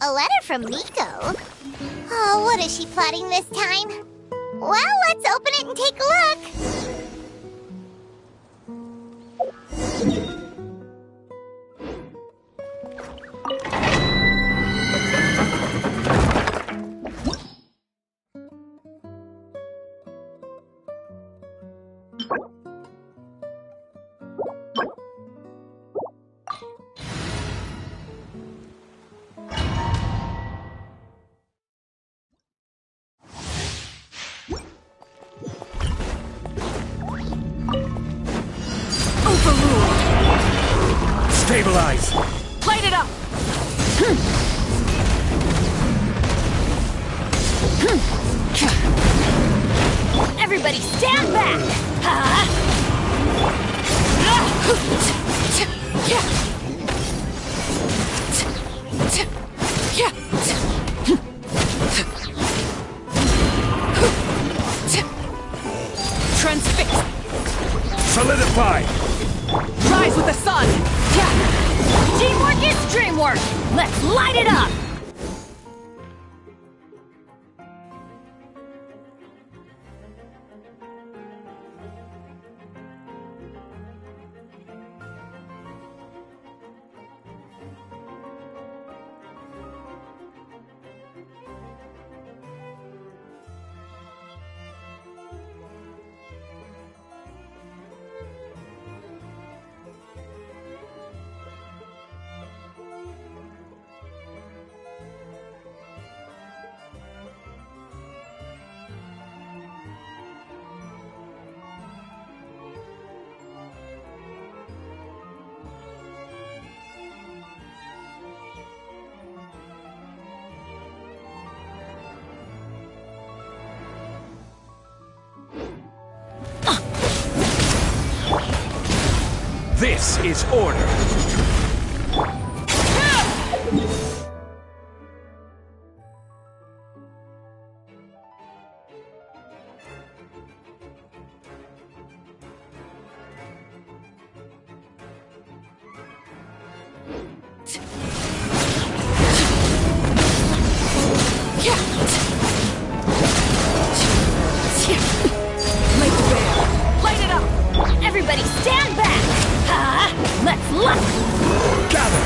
A letter from Miko? Oh, what is she plotting this time? Well, let's open it and take a look. Stabilize! Light it up! Everybody stand back! Transfix! Solidify! Rise with the sun! Teamwork is dreamwork! Let's light it up! This is order! Light it up! Everybody stand back! Let's lock! Gather!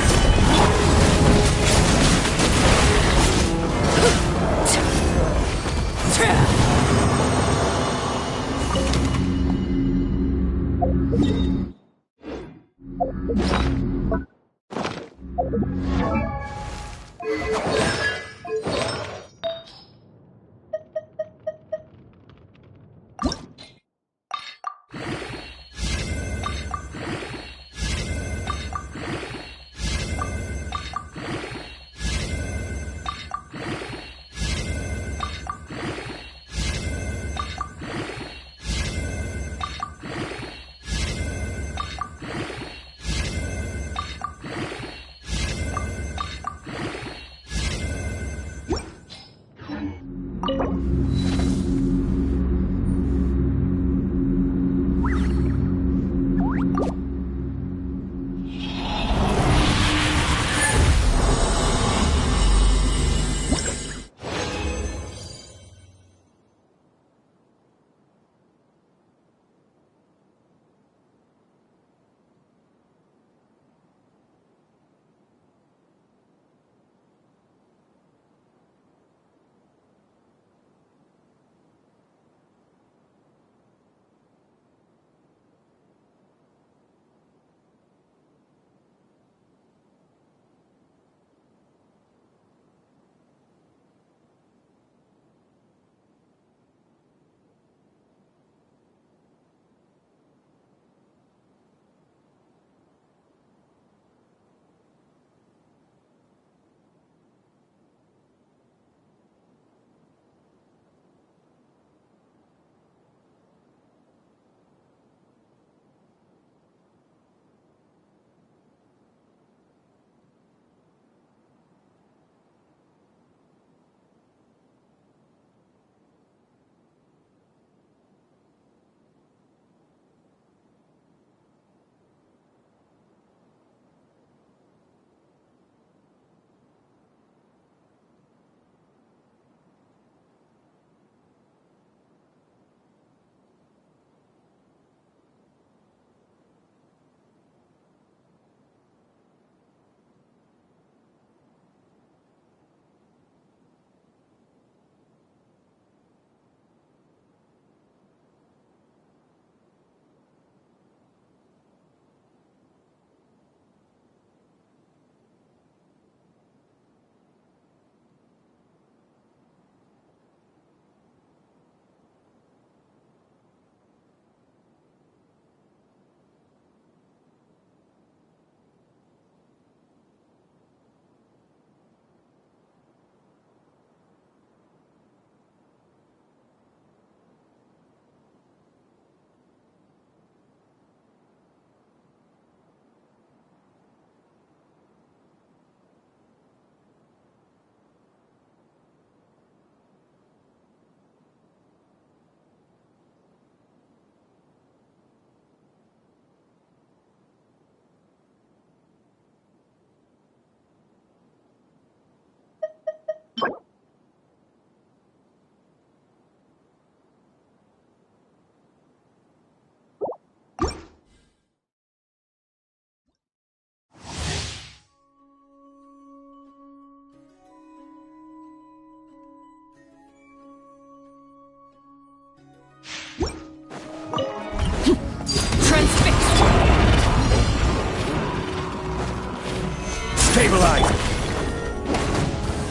Stabilize!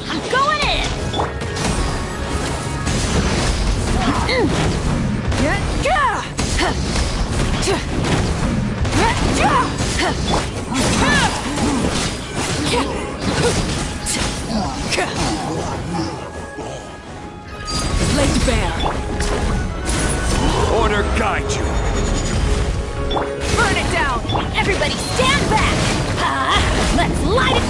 I'm going in! Laid bare. Order guide you! Burn it down! Everybody stand back! Let's light it!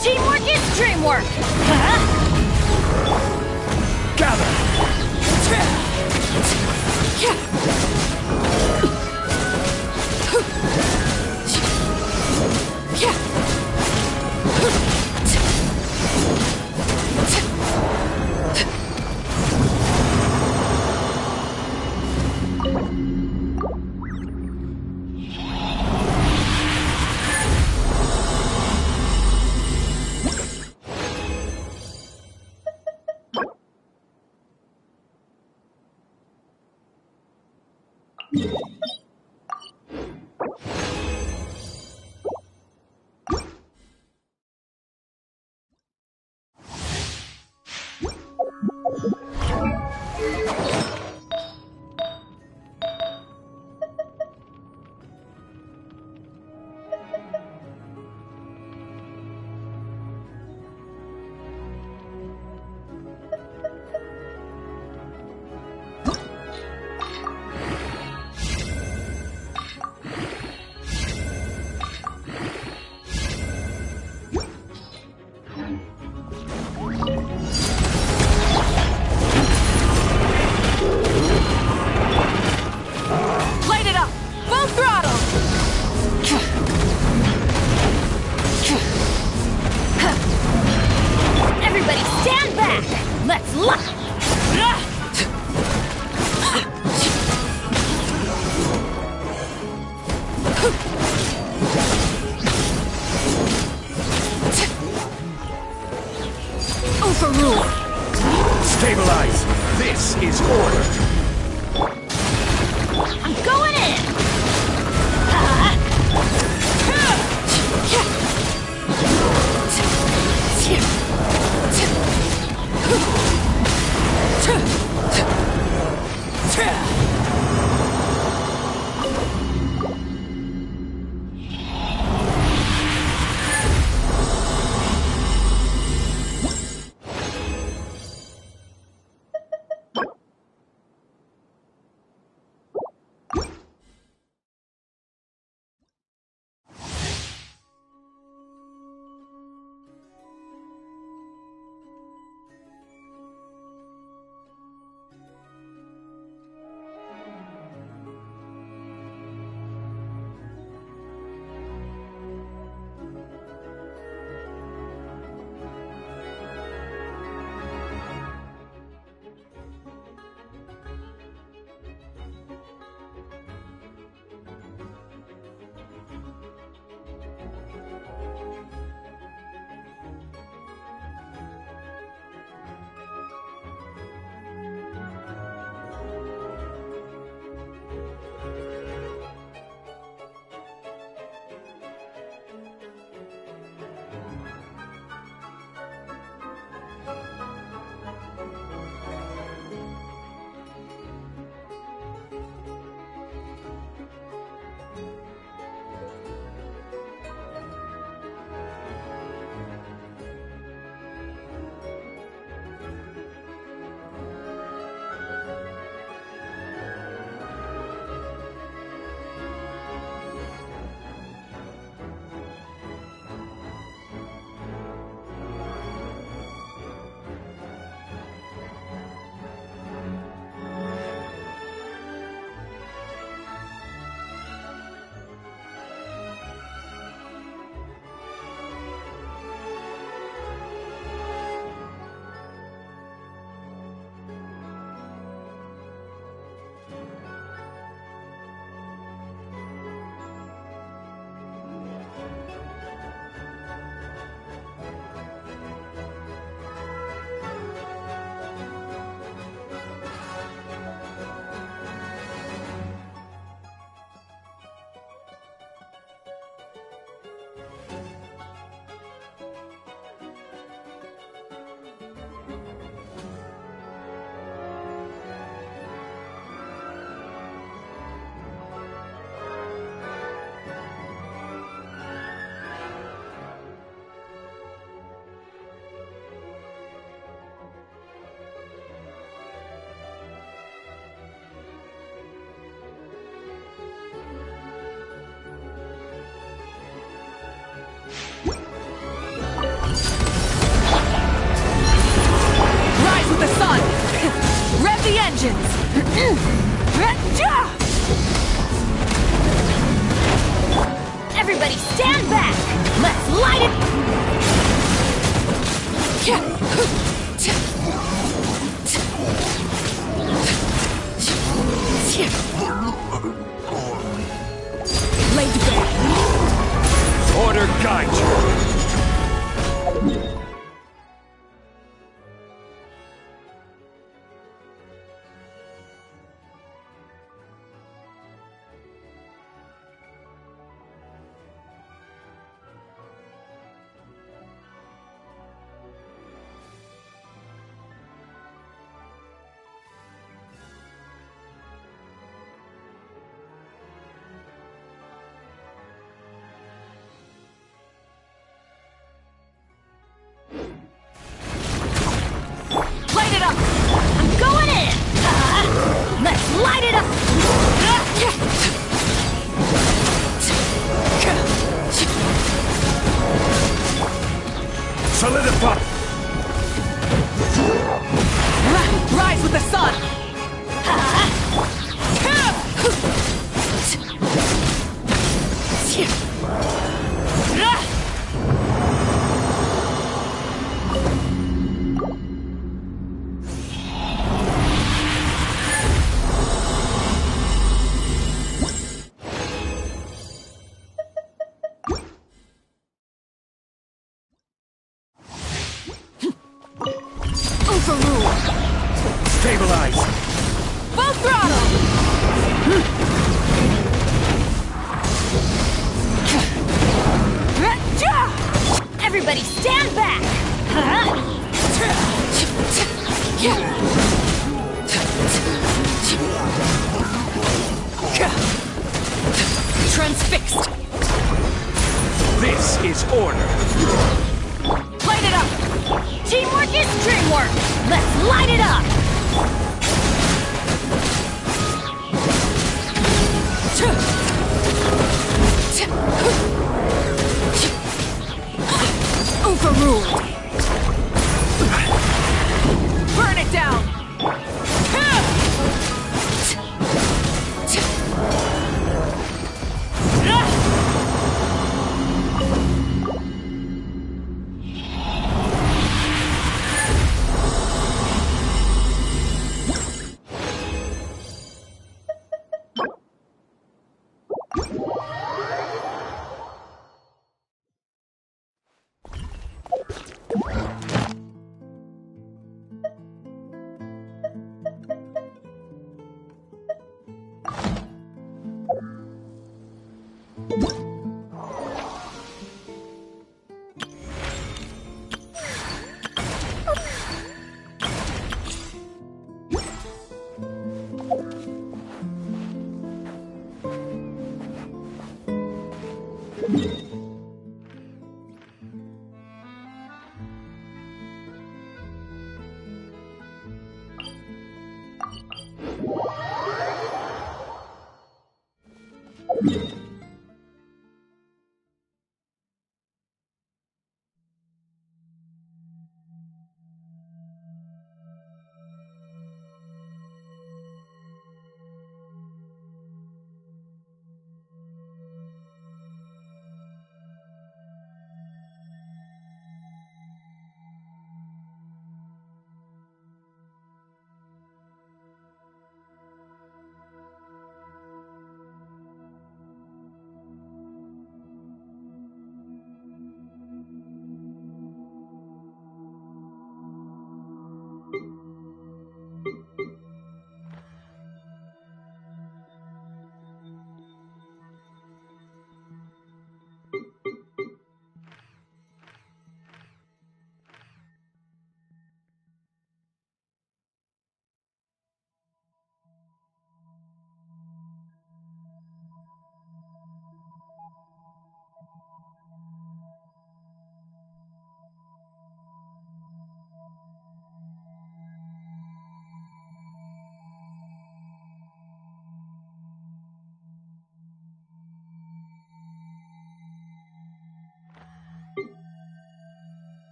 Teamwork is dreamwork! Gather! Stabilize! This is order! I'm going in! Everybody stand back! Let's light it! Laid bare. Order guide you. Light it up! I'm going in! Let's light it up! Solidify. Rise with the sun! Overrule! Stabilize. Full throttle! Everybody stand back! Transfixed! This is order. Light it up! Teamwork is dreamwork! Let's light it up! Overruled! Burn it down!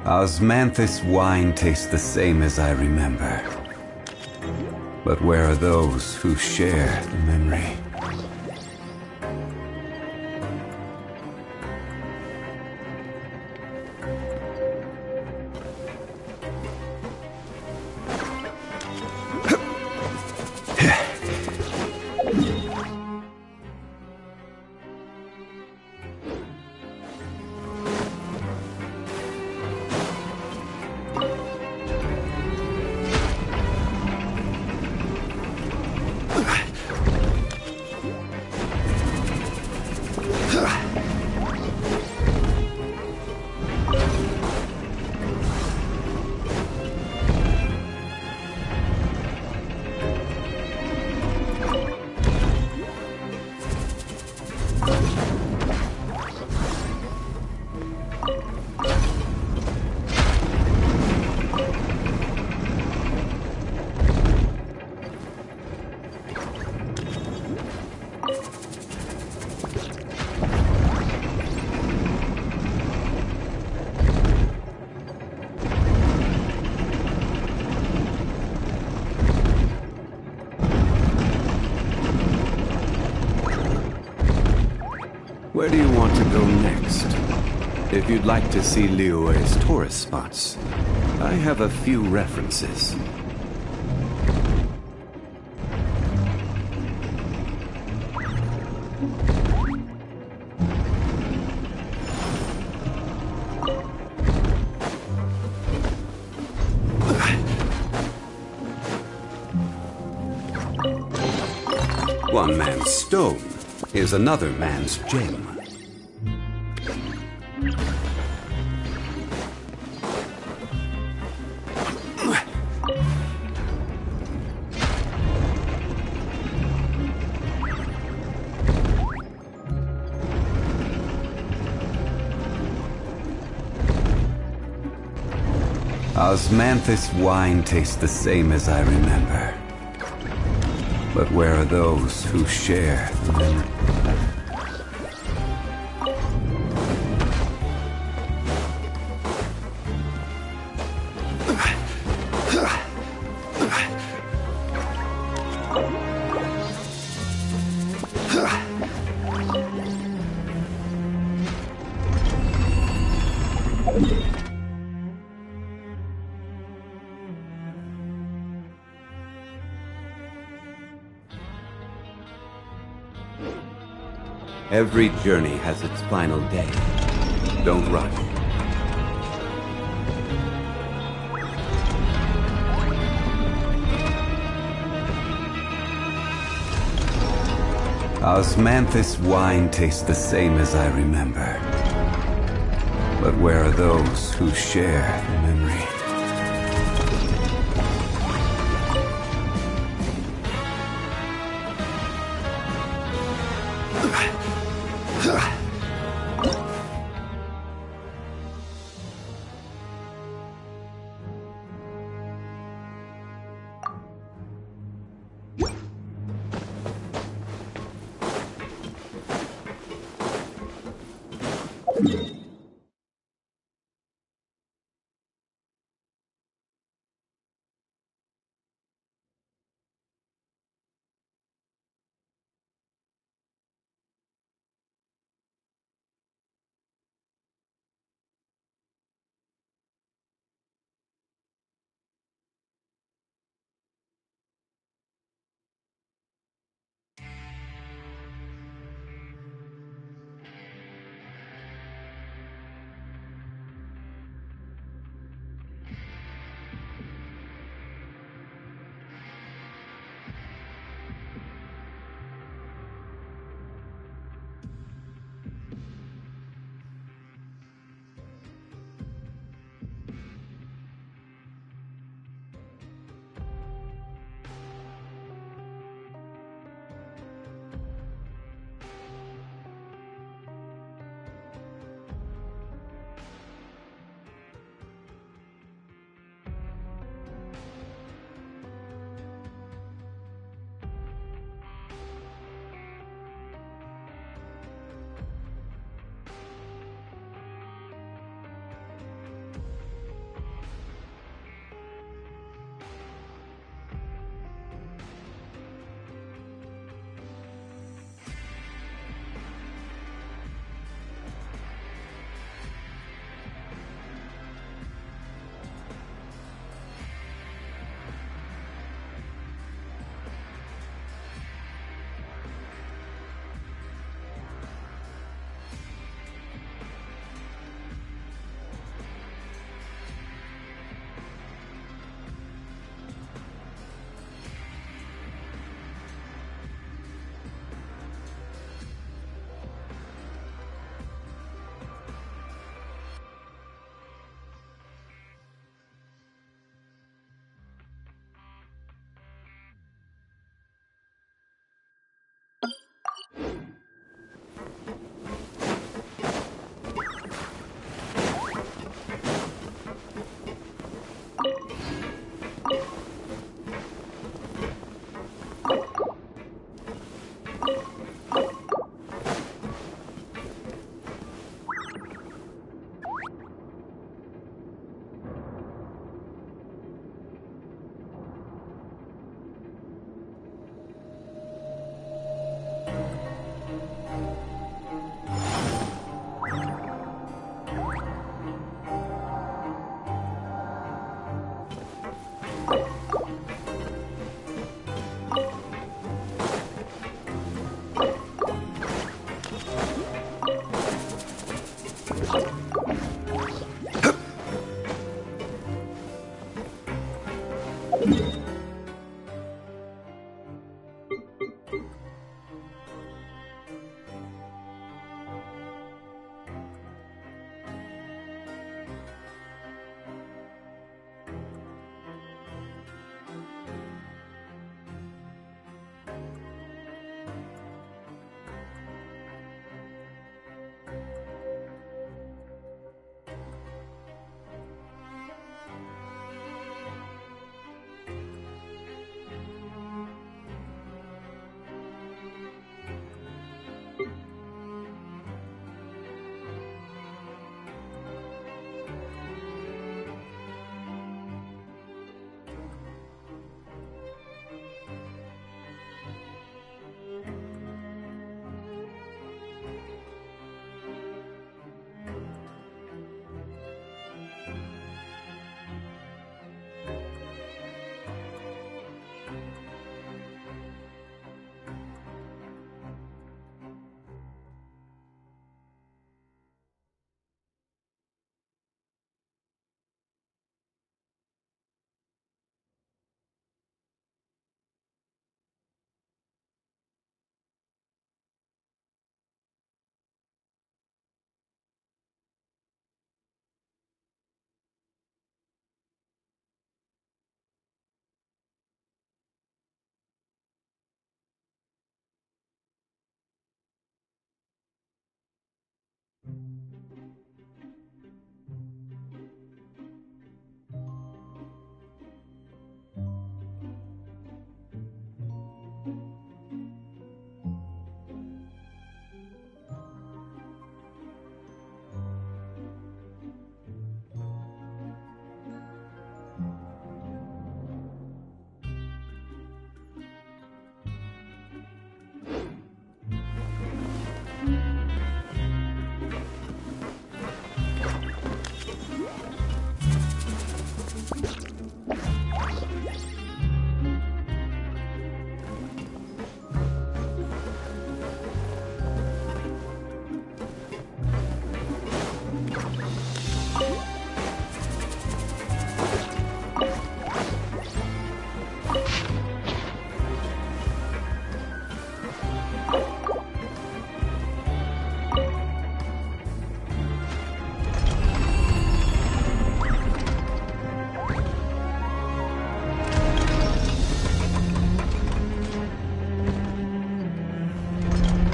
Osmanthus wine tastes the same as I remember. But where are those who share the memory? Where do you want to go next? If you'd like to see Liyue's tourist spots, I have a few references. One man's stone is another man's gem. Osmanthus wine tastes the same as I remember. But where are those who share the memory? Every journey has its final day. Don't rush. Osmanthus wine tastes the same as I remember. But where are those who share the memory?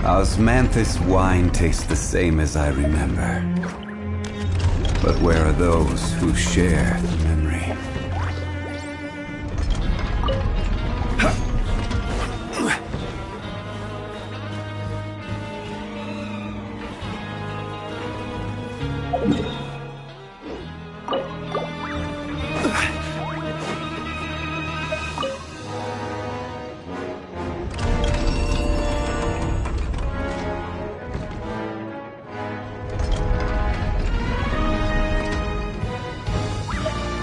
Osmanthus wine tastes the same as I remember. But where are those who share the memory?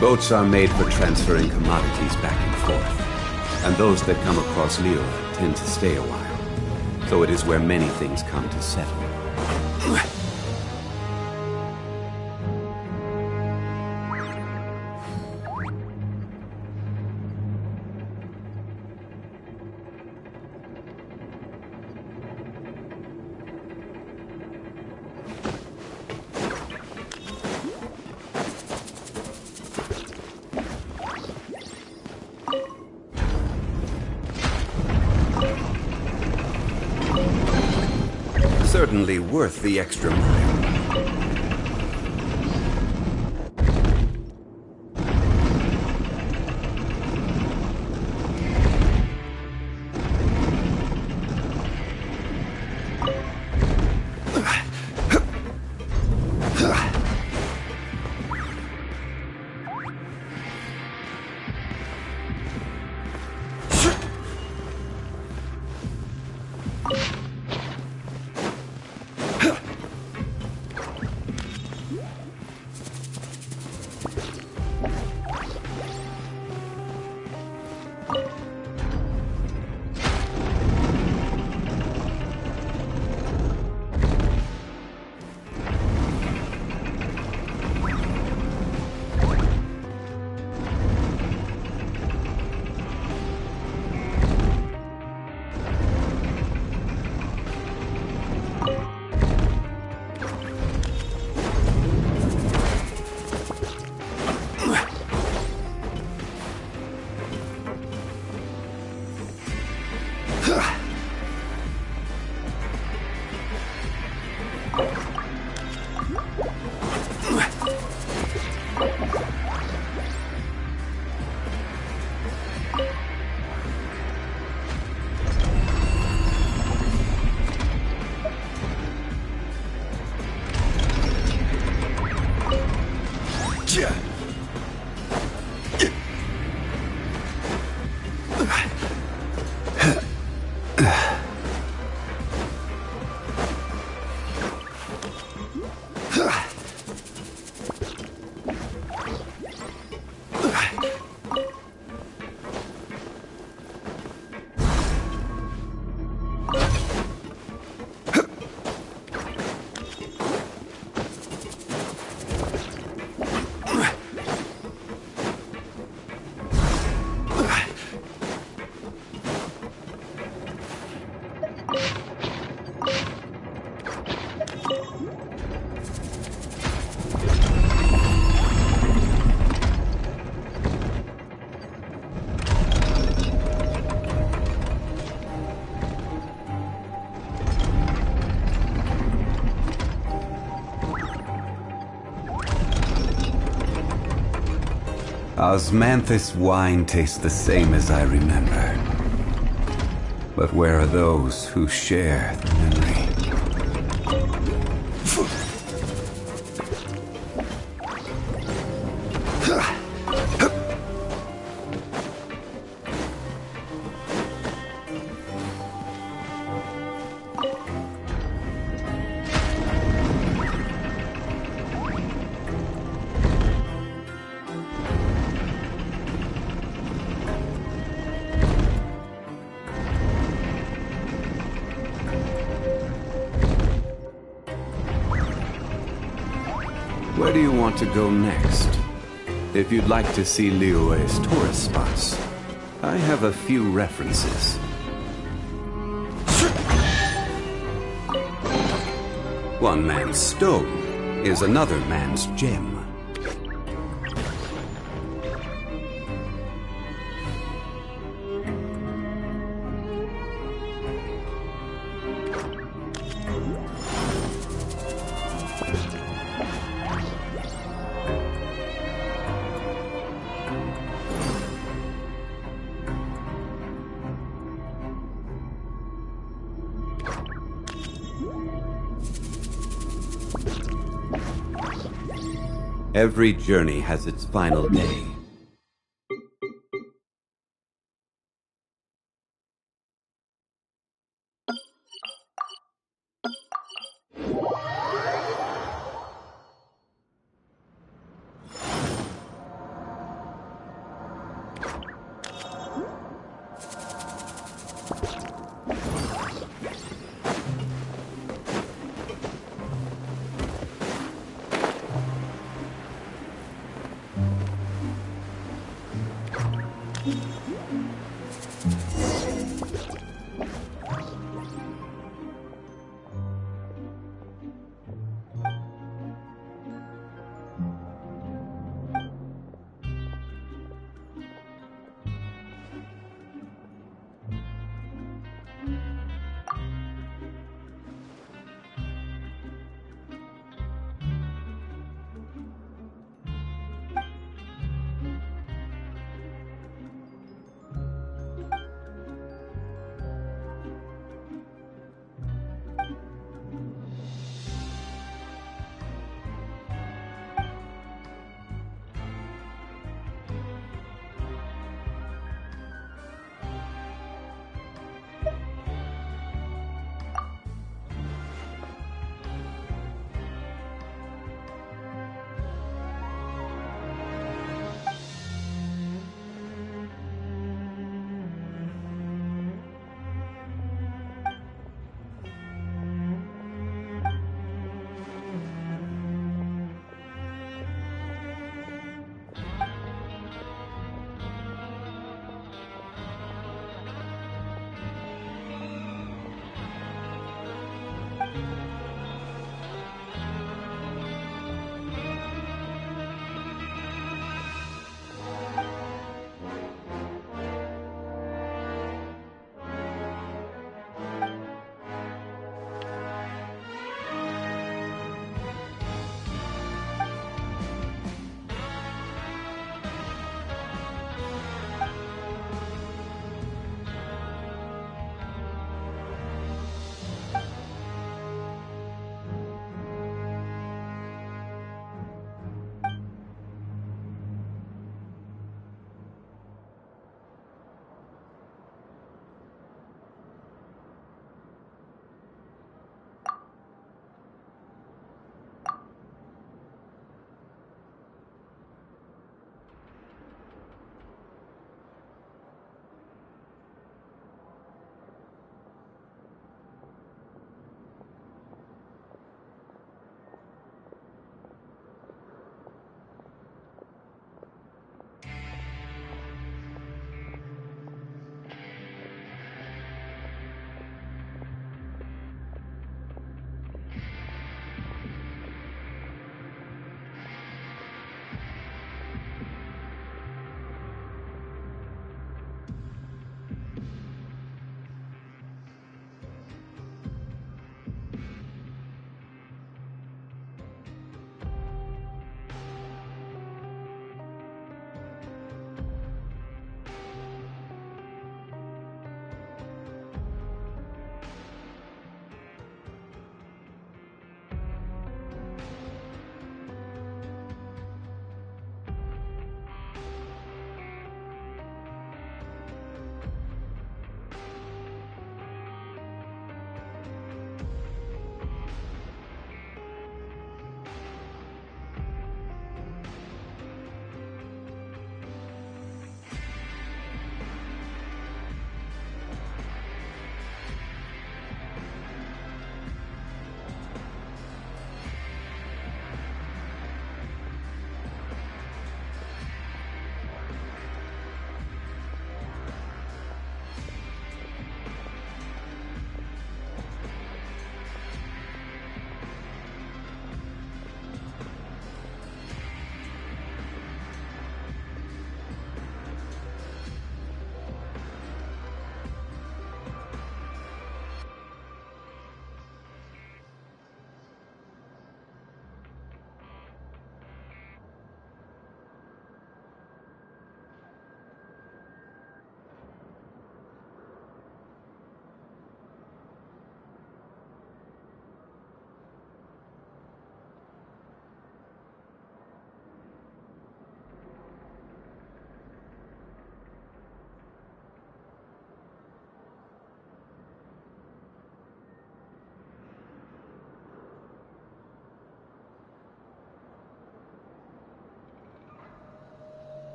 Boats are made for transferring commodities back and forth, and those that come across Liyue tend to stay a while, so it is where many things come to settle. Certainly worth the extra mile. Osmanthus wine tastes the same as I remember. But where are those who share the memory? Where do you want to go next? If you'd like to see Liyue's tourist spots, I have a few references. One man's stone is another man's gem. Every journey has its final day.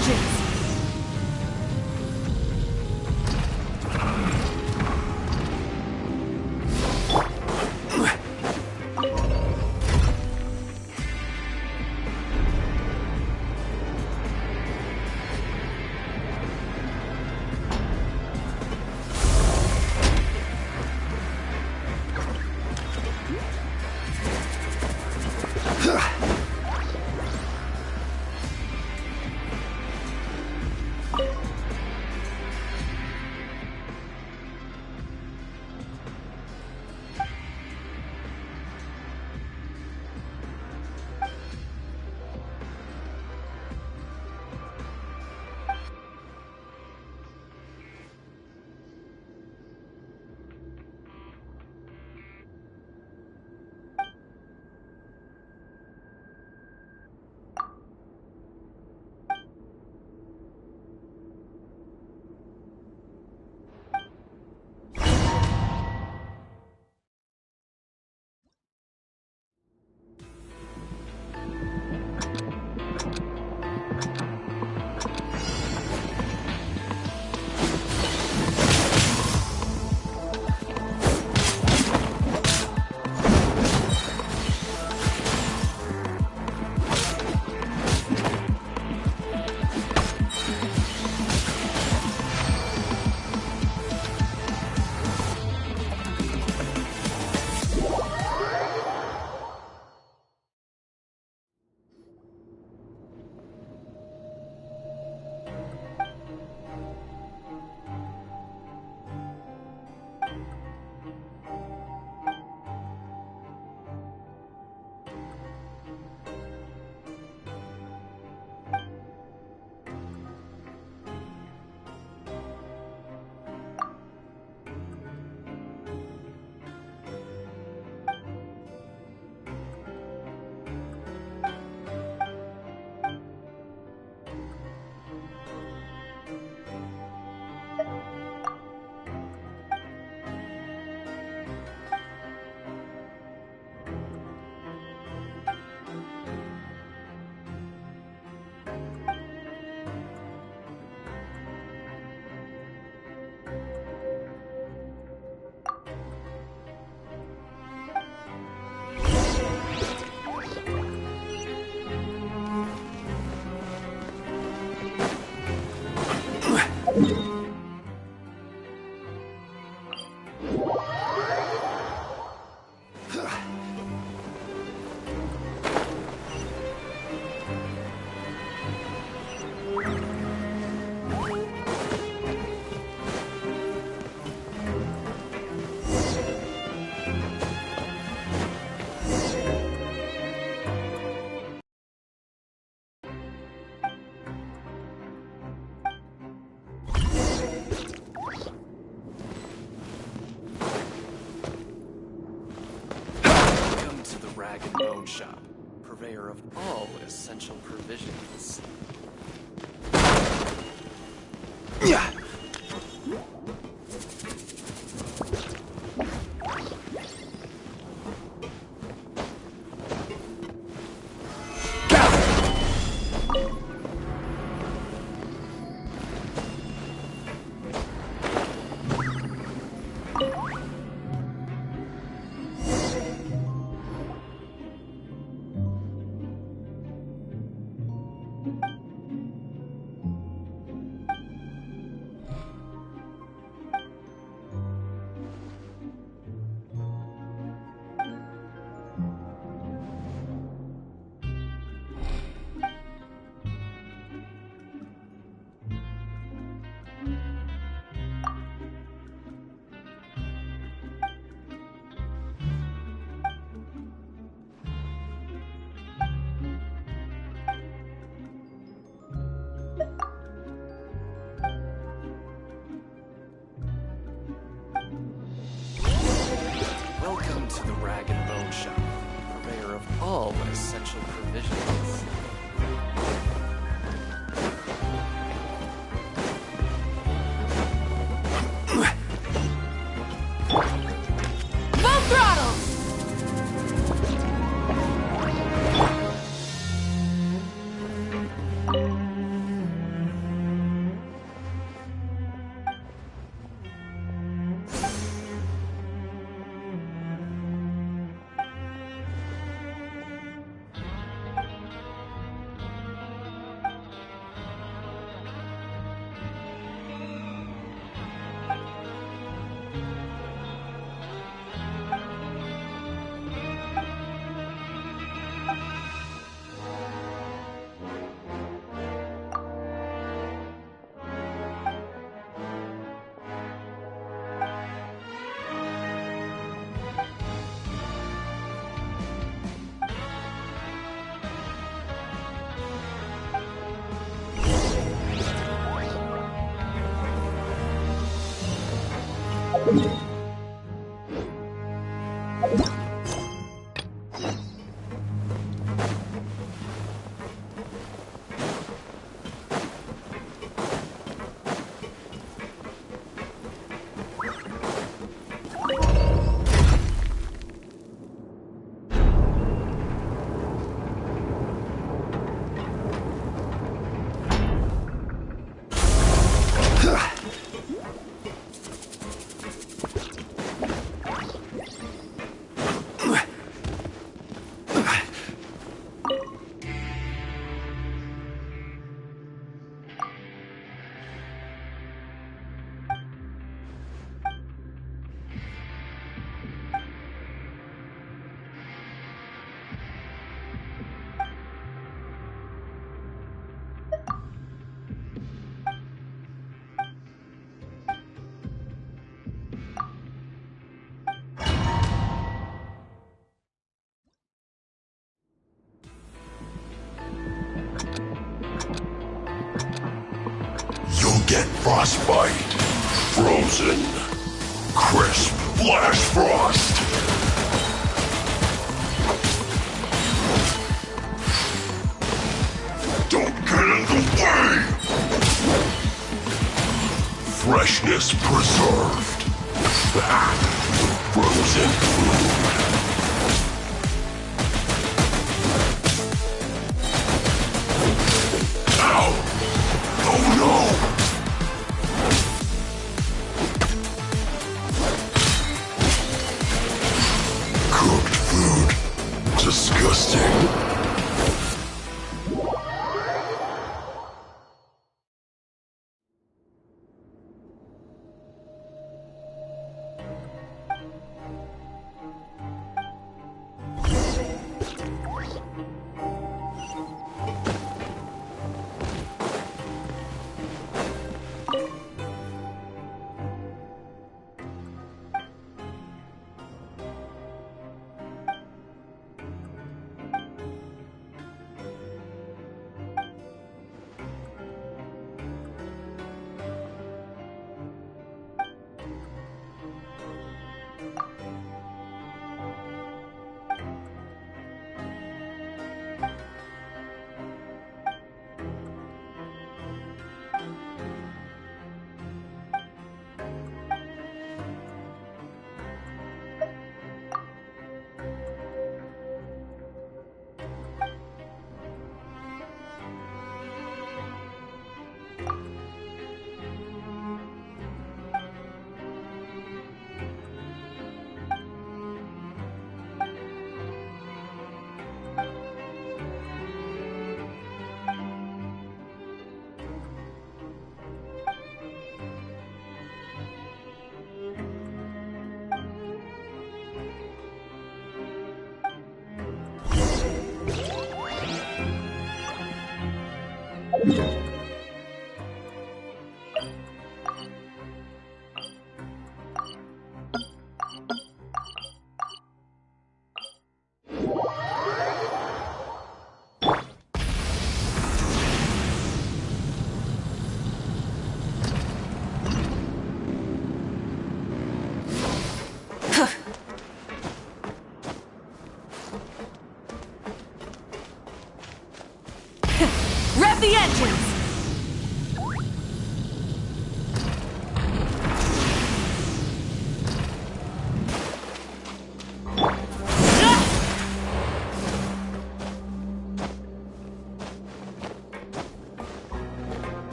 vengeance! Rag and Bone Shop, purveyor of all essential provisions. Yeah. Welcome to the Rag and Bone Shop, purveyor of all essential provisions. Full throttle! You'll get frostbite. Frozen. Crisp. Flash frost. Don't get in the way! Freshness preserved. Frozen food. Ow! Oh no! Cooked food. Disgusting. Rev the engines!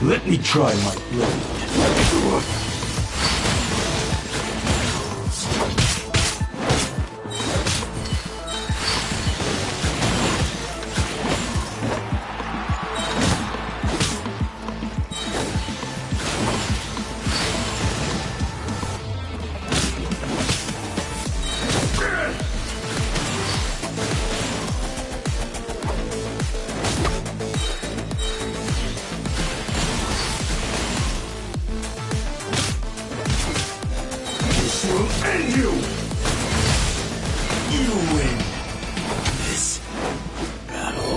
Let me try my blade. And you! You win this battle.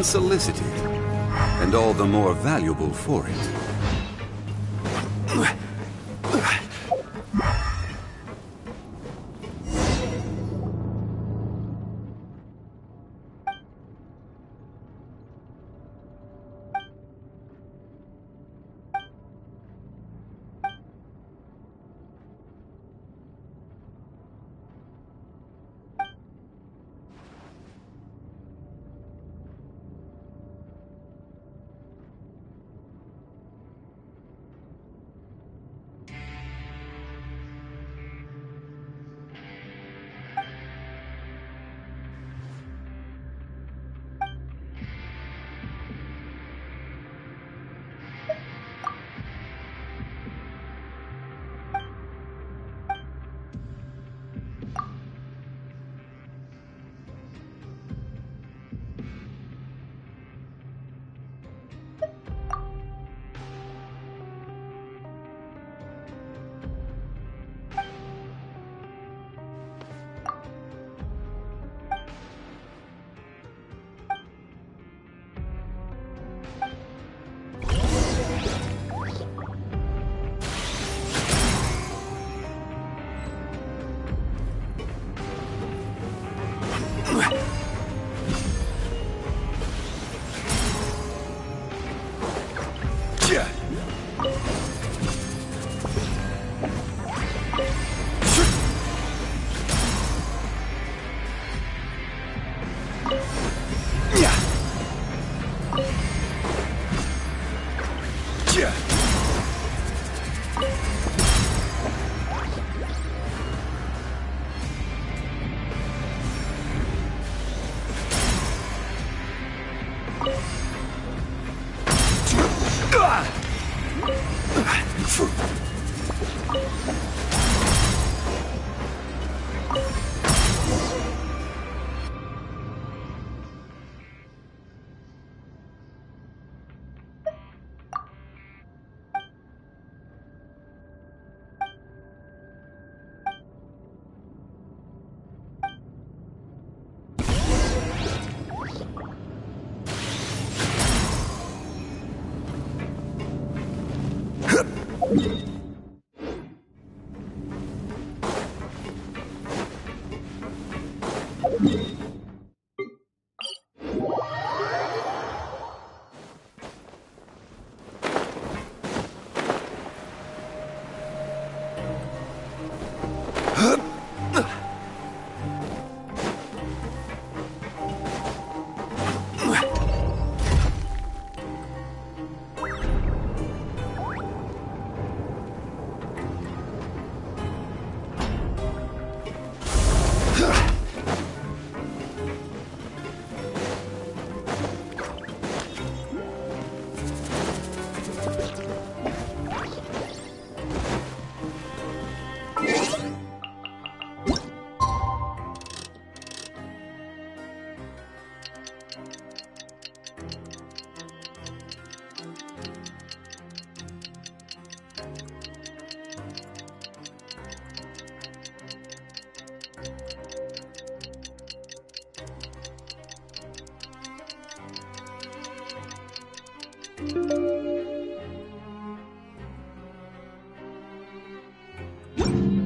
Unsolicited, and all the more valuable for it.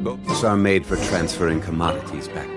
Boats are made for transferring commodities back.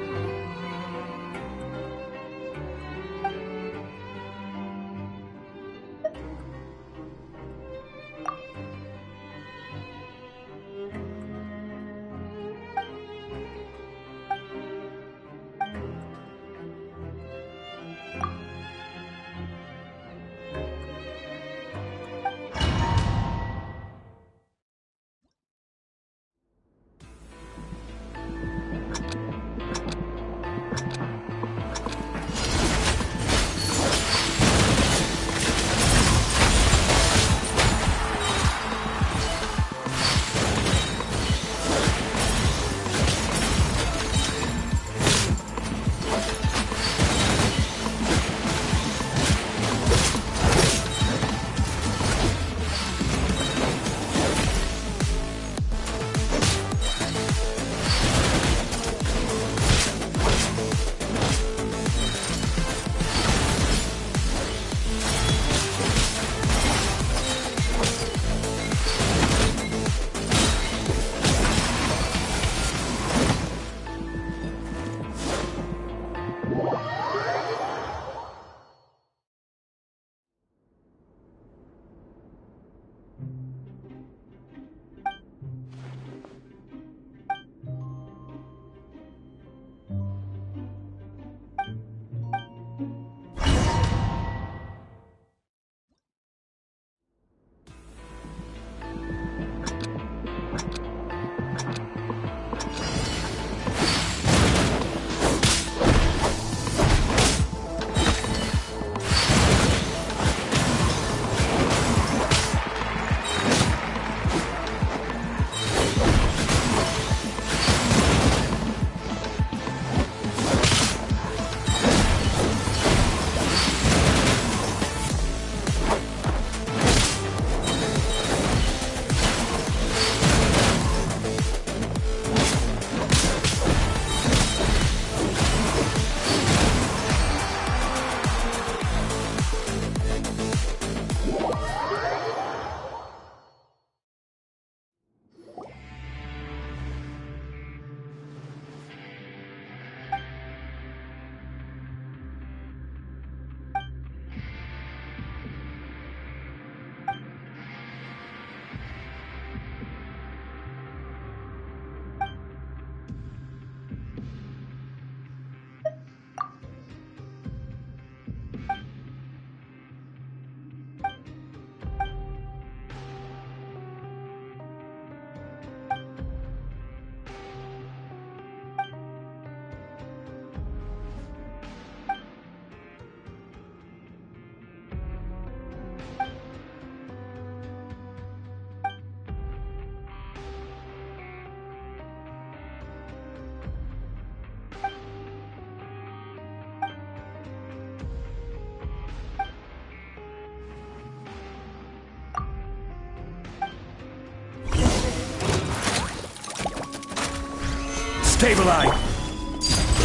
Stabilize!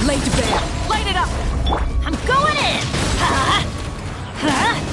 Lay to bear! Light it up! I'm going in! Huh? Huh?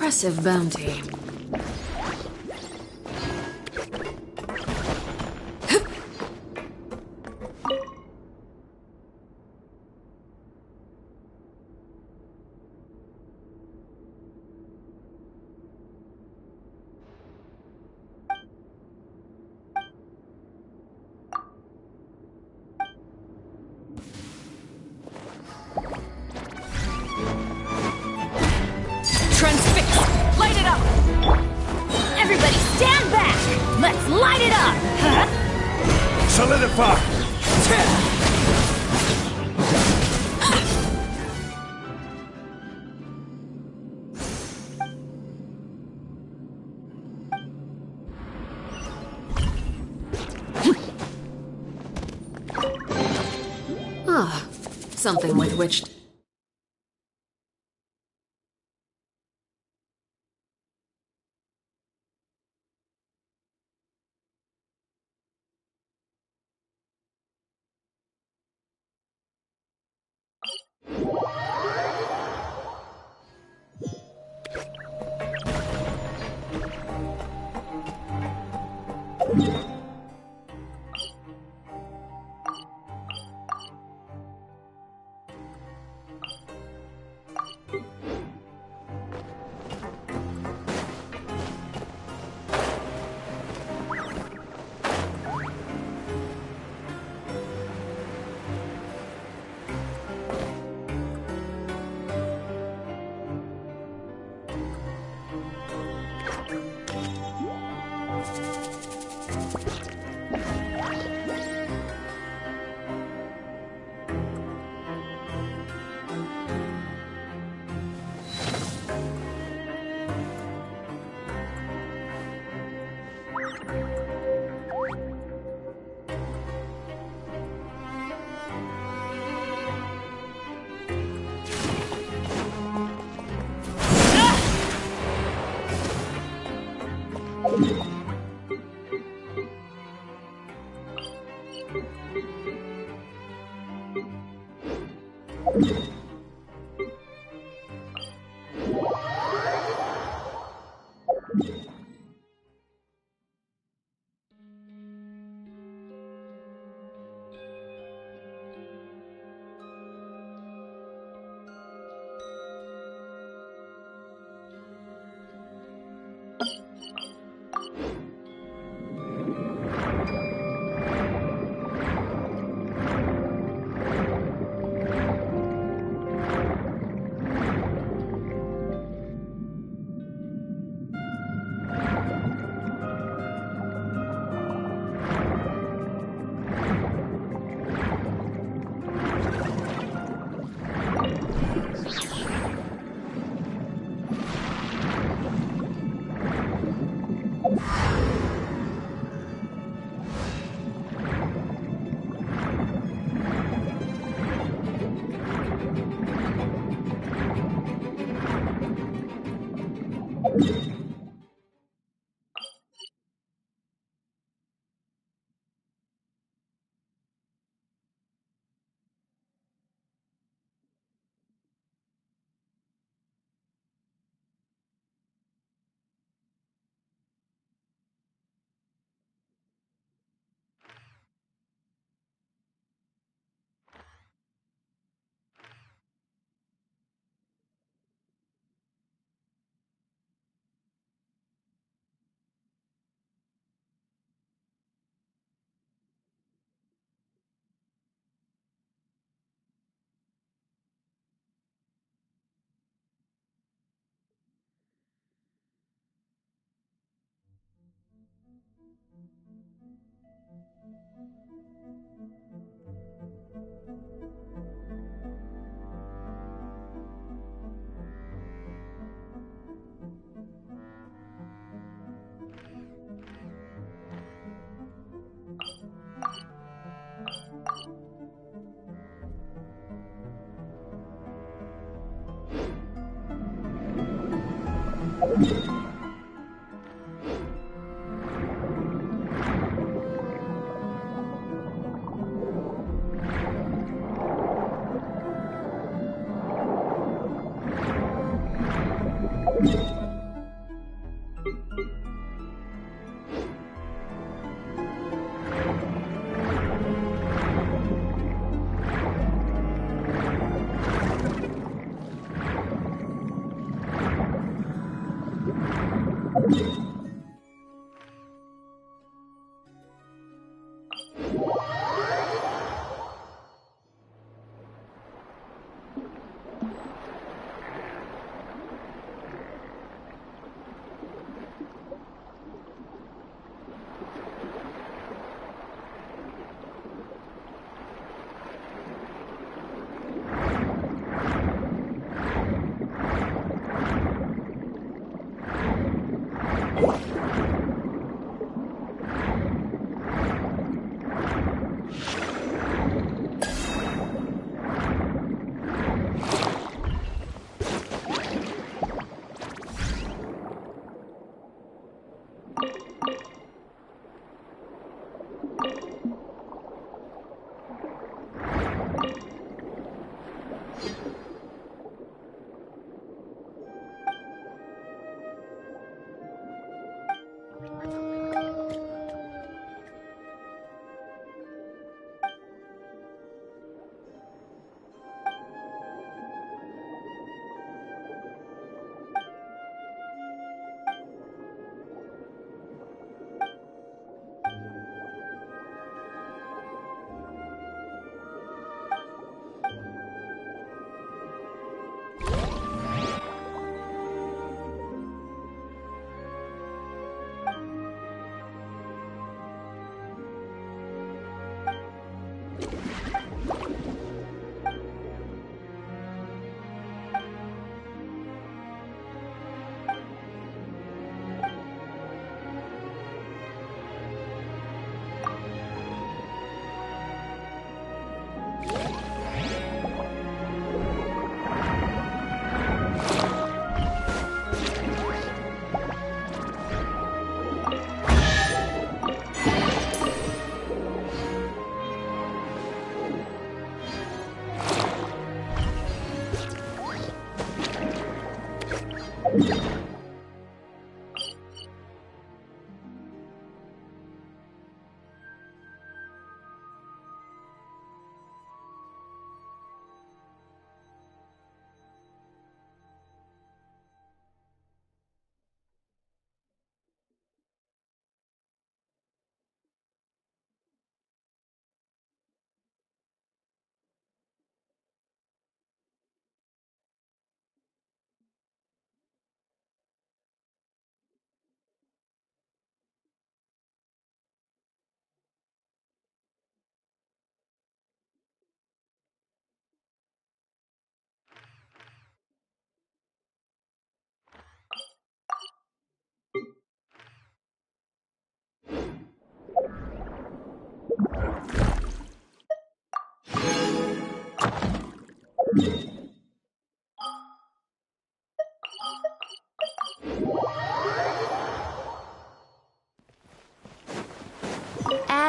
impressive bounty. Transfix! Light it up! Everybody stand back! Let's light it up! Solidify! Ah, something with which...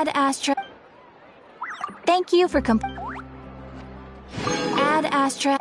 Add Astra. Thank you for Add Astra.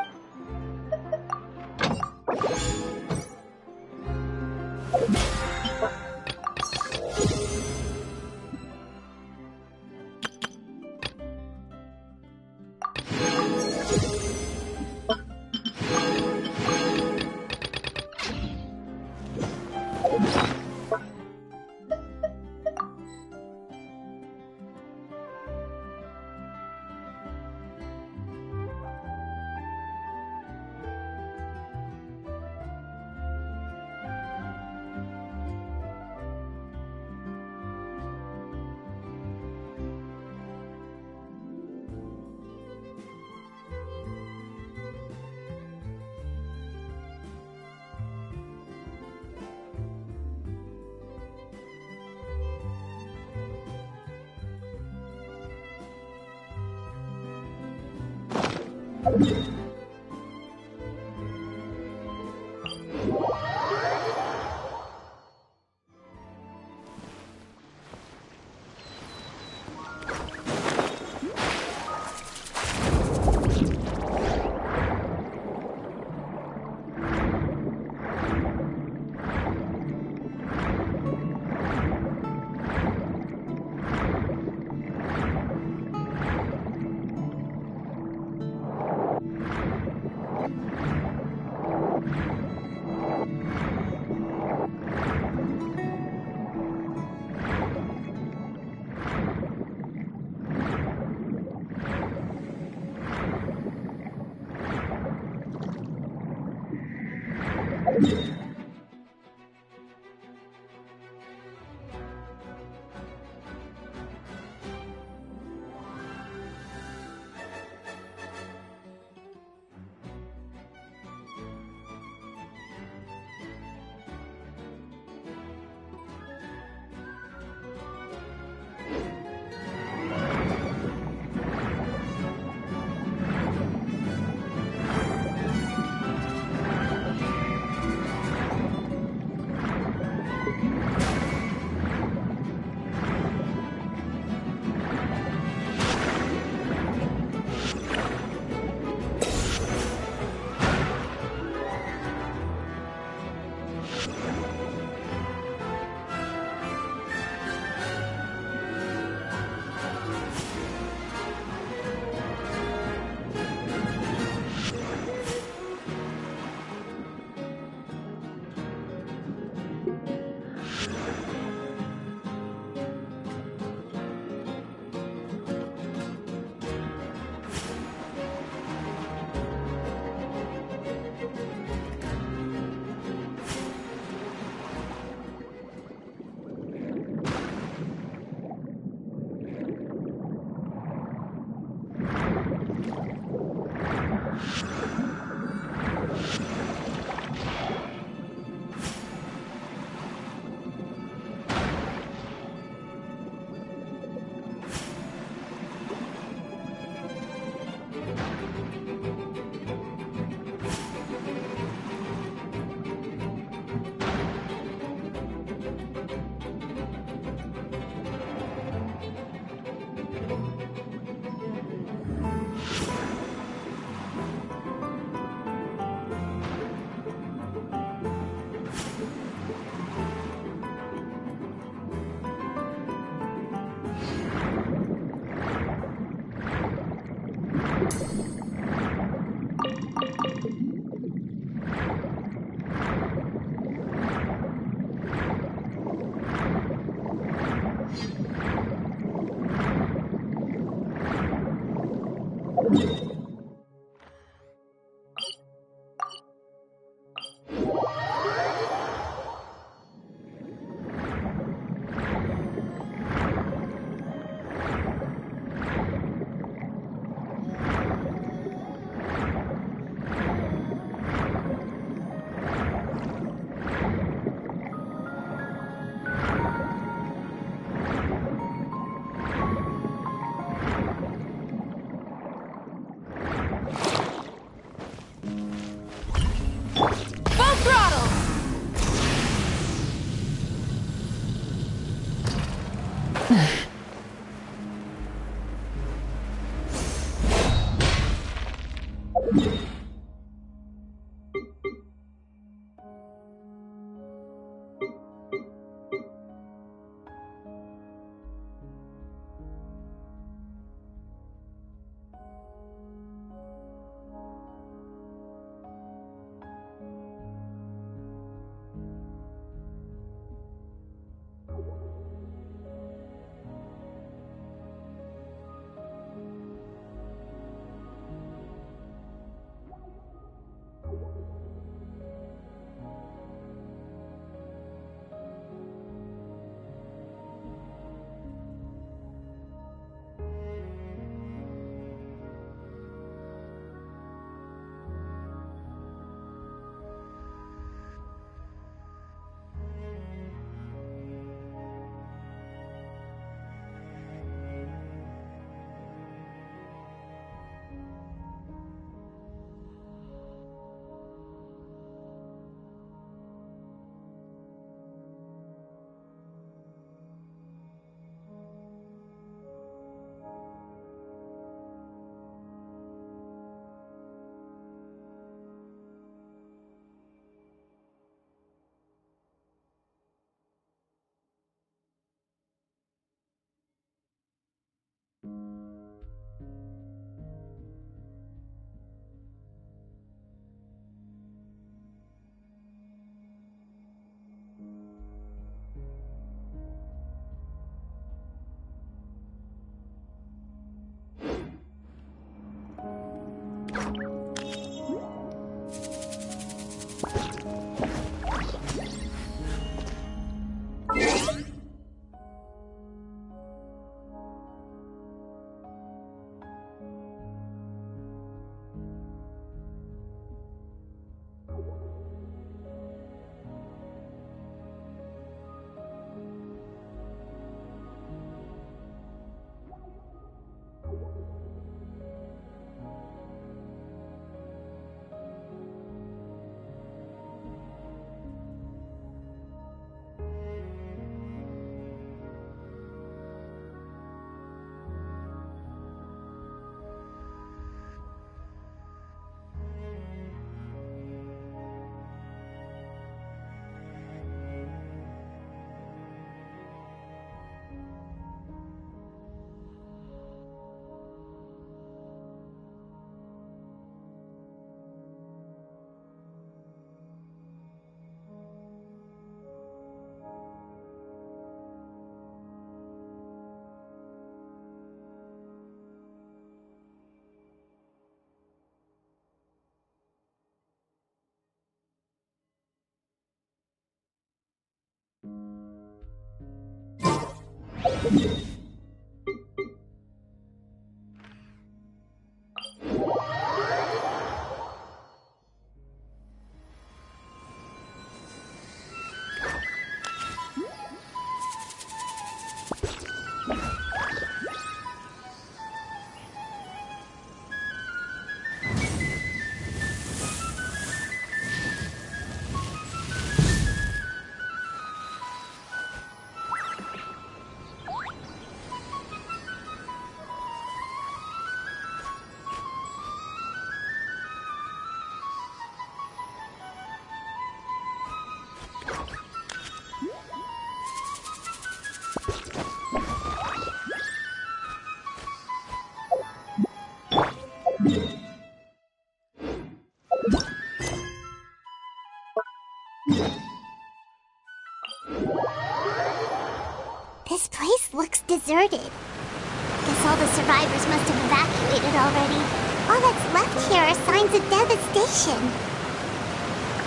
This place looks deserted. Guess all the survivors must have evacuated already. All that's left here are signs of devastation.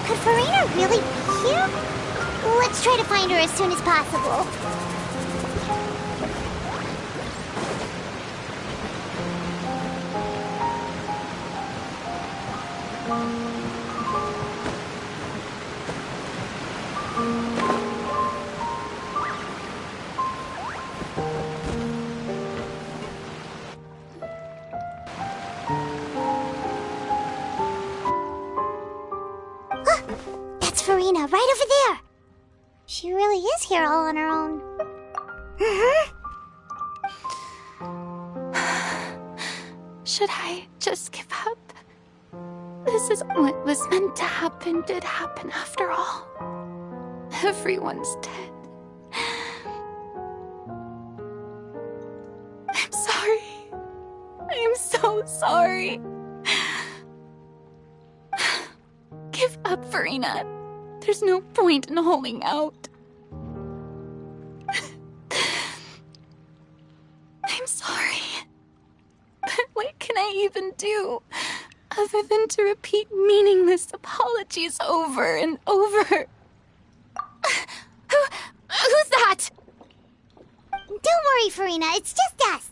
Could Farina really be here? Let's try to find her as soon as possible. That's Farina, right over there. She really is here all on her own. Should I just give up? this is what was meant to happen did happen after all. Everyone's dead. I'm sorry. I am so sorry. Give up, Farina. There's no point in holding out. I'm sorry. But what can I even do other than to repeat meaningless apologies over and over? Who's that? Don't worry, Farina. It's just us.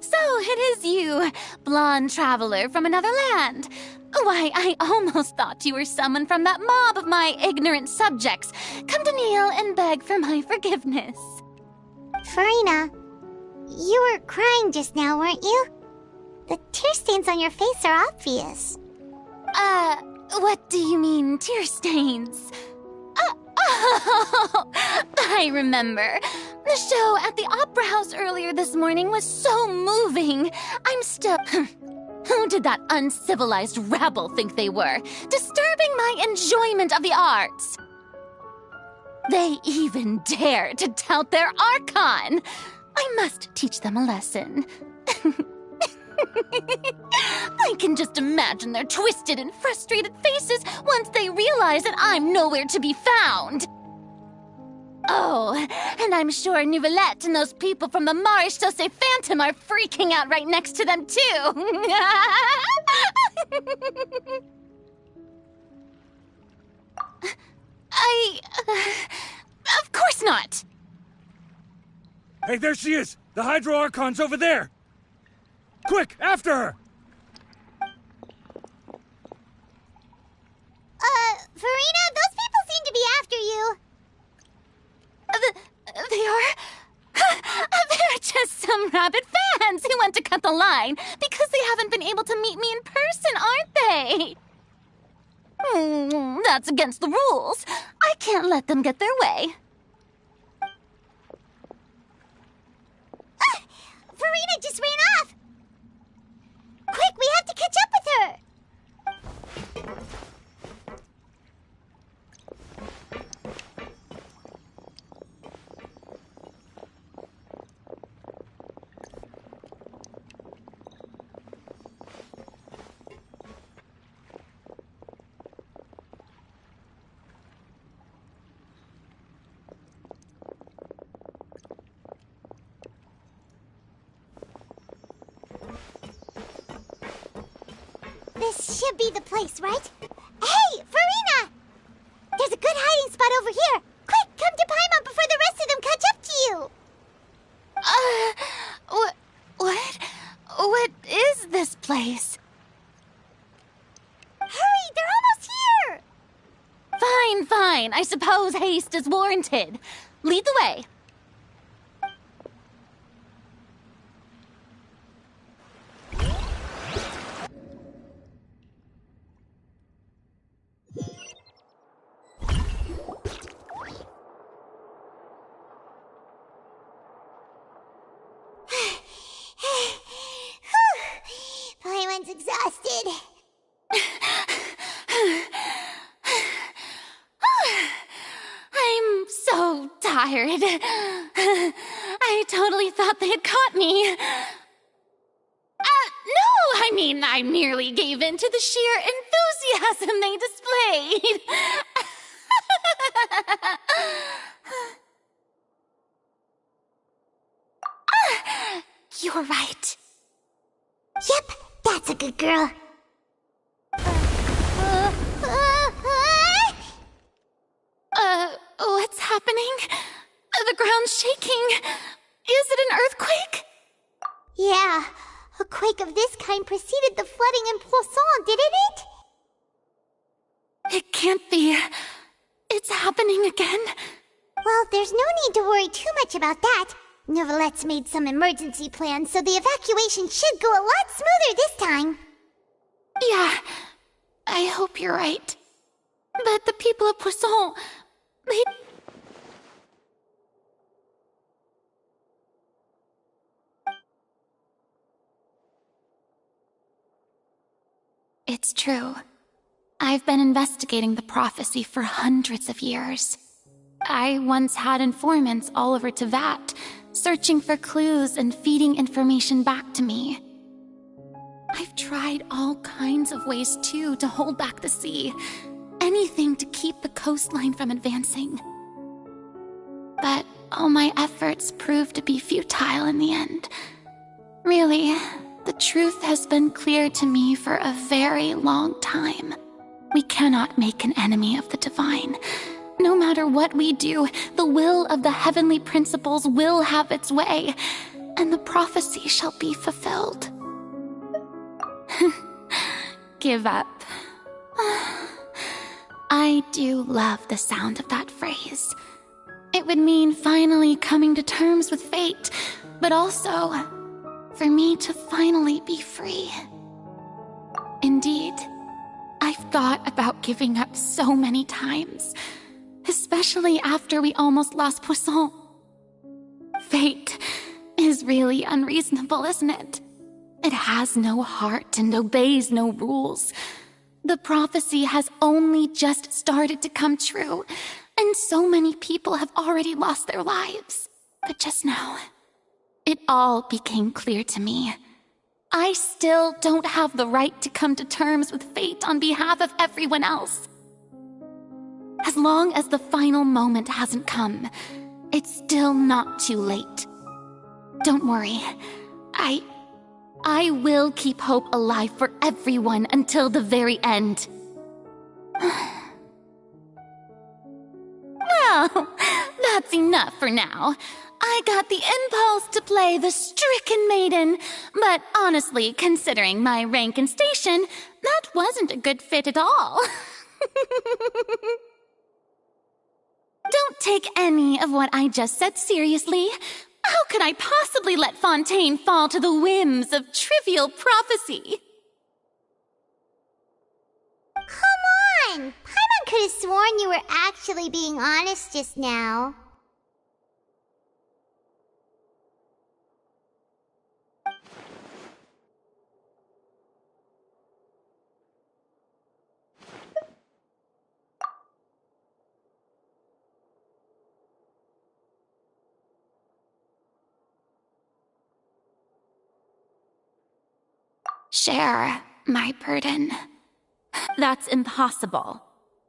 So it is you, blonde traveler from another land. Why, I almost thought you were someone from that mob of my ignorant subjects, come to kneel and beg for my forgiveness. Farina, you were crying just now, weren't you? The tear stains on your face are obvious. What do you mean, tear stains? Oh, I remember. The show at the Opera House earlier this morning was so moving. I'm still... Who did that uncivilized rabble think they were? Disturbing my enjoyment of the arts. They even dare to tout their Archon. I must teach them a lesson. I can just imagine their twisted and frustrated faces once they realize that I'm nowhere to be found. Oh, and I'm sure Nouvellette and those people from the Maréchaussée Phantom are freaking out right next to them, too. Of course not. Hey, there she is! The Hydro Archon's over there! Quick, after her! Farina, those people seem to be after you. They are? They're just some rabid fans who want to cut the line because they haven't been able to meet me in person, aren't they? That's against the rules. I can't let them get their way. Farina just ran off! Quick, we have to catch up with her! This should be the place, right? Hey, Farina! There's a good hiding spot over here. Quick, come to Paimon before the rest of them catch up to you. What? What is this place? Hurry, they're almost here. Fine. I suppose haste is warranted. Lead the way. Paimon's exhausted. I'm so tired. I totally thought they had caught me. No, I mean, I merely gave in to the sheer enthusiasm they displayed. You're right. Yep, that's a good girl. What's happening? The ground's shaking. Is it an earthquake? Yeah, a quake of this kind preceded the flooding in Poisson, didn't it? It can't be. It's happening again. Well, there's no need to worry too much about that. Nouvellette's made some emergency plans, so the evacuation should go a lot smoother this time. Yeah, I hope you're right. But the people of Poisson, they... It's true. I've been investigating the prophecy for hundreds of years. I once had informants all over Teyvat, searching for clues and feeding information back to me. I've tried all kinds of ways, too, to hold back the sea. Anything to keep the coastline from advancing. But all my efforts proved to be futile in the end. Really, the truth has been clear to me for a very long time. We cannot make an enemy of the divine. No matter what we do, the will of the heavenly principles will have its way, and the prophecy shall be fulfilled. Give up. I do love the sound of that phrase. It would mean finally coming to terms with fate, but also for me to finally be free. Indeed, I've thought about giving up so many times, especially after we almost lost Poisson. Fate is really unreasonable, isn't it? It has no heart and obeys no rules. The prophecy has only just started to come true, and so many people have already lost their lives. But just now, it all became clear to me. I still don't have the right to come to terms with fate on behalf of everyone else. As long as the final moment hasn't come, it's still not too late. Don't worry. I will keep hope alive for everyone until the very end. Well, that's enough for now. I got the impulse to play the stricken maiden, but honestly, considering my rank and station, that wasn't a good fit at all. Don't take any of what I just said seriously. How could I possibly let Fontaine fall to the whims of trivial prophecy? Come on! Paimon could have sworn you were actually being honest just now. Share my burden. That's impossible.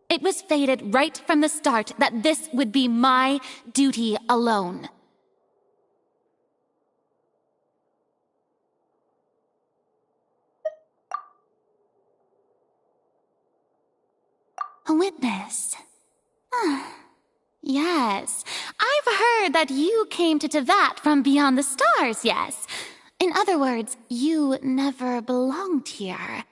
It was fated right from the start that this would be my duty alone. A witness. Yes, I've heard that you came to Teyvat from beyond the stars, yes. In other words, you never belonged here.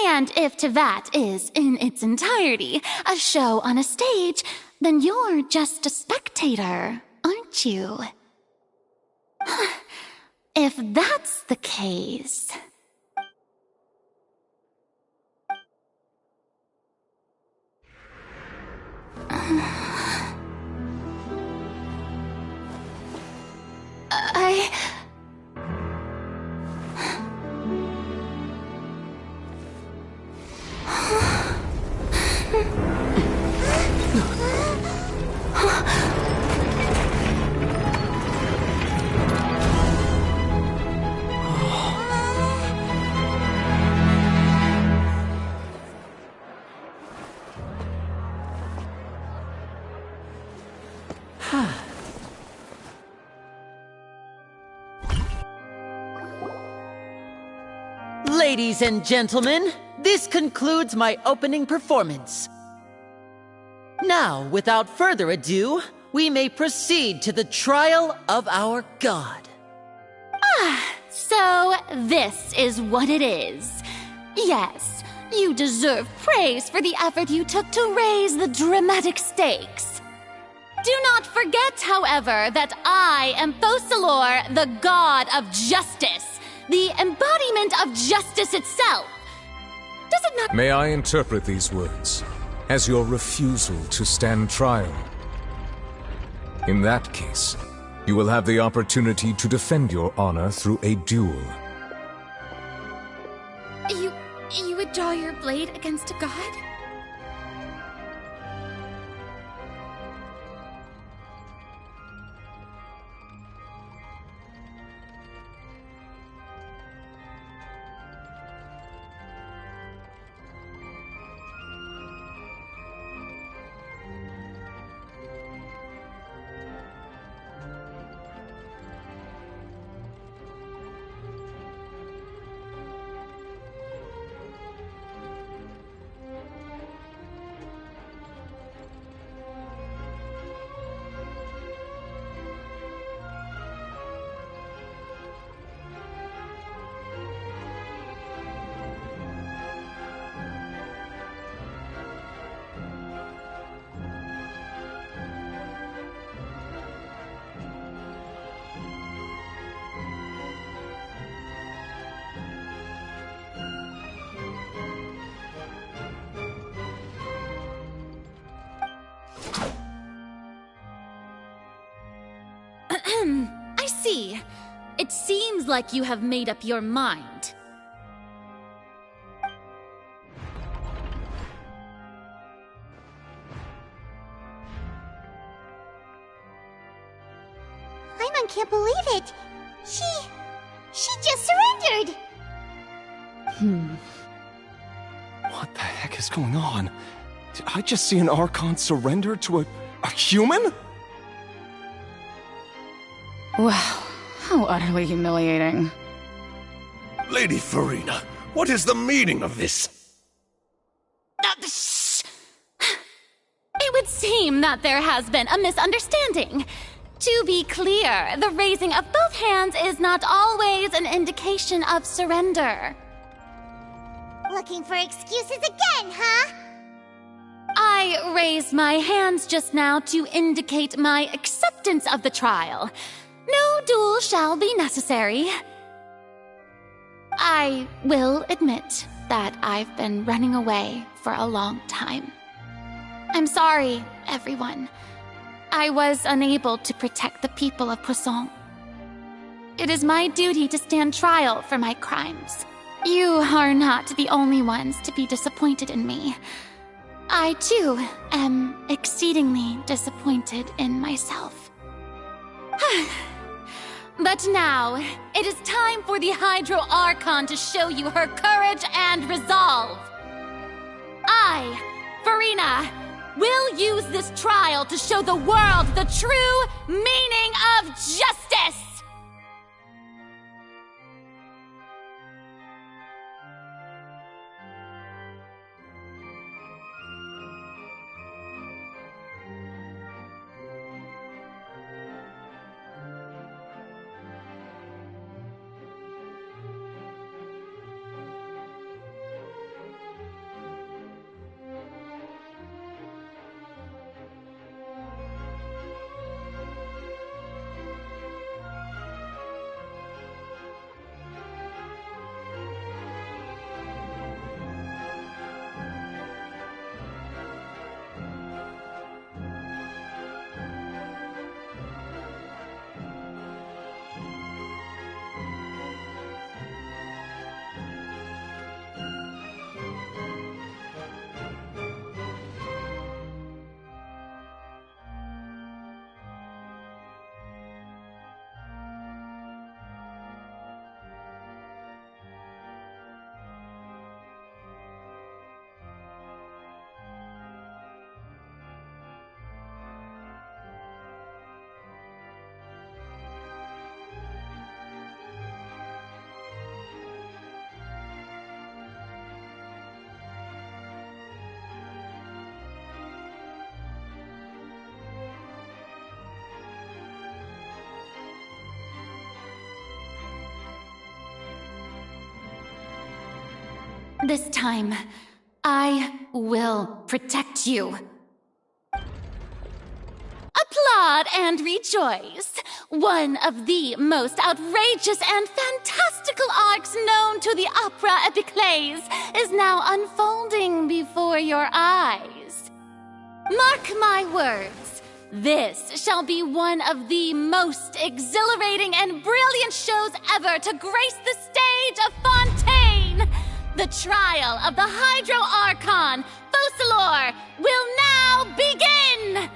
And if Teyvat is, in its entirety, a show on a stage, then you're just a spectator, aren't you? If that's the case... Ladies and gentlemen, this concludes my opening performance. Now, without further ado, we may proceed to the trial of our god. So this is what it is. Yes, you deserve praise for the effort you took to raise the dramatic stakes. Do not forget, however, that I am Focalor, the god of justice, the embodiment of justice itself. Does it not— May I interpret these words as your refusal to stand trial? In that case, you will have the opportunity to defend your honor through a duel. You would draw your blade against a god? I see. It seems like you have made up your mind. Paimon can't believe it. She just surrendered. What the heck is going on? Did I just see an Archon surrender to a human? Wow, how utterly humiliating. Lady Farina, what is the meaning of this? Shh! It would seem that there has been a misunderstanding. To be clear, the raising of both hands is not always an indication of surrender. Looking for excuses again, huh? I raised my hands just now to indicate my acceptance of the trial. No duel shall be necessary. I will admit that I've been running away for a long time. I'm sorry, everyone. I was unable to protect the people of Poisson. It is my duty to stand trial for my crimes. You are not the only ones to be disappointed in me. I, too, am exceedingly disappointed in myself. But now, it is time for the Hydro Archon to show you her courage and resolve. I, Farina, will use this trial to show the world the true meaning of justice! This time, I will protect you. Applause! applaud and rejoice. One of the most outrageous and fantastical arcs known to the opera epiclese is now unfolding before your eyes. Mark my words, this shall be one of the most exhilarating and brilliant shows ever to grace the stage of Fontaine. The trial of the Hydro Archon, Focalor, will now begin!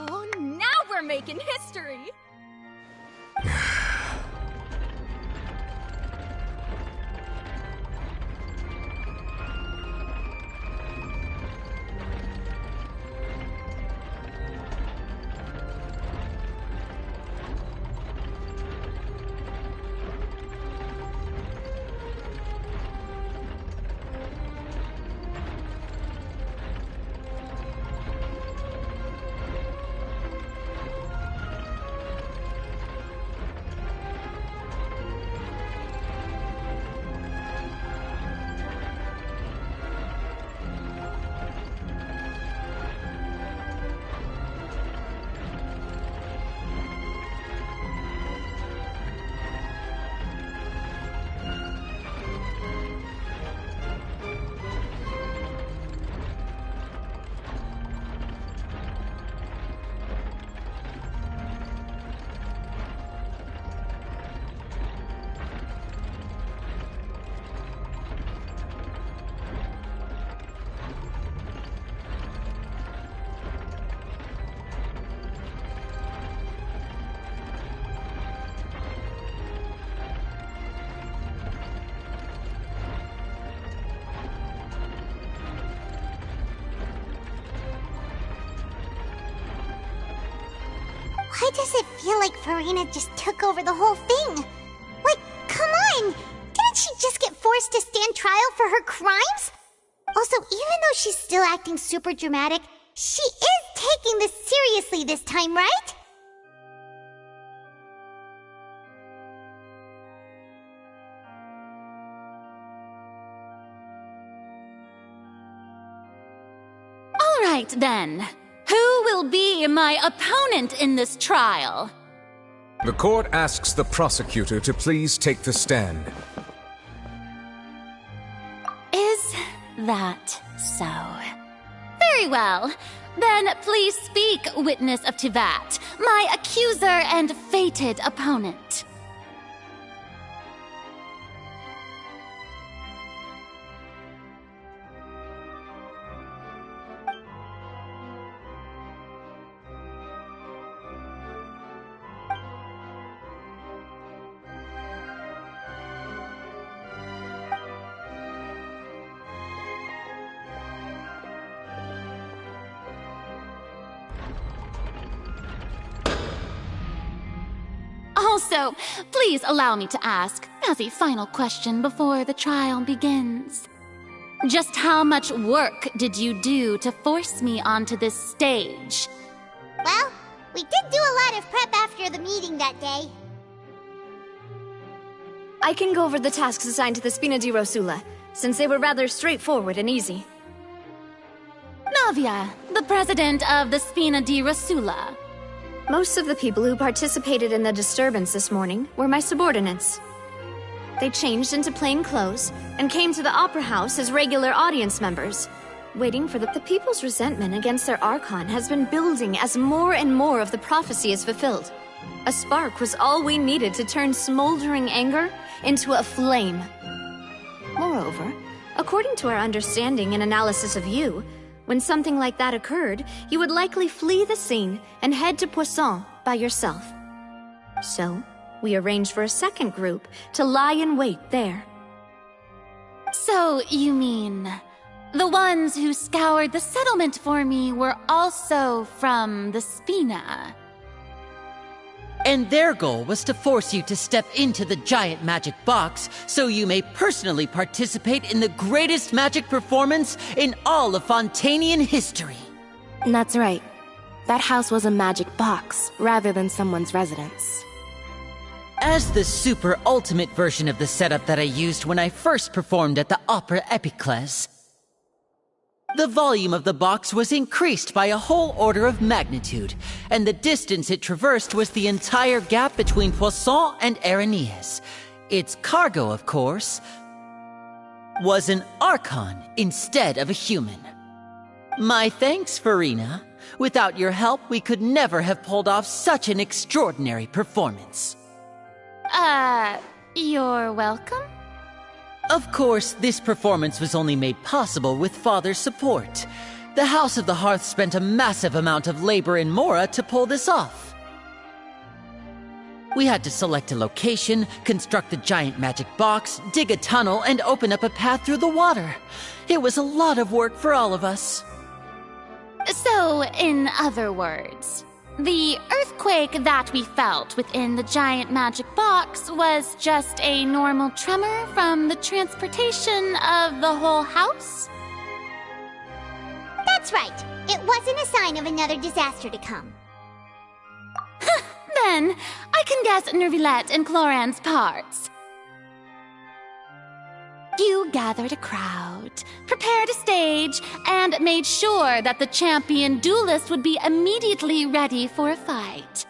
Oh, now we're making history! Why does it feel like Farina just took over the whole thing? Like, come on! Didn't she just get forced to stand trial for her crimes? Also, even though she's still acting super dramatic, she is taking this seriously this time, right? All right, then. Who will be my opponent in this trial? The court asks the prosecutor to please take the stand. Is that so? Very well. Then please speak, witness of Tivat, my accuser and fated opponent. Also, please allow me to ask, as a final question before the trial begins. Just how much work did you do to force me onto this stage? Well, we did do a lot of prep after the meeting that day. I can go over the tasks assigned to the Spina di Rosula, since they were rather straightforward and easy. Navia, the president of the Spina di Rosula. Most of the people who participated in the disturbance this morning were my subordinates. They changed into plain clothes and came to the Opera House as regular audience members, waiting for the people's resentment against their Archon has been building as more and more of the prophecy is fulfilled. A spark was all we needed to turn smoldering anger into a flame. Moreover, according to our understanding and analysis of you, when something like that occurred, you would likely flee the scene and head to Poisson by yourself. So, we arranged for a second group to lie in wait there. So, you mean The ones who scoured the settlement for me were also from the Spina. And their goal was to force you to step into the giant magic box so you may personally participate in the greatest magic performance in all of Fontanian history. That's right. That house was a magic box, rather than someone's residence. As the super ultimate version of the setup that I used when I first performed at the Opera Epiclese, the volume of the box was increased by a whole order of magnitude, and the distance it traversed was the entire gap between Poisson and Aranias. Its cargo, of course, was an Archon instead of a human. My thanks, Farina. Without your help, we could never have pulled off such an extraordinary performance. You're welcome? Of course, this performance was only made possible with Father's support. The House of the Hearth spent a massive amount of labor in Mora to pull this off. We had to select a location, construct the giant magic box, dig a tunnel, and open up a path through the water. It was a lot of work for all of us. So, in other words, the earthquake that we felt within the giant magic box was just a normal tremor from the transportation of the whole house? That's right. It wasn't a sign of another disaster to come. Then, I can guess Nervilette and Cloran's parts. You gathered a crowd, prepared a stage, and made sure that the champion duelist would be immediately ready for a fight.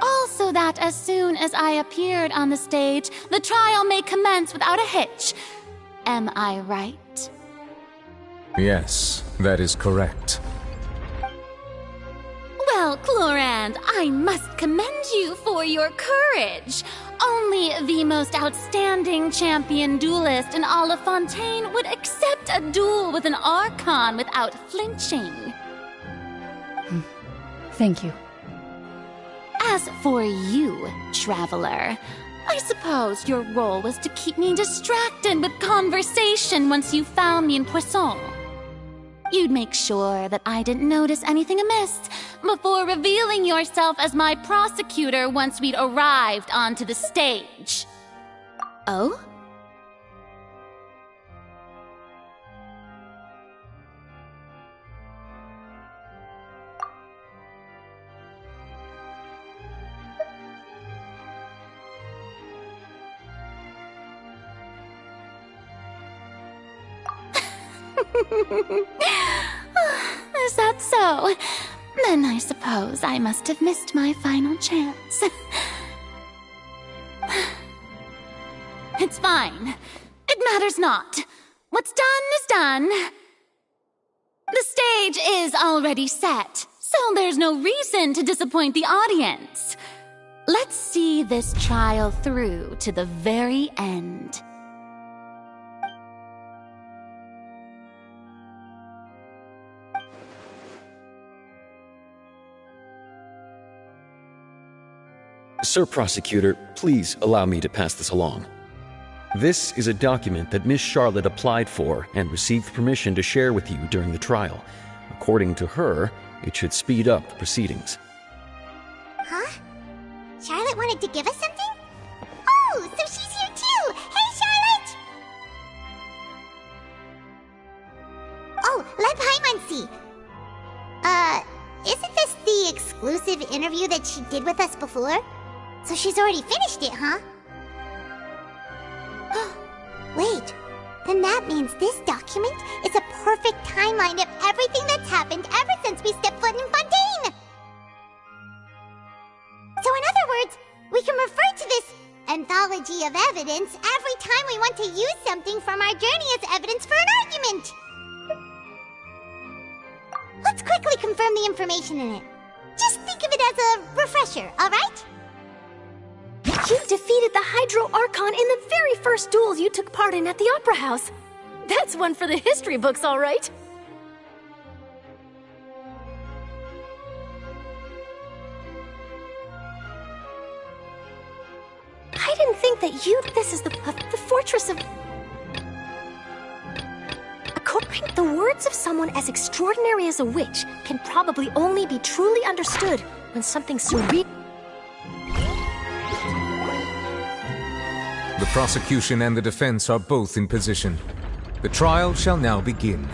Also that as soon as I appeared on the stage, the trial may commence without a hitch. Am I right? Yes, that is correct. Well, Clorand, I must commend you for your courage. Only the most outstanding champion duelist in all of Fontaine would accept a duel with an Archon without flinching. Thank you. As for you, Traveler, I suppose your role was to keep me distracted with conversation once you found me in Poisson. You'd make sure that I didn't notice anything amiss before revealing yourself as my prosecutor once we'd arrived onto the stage. Oh? Is that so? Then I suppose I must have missed my final chance. It's fine. It matters not. What's done is done. The stage is already set, so there's no reason to disappoint the audience. Let's see this trial through to the very end. Sir Prosecutor, please allow me to pass this along. This is a document that Miss Charlotte applied for and received permission to share with you during the trial. According to her, it should speed up the proceedings. Huh? Charlotte wanted to give us something? Oh, so she's here too! Hey, Charlotte! Oh, let Paimon see. Isn't this the exclusive interview that she did with us before? So she's already finished it, huh? Wait, then that means this document is a perfect timeline of everything that's happened ever since we stepped foot in Fontaine! So in other words, we can refer to this anthology of evidence every time we want to use something from our journey as evidence for an argument! Let's quickly confirm the information in it. Just think of it as a refresher, alright? You defeated the Hydro Archon in the very first duel you took part in at the Opera House. That's one for the history books, all right. I didn't think that this is the fortress of... Right? The words of someone as extraordinary as a witch can probably only be truly understood when something surreal. The prosecution and the defense are both in position. The trial shall now begin.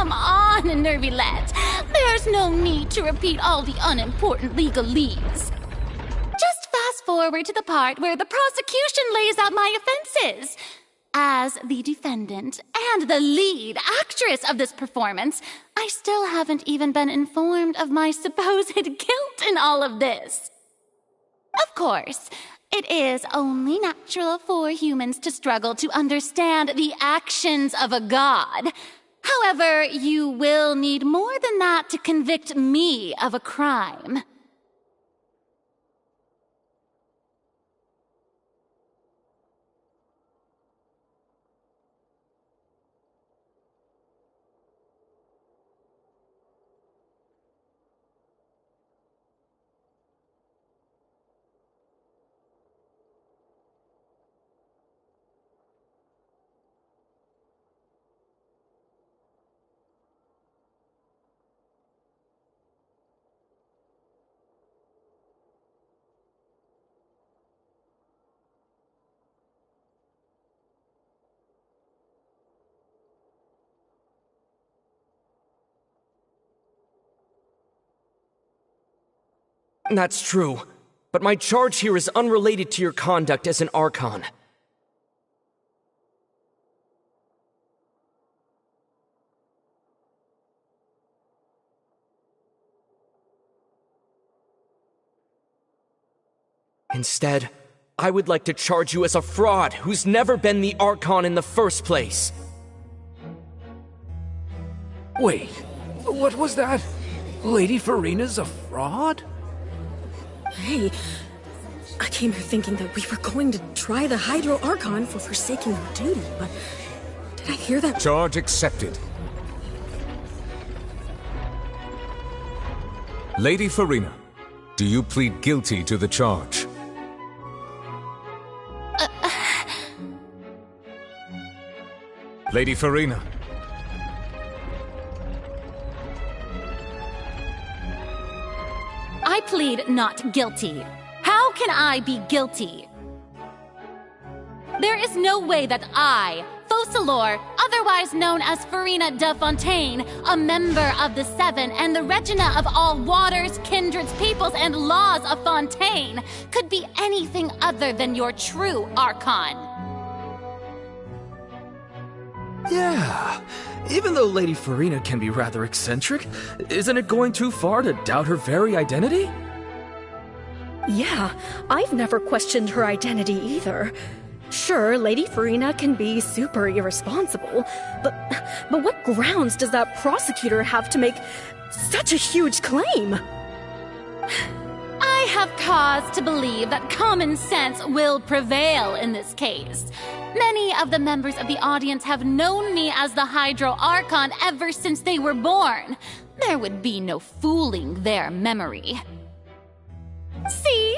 come on, Nervylette. There's no need to repeat all the unimportant legalese. Just fast forward to the part where the prosecution lays out my offenses. As the defendant and the lead actress of this performance, I still haven't even been informed of my supposed guilt in all of this. Of course, it is only natural for humans to struggle to understand the actions of a god. However, you will need more than that to convict me of a crime. That's true, but my charge here is unrelated to your conduct as an Archon. Instead, I would like to charge you as a fraud who's never been the Archon in the first place. Wait, what was that? Lady Farina's a fraud? Hey, I came here thinking that we were going to try the Hydro Archon for forsaking our duty, but did I hear that? Charge accepted. Lady Farina, do you plead guilty to the charge? Lady Farina. I plead not guilty. How can I be guilty? There is no way that I, Focalor, otherwise known as Farina de Fontaine, a member of the Seven and the Regina of all waters, kindreds, peoples, and laws of Fontaine, could be anything other than your true Archon. Yeah, even though Lady Farina can be rather eccentric, isn't it going too far to doubt her very identity? Yeah, I've never questioned her identity either. Sure, Lady Farina can be super irresponsible, but what grounds does that prosecutor have to make such a huge claim? I have cause to believe that common sense will prevail in this case. Many of the members of the audience have known me as the Hydro Archon ever since they were born. There would be no fooling their memory. See?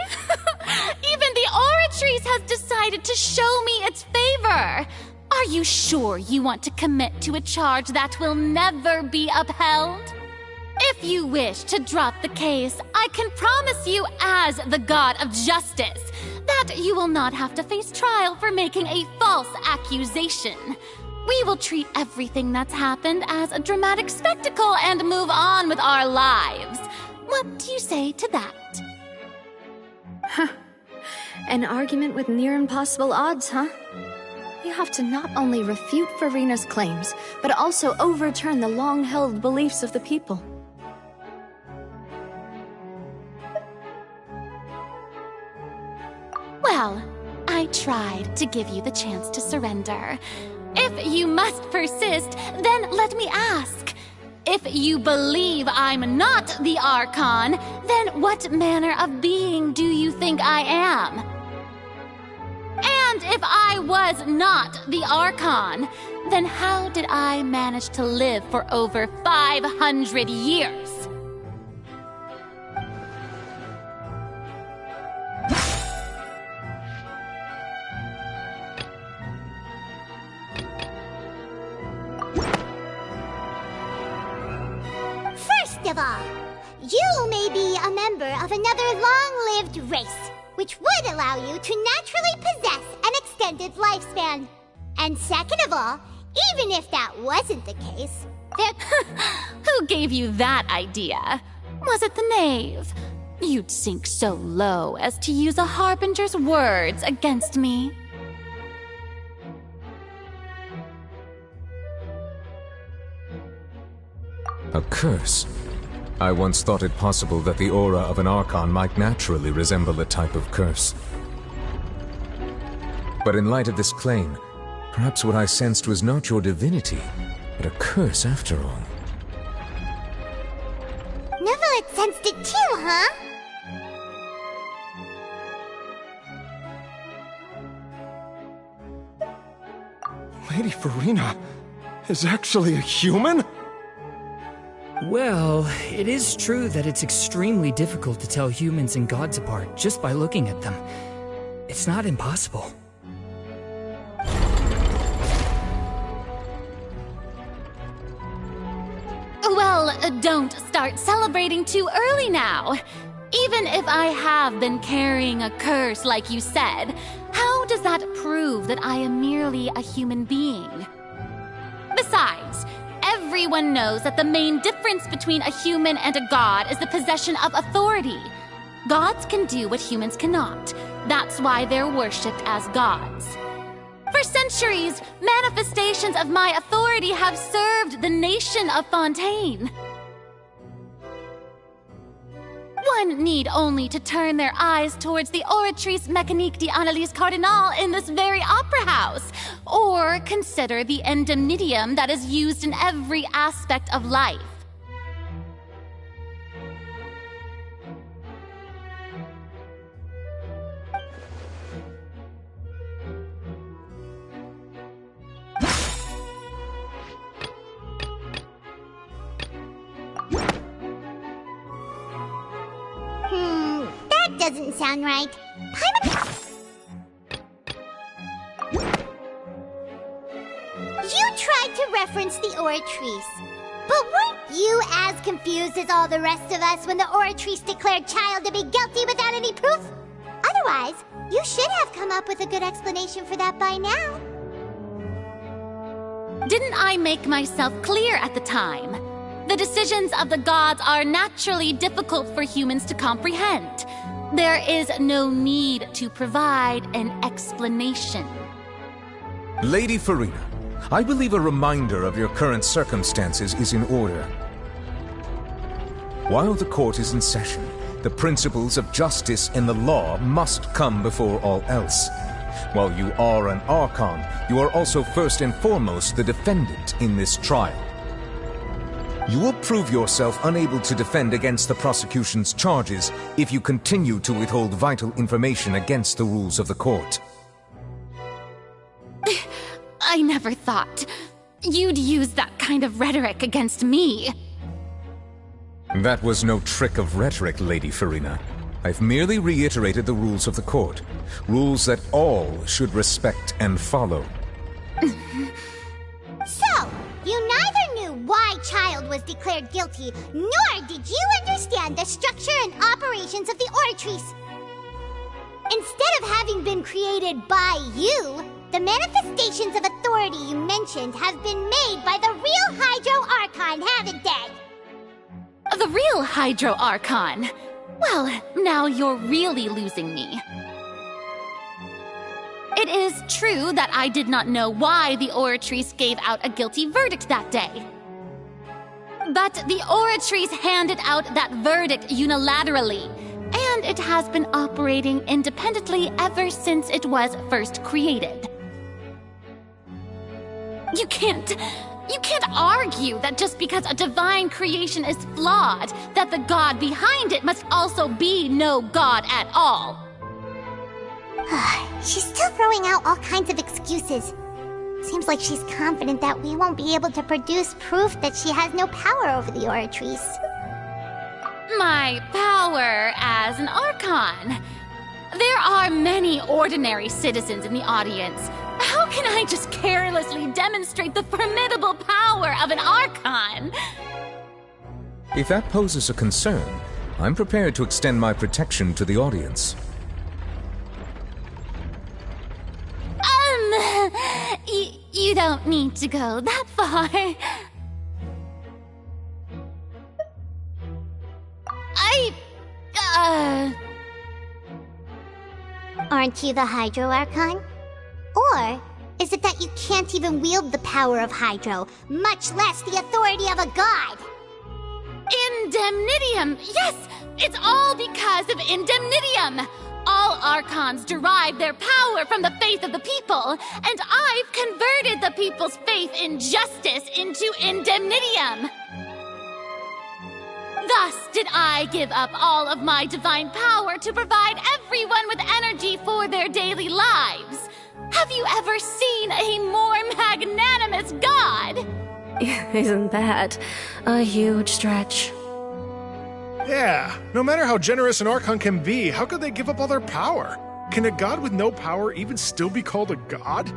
Even the Oratrice has decided to show me its favor. Are you sure you want to commit to a charge that will never be upheld? If you wish to drop the case, I can promise you as the God of Justice that you will not have to face trial for making a false accusation. We will treat everything that's happened as a dramatic spectacle and move on with our lives. What do you say to that? Huh. An argument with near impossible odds, huh? You have to not only refute Farina's claims, but also overturn the long-held beliefs of the people. Well, I tried to give you the chance to surrender. If you must persist, then let me ask. If you believe I'm not the Archon, then what manner of being do you think I am? And if I was not the Archon, then how did I manage to live for over 500 years? First of all, you may be a member of another long-lived race, which would allow you to naturally possess an extended lifespan. And second of all, Even if that wasn't the case, there... Who gave you that idea? Was it the knave? You'd sink so low as to use a harbinger's words against me. A curse? I once thought it possible that the aura of an Archon might naturally resemble a type of curse. But in light of this claim, perhaps what I sensed was not your divinity, but a curse after all. Neverlet sensed it too, huh? Lady Farina is actually a human? Well, it is true that it's extremely difficult to tell humans and gods apart just by looking at them. It's not impossible. Well, don't start celebrating too early now. Even if I have been carrying a curse like you said, how does that prove that I am merely a human being? Besides, everyone knows that the main difference between a human and a god is the possession of authority. Gods can do what humans cannot. That's why they're worshipped as gods. For centuries, manifestations of my authority have served the nation of Fontaine. One need only to turn their eyes towards the Oratrice Mécanique d'Analyse Cardinal in this very opera house, or consider the indemnitium that is used in every aspect of life. That doesn't sound right. You tried to reference the Oratrice. But weren't you as confused as all the rest of us when the Oratrice declared Child to be guilty without any proof? Otherwise, you should have come up with a good explanation for that by now. Didn't I make myself clear at the time? The decisions of the gods are naturally difficult for humans to comprehend. There is no need to provide an explanation. Lady Farina, I believe a reminder of your current circumstances is in order. While the court is in session, the principles of justice and the law must come before all else. While you are an Archon, you are also first and foremost the defendant in this trial. You will prove yourself unable to defend against the prosecution's charges if you continue to withhold vital information against the rules of the court. I never thought you'd use that kind of rhetoric against me. That was no trick of rhetoric, Lady Farina. I've merely reiterated the rules of the court. Rules that all should respect and follow. So, you neither knew why Child was declared guilty, nor did you understand the structure and operations of the Oratrice. Instead of having been created by you, the manifestations of authority you mentioned have been made by the real Hydro Archon, haven't they? The real Hydro Archon? Well, now you're really losing me. It is true that I did not know why the Oratrice gave out a guilty verdict that day. But the Oratrice handed out that verdict unilaterally, and it has been operating independently ever since it was first created. You can't argue that just because a divine creation is flawed, that the god behind it must also be no god at all. She's still throwing out all kinds of excuses. Seems like she's confident that we won't be able to produce proof that she has no power over the Oratrice. My power as an Archon. There are many ordinary citizens in the audience. How can I just carelessly demonstrate the formidable power of an Archon? If that poses a concern, I'm prepared to extend my protection to the audience. You You don't need to go that far. Aren't you the Hydro Archon? Or is it that you can't even wield the power of Hydro, much less the authority of a god? Indemnitium! Yes! It's all because of Indemnitium! All Archons derive their power from the faith of the people, and I've converted the people's faith in justice into Indemnitium! Thus did I give up all of my divine power to provide everyone with energy for their daily lives. Have you ever seen a more magnanimous god? Isn't that a huge stretch? Yeah, no matter how generous an Archon can be, how could they give up all their power? Can a god with no power even still be called a god?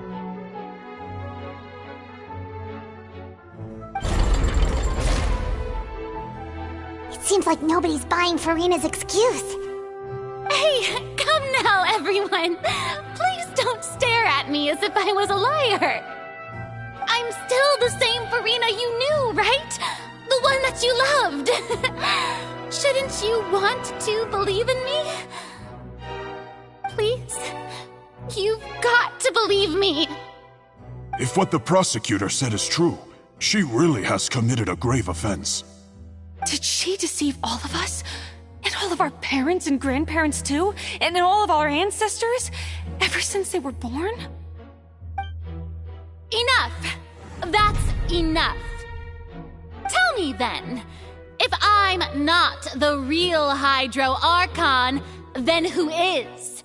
It seems like nobody's buying Furina's excuse. Hey, come now, everyone! Please don't stare at me as if I was a liar! I'm still the same Furina you knew, right? The one that you loved! Shouldn't you want to believe in me? Please? You've got to believe me! If what the prosecutor said is true, she really has committed a grave offense. Did she deceive all of us? And all of our parents and grandparents too? And all of our ancestors? Ever since they were born? Enough! That's enough! Tell me then, if I'm not the real Hydro Archon, then who is?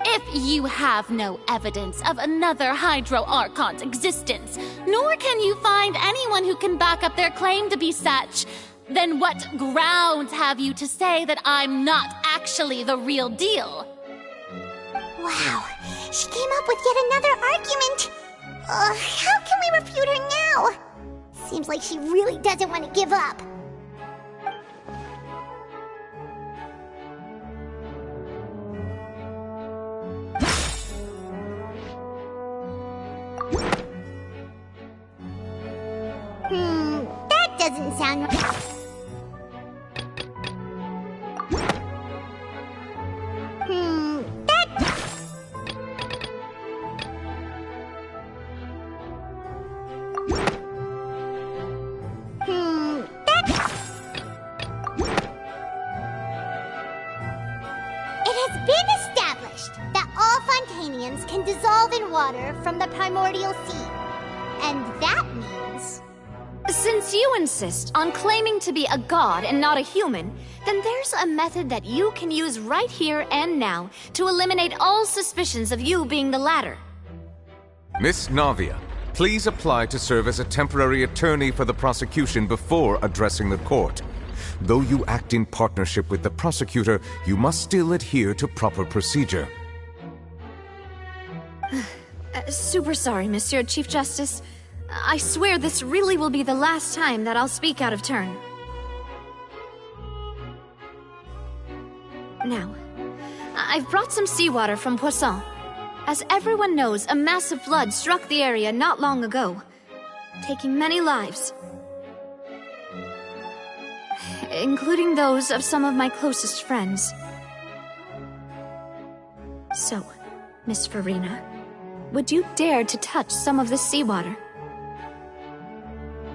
If you have no evidence of another Hydro Archon's existence, nor can you find anyone who can back up their claim to be such, then what grounds have you to say that I'm not actually the real deal? Wow, she came up with yet another argument. How can we refute her now? Seems like she really doesn't want to give up. That doesn't sound right. Can dissolve in water from the primordial sea. And that means... Since you insist on claiming to be a god and not a human, then there's a method that you can use right here and now to eliminate all suspicions of you being the latter. Miss Navia, please apply to serve as a temporary attorney for the prosecution before addressing the court. Though you act in partnership with the prosecutor, you must still adhere to proper procedure. Super sorry, Monsieur Chief Justice. I swear this really will be the last time that I'll speak out of turn. Now, I've brought some seawater from Poisson. As everyone knows, a massive flood struck the area not long ago, taking many lives. Including those of some of my closest friends. So, Miss Furina, would you dare to touch some of the seawater?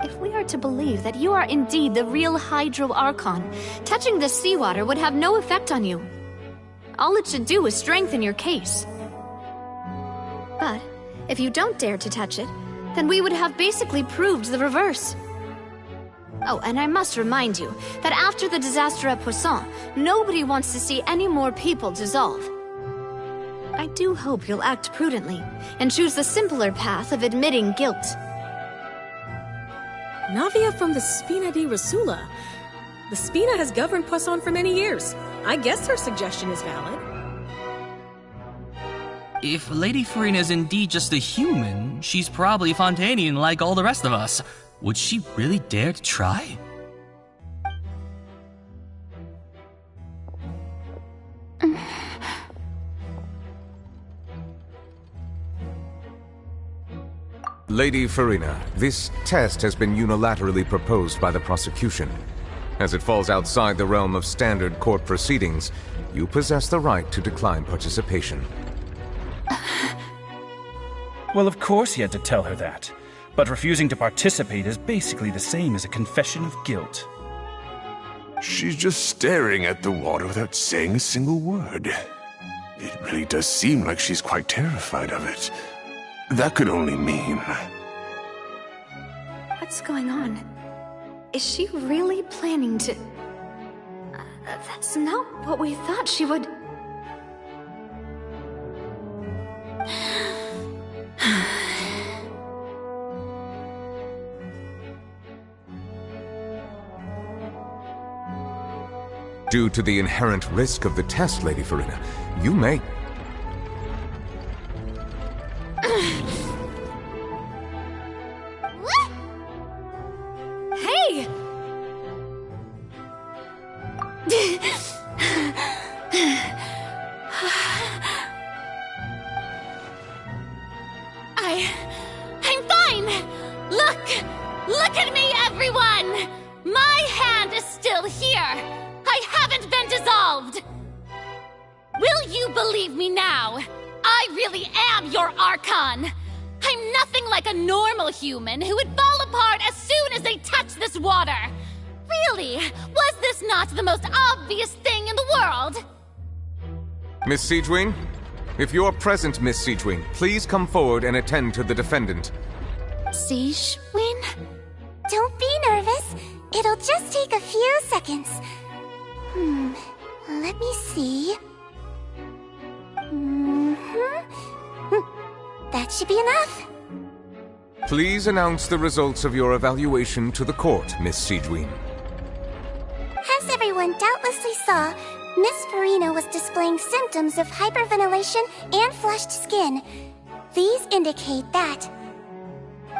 If we are to believe that you are indeed the real Hydro Archon, touching the seawater would have no effect on you. All it should do is strengthen your case. But if you don't dare to touch it, then we would have basically proved the reverse. Oh, and I must remind you that after the disaster at Poisson, nobody wants to see any more people dissolve. I do hope you'll act prudently and choose the simpler path of admitting guilt. Navia from the Spina di Rasula. The Spina has governed Poisson for many years. I guess her suggestion is valid. If Lady Furina is indeed just a human, she's probably Fontanian like all the rest of us. Would she really dare to try? Lady Farina, this test has been unilaterally proposed by the prosecution. As it falls outside the realm of standard court proceedings, you possess the right to decline participation. Well, of course he had to tell her that. But refusing to participate is basically the same as a confession of guilt. She's just staring at the water without saying a single word. It really does seem like she's quite terrified of it. That could only mean... What's going on? Is she really planning to... that's not what we thought she would... Due to the inherent risk of the test, Lady Farina, you may... What? Hey! I'm fine! Look at me, everyone! My hand is still here! I haven't been dissolved! Will you believe me now? I really am your Archon! I'm nothing like a normal human who would fall apart as soon as they touch this water! Really? Was this not the most obvious thing in the world? Miss Siegewien? If you're present, Miss Siegewien, please come forward and attend to the defendant. Siegewien? Don't be nervous. It'll just take a few seconds. Let me see. That should be enough. Please announce the results of your evaluation to the court, Miss Siegewien. As everyone doubtlessly saw, Miss Farina was displaying symptoms of hyperventilation and flushed skin. These indicate that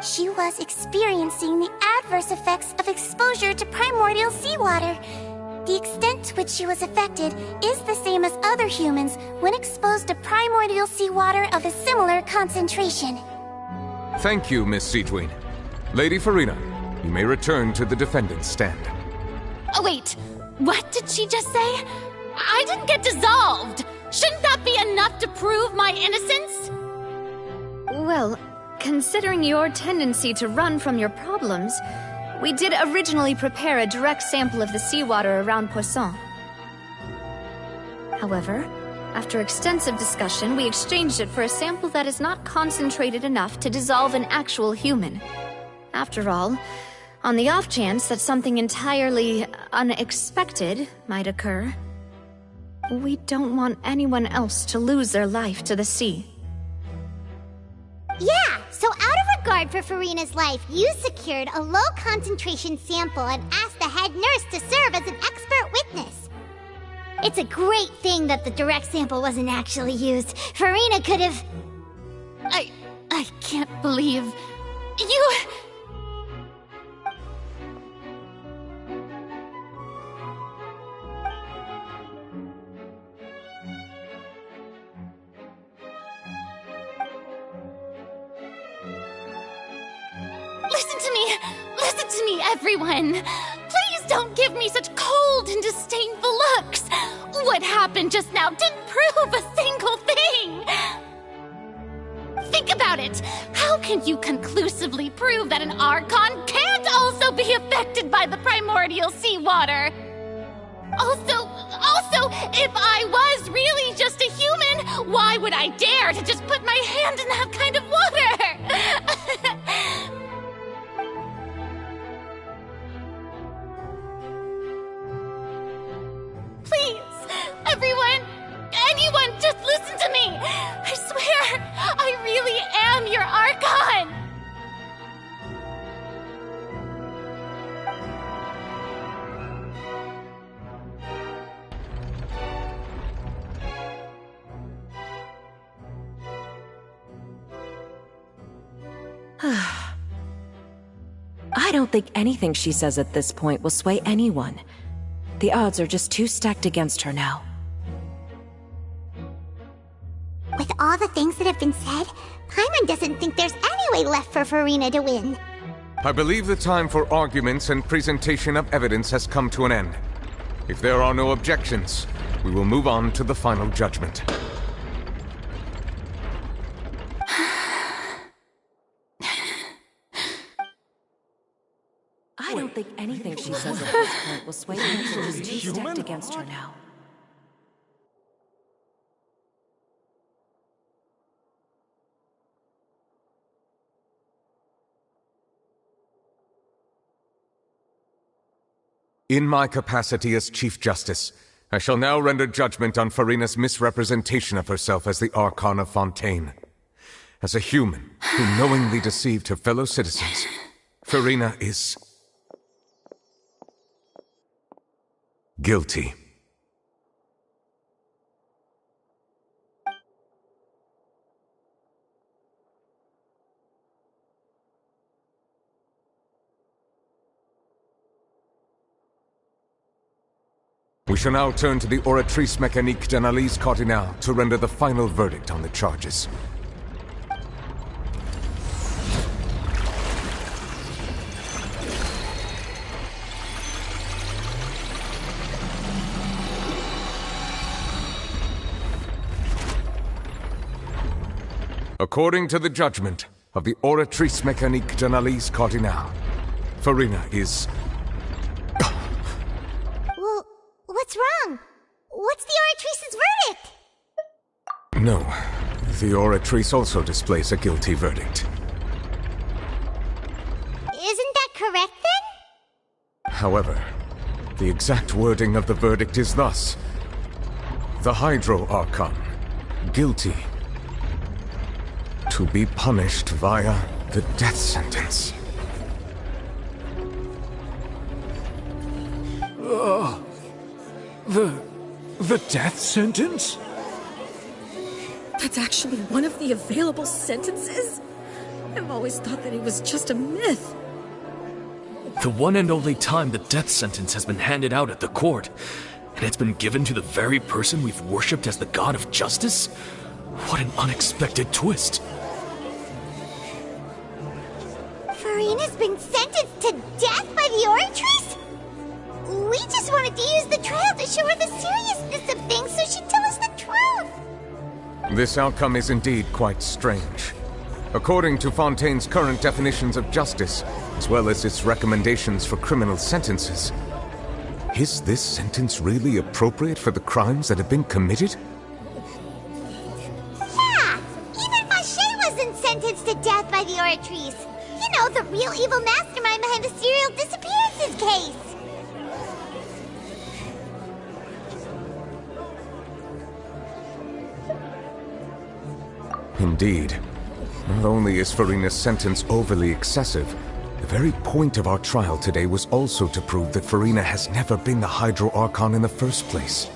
she was experiencing the adverse effects of exposure to primordial seawater. The extent to which she was affected is the same as other humans when exposed to primordial seawater of a similar concentration. Thank you, Miss Siegewien. Lady Farina, you may return to the defendant's stand. Oh, wait. What did she just say? I didn't get dissolved! Shouldn't that be enough to prove my innocence? Well, considering your tendency to run from your problems, we did originally prepare a direct sample of the seawater around Poisson. However, after extensive discussion, we exchanged it for a sample that is not concentrated enough to dissolve an actual human. After all, on the off chance that something entirely unexpected might occur, we don't want anyone else to lose their life to the sea. Yeah, so out of regard for Farina's life, you secured a low-concentration sample and asked the head nurse to serve as an expert witness. It's a great thing that the direct sample wasn't actually used. Farina could have... I can't believe... You... Listen to me, everyone! Please don't give me such cold and disdainful looks! What happened just now didn't prove a single thing! Think about it! How can you conclusively prove that an Archon can't also be affected by the primordial seawater? Also, if I was really just a human, why would I dare to just put my hand in that kind of water? Please, everyone, anyone, just listen to me! I swear, I really am your Archon! I don't think anything she says at this point will sway anyone. The odds are just too stacked against her now. With With all the things that have been said, Paimon doesn't think there's any way left for Furina to win. I believe the time for arguments and presentation of evidence has come to an end. If there are no objections, we will move on to the final judgment. I don't think anything she says at this point will sway her to just stepped against her now. In my capacity as Chief Justice, I shall now render judgment on Furina's misrepresentation of herself as the Archon of Fontaine. As a human who knowingly deceived her fellow citizens, Furina is guilty. We shall now turn to the Oratrice Mécanique d'Analyse Cardinale to render the final verdict on the charges. According to the judgment of the Oratrice Mécanique d'Analyse Cardinale, Furina is... Well, what's wrong? What's the Oratrice's verdict? No, the Oratrice also displays a guilty verdict. Isn't that correct then? However, the exact wording of the verdict is thus: the Hydro Archon, guilty, to be punished via the death sentence. The death sentence? That's actually one of the available sentences? I've always thought that it was just a myth. The one and only time the death sentence has been handed out at the court, and it's been given to the very person we've worshipped as the god of justice? What an unexpected twist. Furina's been sentenced to death by the Oratrice? We just wanted to use the trial to show her the seriousness of things so she'd tell us the truth. This outcome is indeed quite strange. According to Fontaine's current definitions of justice, as well as its recommendations for criminal sentences, is this sentence really appropriate for the crimes that have been committed? Yeah! Even Mache wasn't sentenced to death by the Oratrice. You know, the real evil mastermind behind the serial disappearances case. Indeed. Not only is Furina's sentence overly excessive, the very point of our trial today was also to prove that Furina has never been the Hydro Archon in the first place.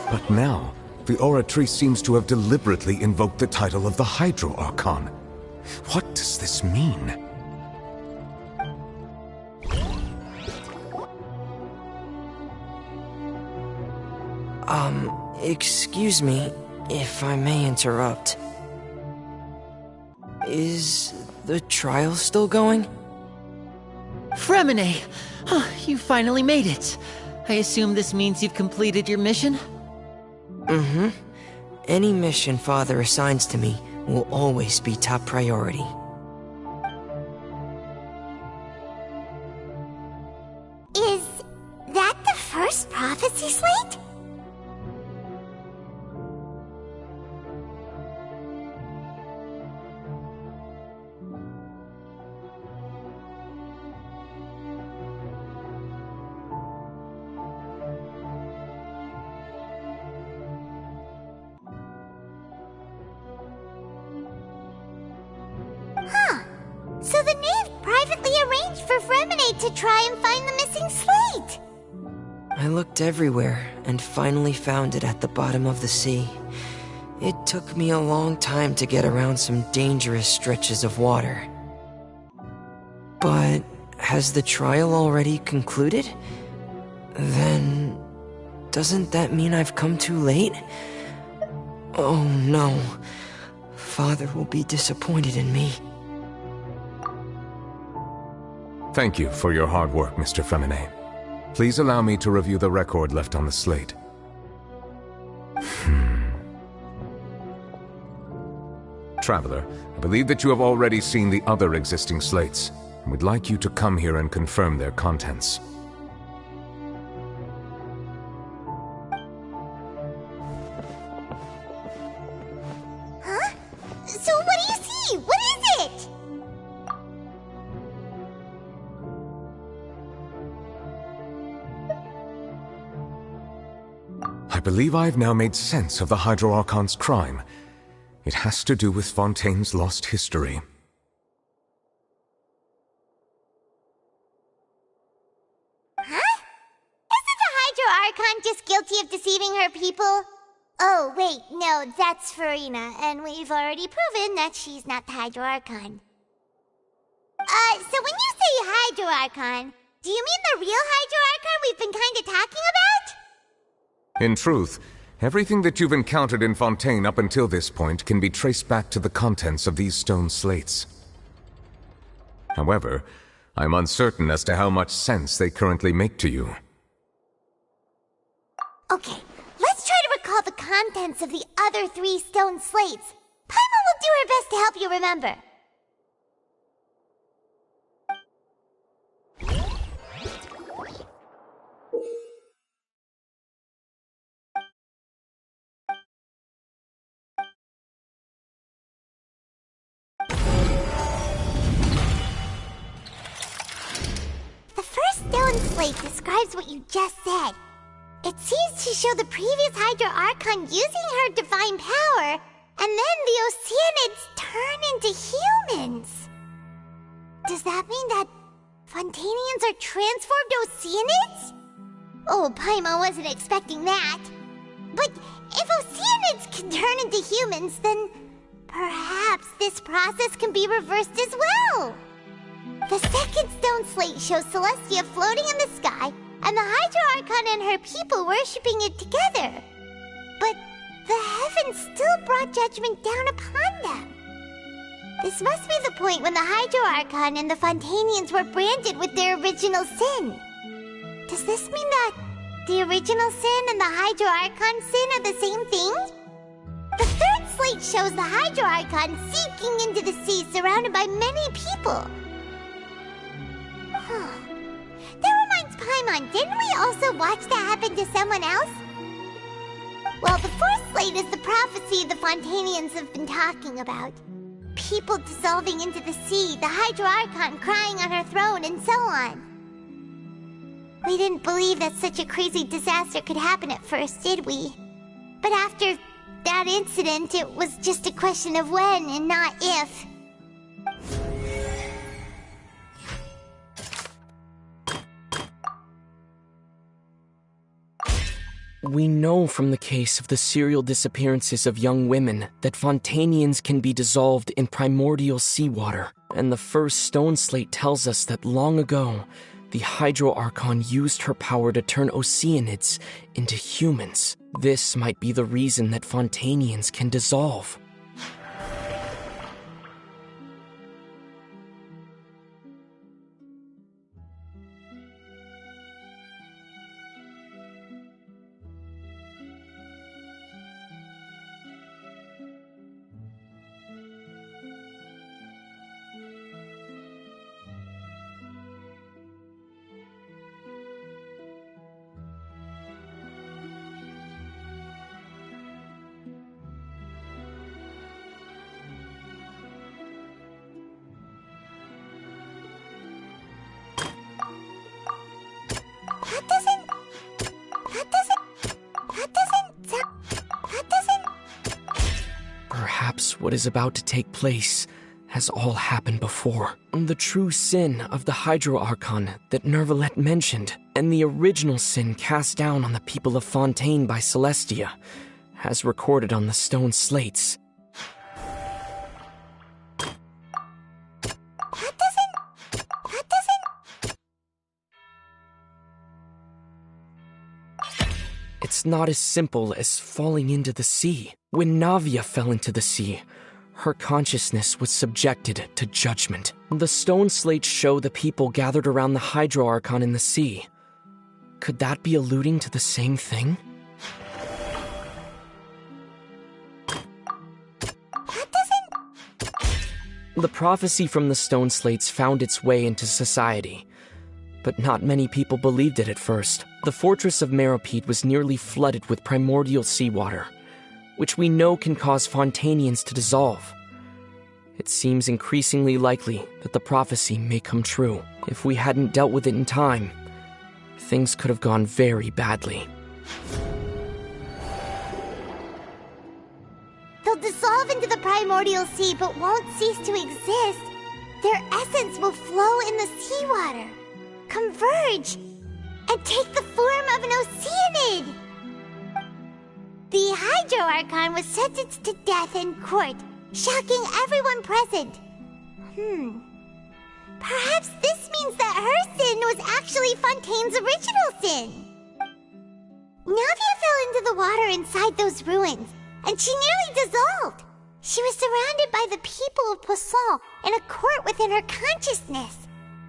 But now, the Oratrice seems to have deliberately invoked the title of the Hydro Archon. What does this mean? Excuse me, if I may interrupt. Is the trial still going? Fremine! You finally made it. I assume this means you've completed your mission? Mm-hmm. Any mission Father assigns to me will always be top priority. Is that the first prophecy slate? So the knave privately arranged for Fremine to try and find the missing slate! I looked everywhere and finally found it at the bottom of the sea. It took me a long time to get around some dangerous stretches of water. But has the trial already concluded? Then... doesn't that mean I've come too late? Oh no. Father will be disappointed in me. Thank you for your hard work, Mr. Femine. Please allow me to review the record left on the slate. Traveler, I believe that you have already seen the other existing slates, and would like you to come here and confirm their contents. Huh? So what do you see? What is it? I believe I've now made sense of the Hydro Archon's crime. It has to do with Fontaine's lost history. Huh? Isn't the Hydro Archon just guilty of deceiving her people? Oh, wait, no, that's Farina, and we've already proven that she's not the Hydro Archon. So when you say Hydro Archon, do you mean the real Hydro Archon we've been kinda talking about? In truth, everything that you've encountered in Fontaine up until this point can be traced back to the contents of these stone slates. However, I'm uncertain as to how much sense they currently make to you. Okay, let's try to recall the contents of the other 3 stone slates. Paimon will do her best to help you remember. The first stone slate describes what you just said. It seems to show the previous Hydro Archon using her divine power, and then the Oceanids turn into humans. Does that mean that Fontanians are transformed Oceanids? Oh, Paimon wasn't expecting that. But if Oceanids can turn into humans, then perhaps this process can be reversed as well. The second stone slate shows Celestia floating in the sky, and the Hydro Archon and her people worshipping it together. But the heavens still brought judgment down upon them. This must be the point when the Hydro Archon and the Fontanians were branded with their original sin. Does this mean that the original sin and the Hydro Archon sin are the same thing? The third slate shows the Hydro Archon sinking into the sea surrounded by many people. That reminds Paimon, didn't we also watch that happen to someone else? Well, the fourth slate is the prophecy the Fontanians have been talking about. People dissolving into the sea, the Hydro Archon crying on her throne, and so on. We didn't believe that such a crazy disaster could happen at first, did we? But after that incident, it was just a question of when and not if. We know from the case of the serial disappearances of young women that Fontanians can be dissolved in primordial seawater, and the first stone slate tells us that long ago, the Hydro Archon used her power to turn Oceanids into humans. This might be the reason that Fontanians can dissolve. Perhaps what is about to take place has all happened before. The true sin of the Hydro Archon that Nervalette mentioned, and the original sin cast down on the people of Fontaine by Celestia, as recorded on the stone slates. It it's not as simple as falling into the sea. When Navia fell into the sea, her consciousness was subjected to judgment. The stone slates show the people gathered around the Hydro Archon in the sea. Could that be alluding to the same thing? The prophecy from the stone slates found its way into society, but not many people believed it at first. The fortress of Meropide was nearly flooded with primordial seawater, which we know can cause Fontanians to dissolve. It seems increasingly likely that the prophecy may come true. If we hadn't dealt with it in time, things could have gone very badly. They'll dissolve into the primordial sea but won't cease to exist. Their essence will flow in the seawater, converge, and take the form of an Oceanid. The Hydro Archon was sentenced to death in court, shocking everyone present. Perhaps this means that her sin was actually Fontaine's original sin. Navia fell into the water inside those ruins, and she nearly dissolved. She was surrounded by the people of Poisson in a court within her consciousness,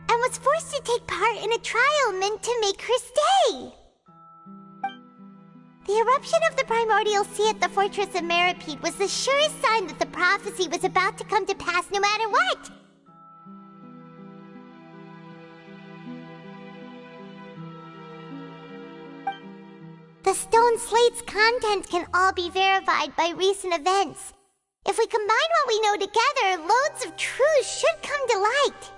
and was forced to take part in a trial meant to make her stay. The eruption of the primordial sea at the fortress of Meropide was the surest sign that the prophecy was about to come to pass no matter what. The stone slate's content can all be verified by recent events. If we combine what we know together, loads of truths should come to light.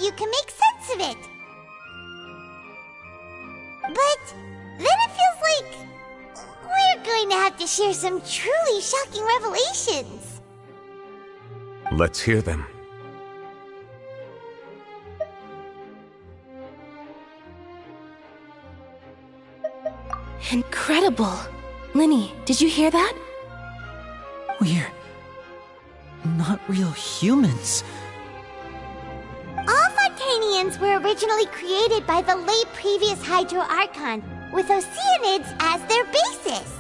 You can make sense of it. But then it feels like we're going to have to share some truly shocking revelations. Let's hear them. Incredible. Linny, did you hear that? We're not real humans. All Fontanians were originally created by the late previous Hydro Archon, with Oceanids as their basis.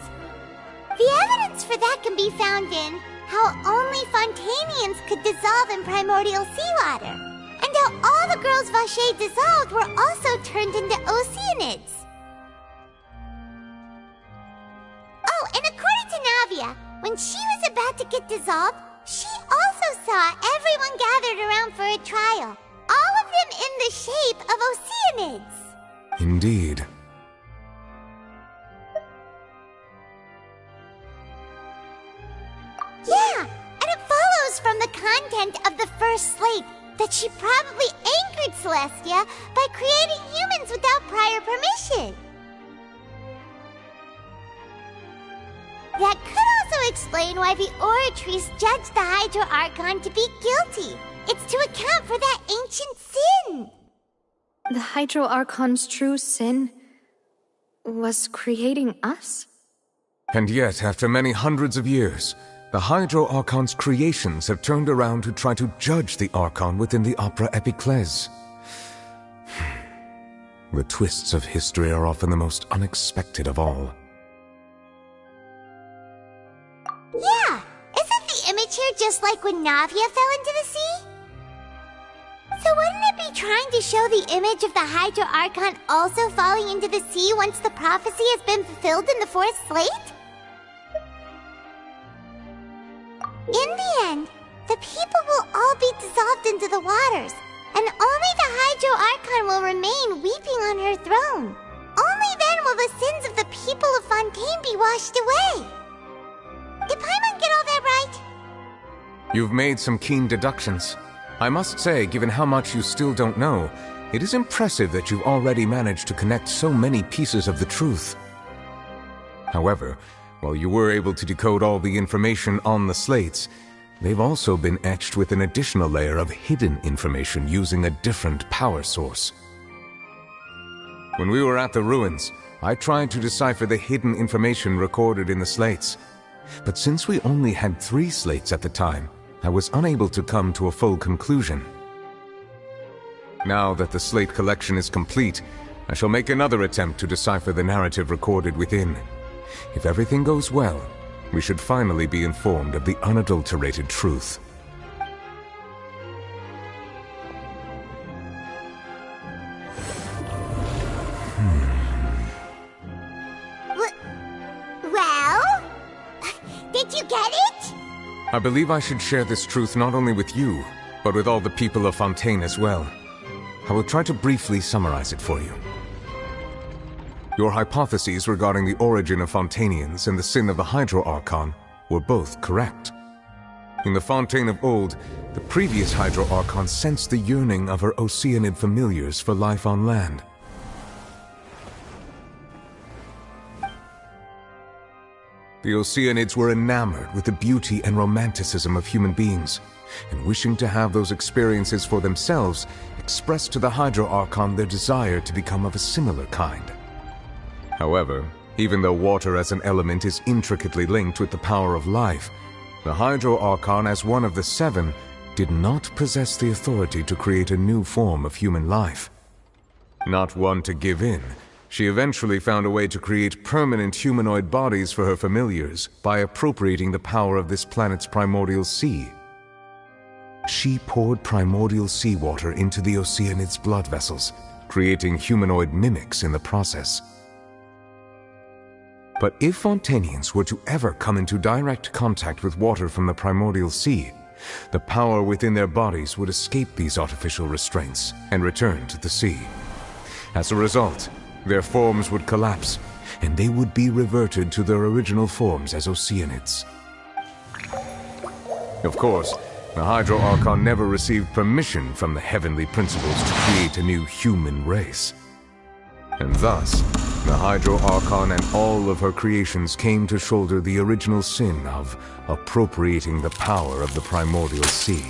The evidence for that can be found in how only Fontanians could dissolve in primordial seawater, and how all the girls Vacher dissolved were also turned into Oceanids. Oh, and according to Navia, when she was about to get dissolved, she also saw everyone gathered around for a trial. All of them in the shape of Oceanids. Indeed. Yeah, and it follows from the content of the first slate that she probably angered Celestia by creating humans without prior permission. That could also explain why the Oratrice judged the Hydro Archon to be guilty. It's to account for that ancient sin. The Hydro Archon's true sin was creating us? And yet, after many hundreds of years, the Hydro Archon's creations have turned around to try to judge the Archon within the Opera Epiclese. The twists of history are often the most unexpected of all. Yeah, isn't the image here just like when Navia fell into the sea? So wouldn't it be trying to show the image of the Hydro Archon also falling into the sea once the prophecy has been fulfilled in the fourth slate? In the end, the people will all be dissolved into the waters, and only the Hydro Archon will remain weeping on her throne. Only then will the sins of the people of Fontaine be washed away. Did Paimon get all that right? You've made some keen deductions. I must say, given how much you still don't know, it is impressive that you've already managed to connect so many pieces of the truth. However, while you were able to decode all the information on the slates, they've also been etched with an additional layer of hidden information using a different power source. When we were at the ruins, I tried to decipher the hidden information recorded in the slates. But since we only had 3 slates at the time, I was unable to come to a full conclusion. Now that the slate collection is complete, I shall make another attempt to decipher the narrative recorded within. If everything goes well, we should finally be informed of the unadulterated truth. Well? Did you get it? I believe I should share this truth not only with you, but with all the people of Fontaine as well. I will try to briefly summarize it for you. Your hypotheses regarding the origin of Fontainians and the sin of the Hydro Archon were both correct. In the Fontaine of old, the previous Hydro Archon sensed the yearning of her Oceanid familiars for life on land. The Oceanids were enamored with the beauty and romanticism of human beings, and wishing to have those experiences for themselves, expressed to the Hydro Archon their desire to become of a similar kind. However, even though water as an element is intricately linked with the power of life, the Hydro Archon, as one of the 7, did not possess the authority to create a new form of human life. Not one to give in, she eventually found a way to create permanent humanoid bodies for her familiars by appropriating the power of this planet's primordial sea. She poured primordial seawater into the Oceanid's blood vessels, creating humanoid mimics in the process. But if Fontainians were to ever come into direct contact with water from the primordial sea, the power within their bodies would escape these artificial restraints and return to the sea. As a result, their forms would collapse, and they would be reverted to their original forms as Oceanids. Of course, the Hydro Archon never received permission from the heavenly principles to create a new human race. And thus, the Hydro Archon and all of her creations came to shoulder the original sin of appropriating the power of the primordial sea.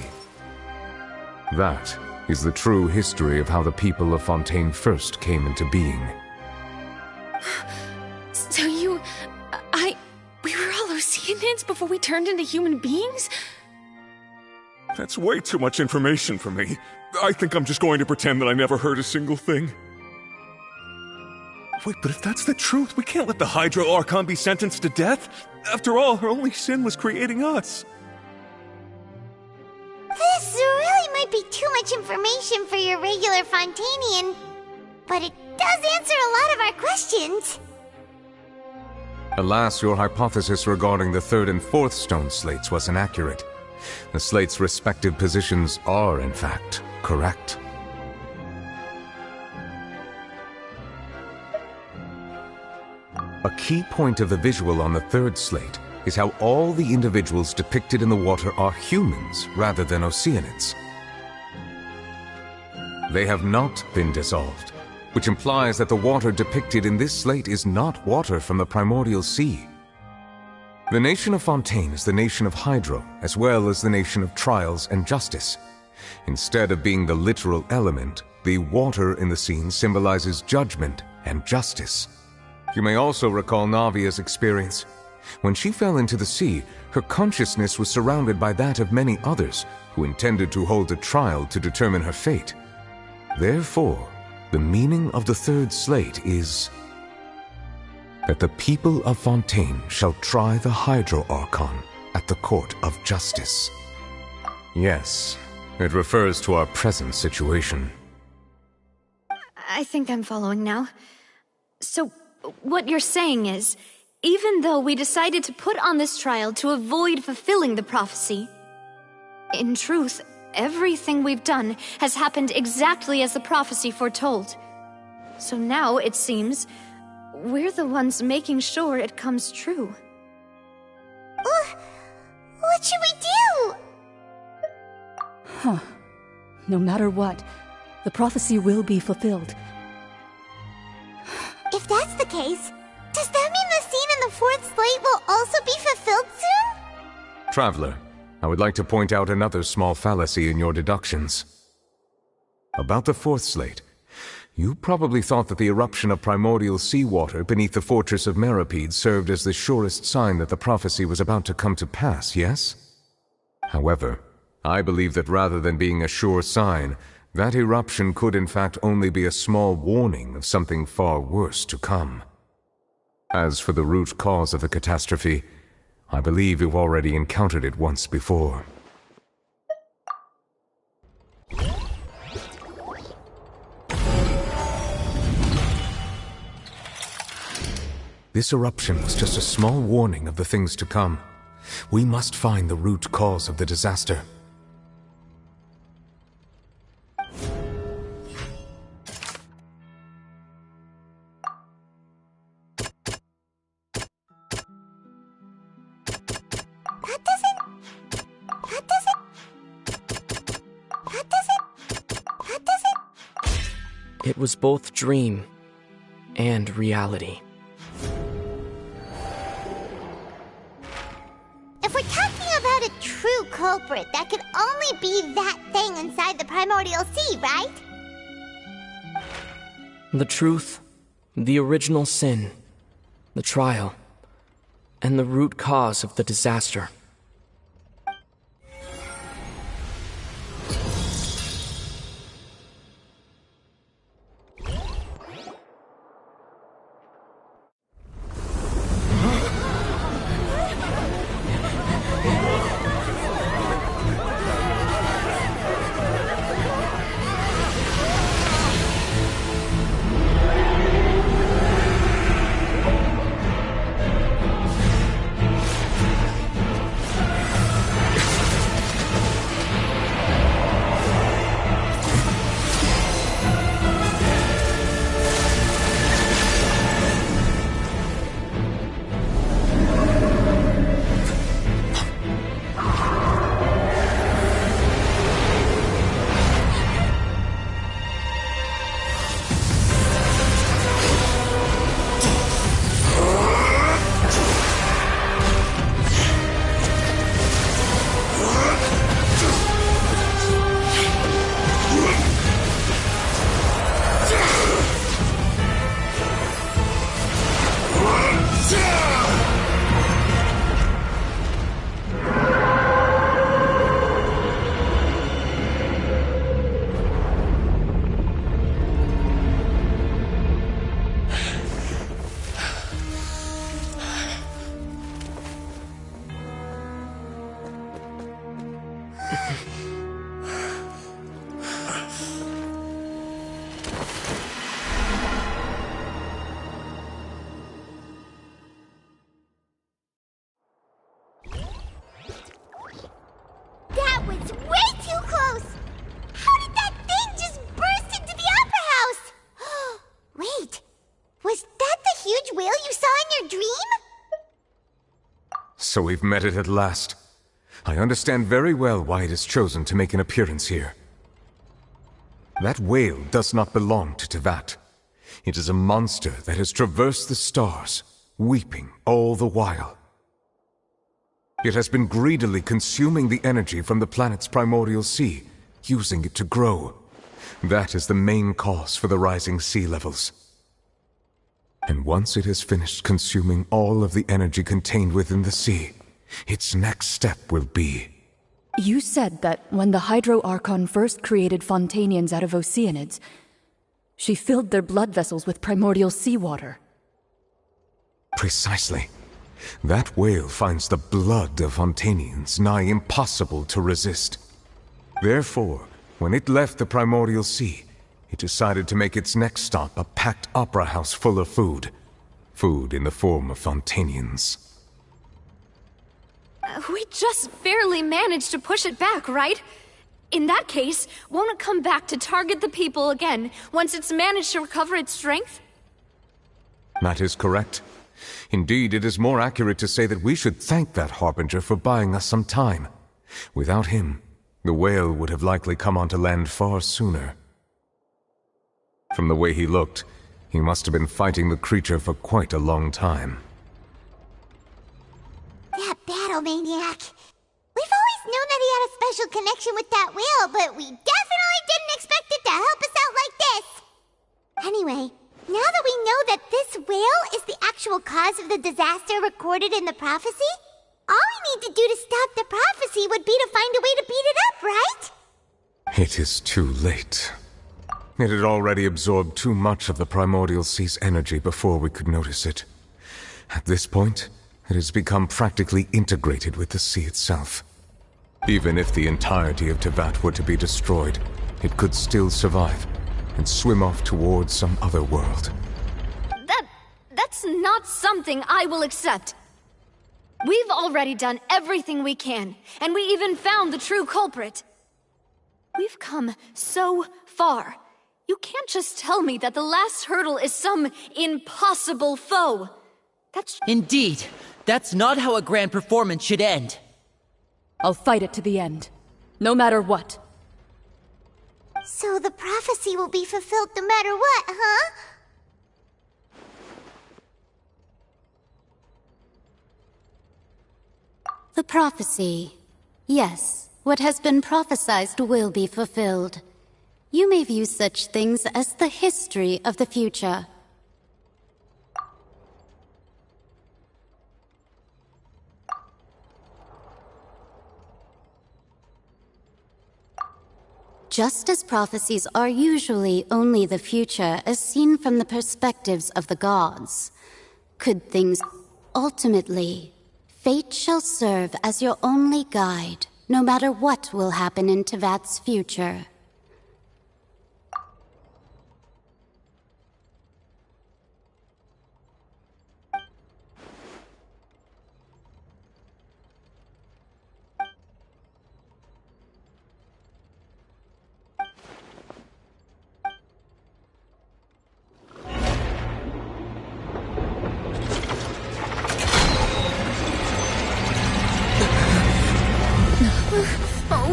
That is the true history of how the people of Fontaine first came into being. So we were all Oceanids before we turned into human beings? That's way too much information for me. I think I'm just going to pretend that I never heard a single thing. Wait, but if that's the truth, we can't let the Hydro Archon be sentenced to death. After all, her only sin was creating us. This really might be too much information for your regular Fontainian, but it does answer a lot of our questions. Alas, your hypothesis regarding the 3rd and 4th stone slates was inaccurate. The slates' respective positions are, in fact, correct. A key point of the visual on the 3rd slate is how all the individuals depicted in the water are humans rather than Oceanids. They have not been dissolved, which implies that the water depicted in this slate is not water from the primordial sea. The nation of Fontaine is the nation of Hydro, as well as the nation of trials and justice. Instead of being the literal element, the water in the scene symbolizes judgment and justice. You may also recall Navia's experience. When she fell into the sea, her consciousness was surrounded by that of many others who intended to hold a trial to determine her fate. Therefore, the meaning of the 3rd slate is that the people of Fontaine shall try the Hydro Archon at the court of justice. Yes, it refers to our present situation. I think I'm following now. So, what you're saying is, even though we decided to put on this trial to avoid fulfilling the prophecy, in truth, everything we've done has happened exactly as the prophecy foretold. So now, it seems, we're the ones making sure it comes true. What should we do? Huh. No matter what, the prophecy will be fulfilled. If that's the case, does that mean the scene in the fourth slate will also be fulfilled soon? Traveler, I would like to point out another small fallacy in your deductions. About the fourth slate, you probably thought that the eruption of primordial seawater beneath the fortress of Meripede served as the surest sign that the prophecy was about to come to pass, yes? However, I believe that rather than being a sure sign, that eruption could in fact only be a small warning of something far worse to come. As for the root cause of the catastrophe, I believe you've already encountered it once before. This eruption was just a small warning of the things to come. We must find the root cause of the disaster. It was both dream and reality. If we're talking about a true culprit, that could only be that thing inside the primordial sea, right? The truth, the original sin, the trial, and the root cause of the disaster. That was way too close! How did that thing just burst into the Opera House? Wait, was that the huge whale you saw in your dream? So we've met it at last. I understand very well why it has chosen to make an appearance here. That whale does not belong to Tevat. It is a monster that has traversed the stars, weeping all the while. It has been greedily consuming the energy from the planet's primordial sea, using it to grow. That is the main cause for the rising sea levels. And once it has finished consuming all of the energy contained within the sea, its next step will be... You said that when the Hydro Archon first created Fontanians out of Oceanids, she filled their blood vessels with primordial seawater. Precisely. That whale finds the blood of Fontanians nigh impossible to resist. Therefore, when it left the primordial sea, it decided to make its next stop a packed opera house full of food. Food in the form of Fontanians. We just barely managed to push it back, right? In that case, won't it come back to target the people again once it's managed to recover its strength? That is correct. Indeed, it is more accurate to say that we should thank that Harbinger for buying us some time. Without him, the whale would have likely come onto land far sooner. From the way he looked, he must have been fighting the creature for quite a long time. That battle maniac. We've always known that he had a special connection with that whale, but we definitely didn't expect it to help us out like this. Anyway, now that we know that this whale is the actual cause of the disaster recorded in the prophecy, all we need to do to stop the prophecy would be to find a way to beat it up, right? It is too late. It had already absorbed too much of the Primordial Sea's energy before we could notice it. At this point, it has become practically integrated with the sea itself. Even if the entirety of Tevat were to be destroyed, it could still survive and swim off towards some other world. That's not something I will accept. We've already done everything we can, and we even found the true culprit. We've come so far. You can't just tell me that the last hurdle is some impossible foe. Indeed. That's not how a grand performance should end. I'll fight it to the end. No matter what. So the prophecy will be fulfilled no matter what, huh? The prophecy. Yes, what has been prophesied will be fulfilled. You may view such things as the history of the future. Just as prophecies are usually only the future as seen from the perspectives of the gods, could things ultimately, fate shall serve as your only guide, no matter what will happen in Tevat's future.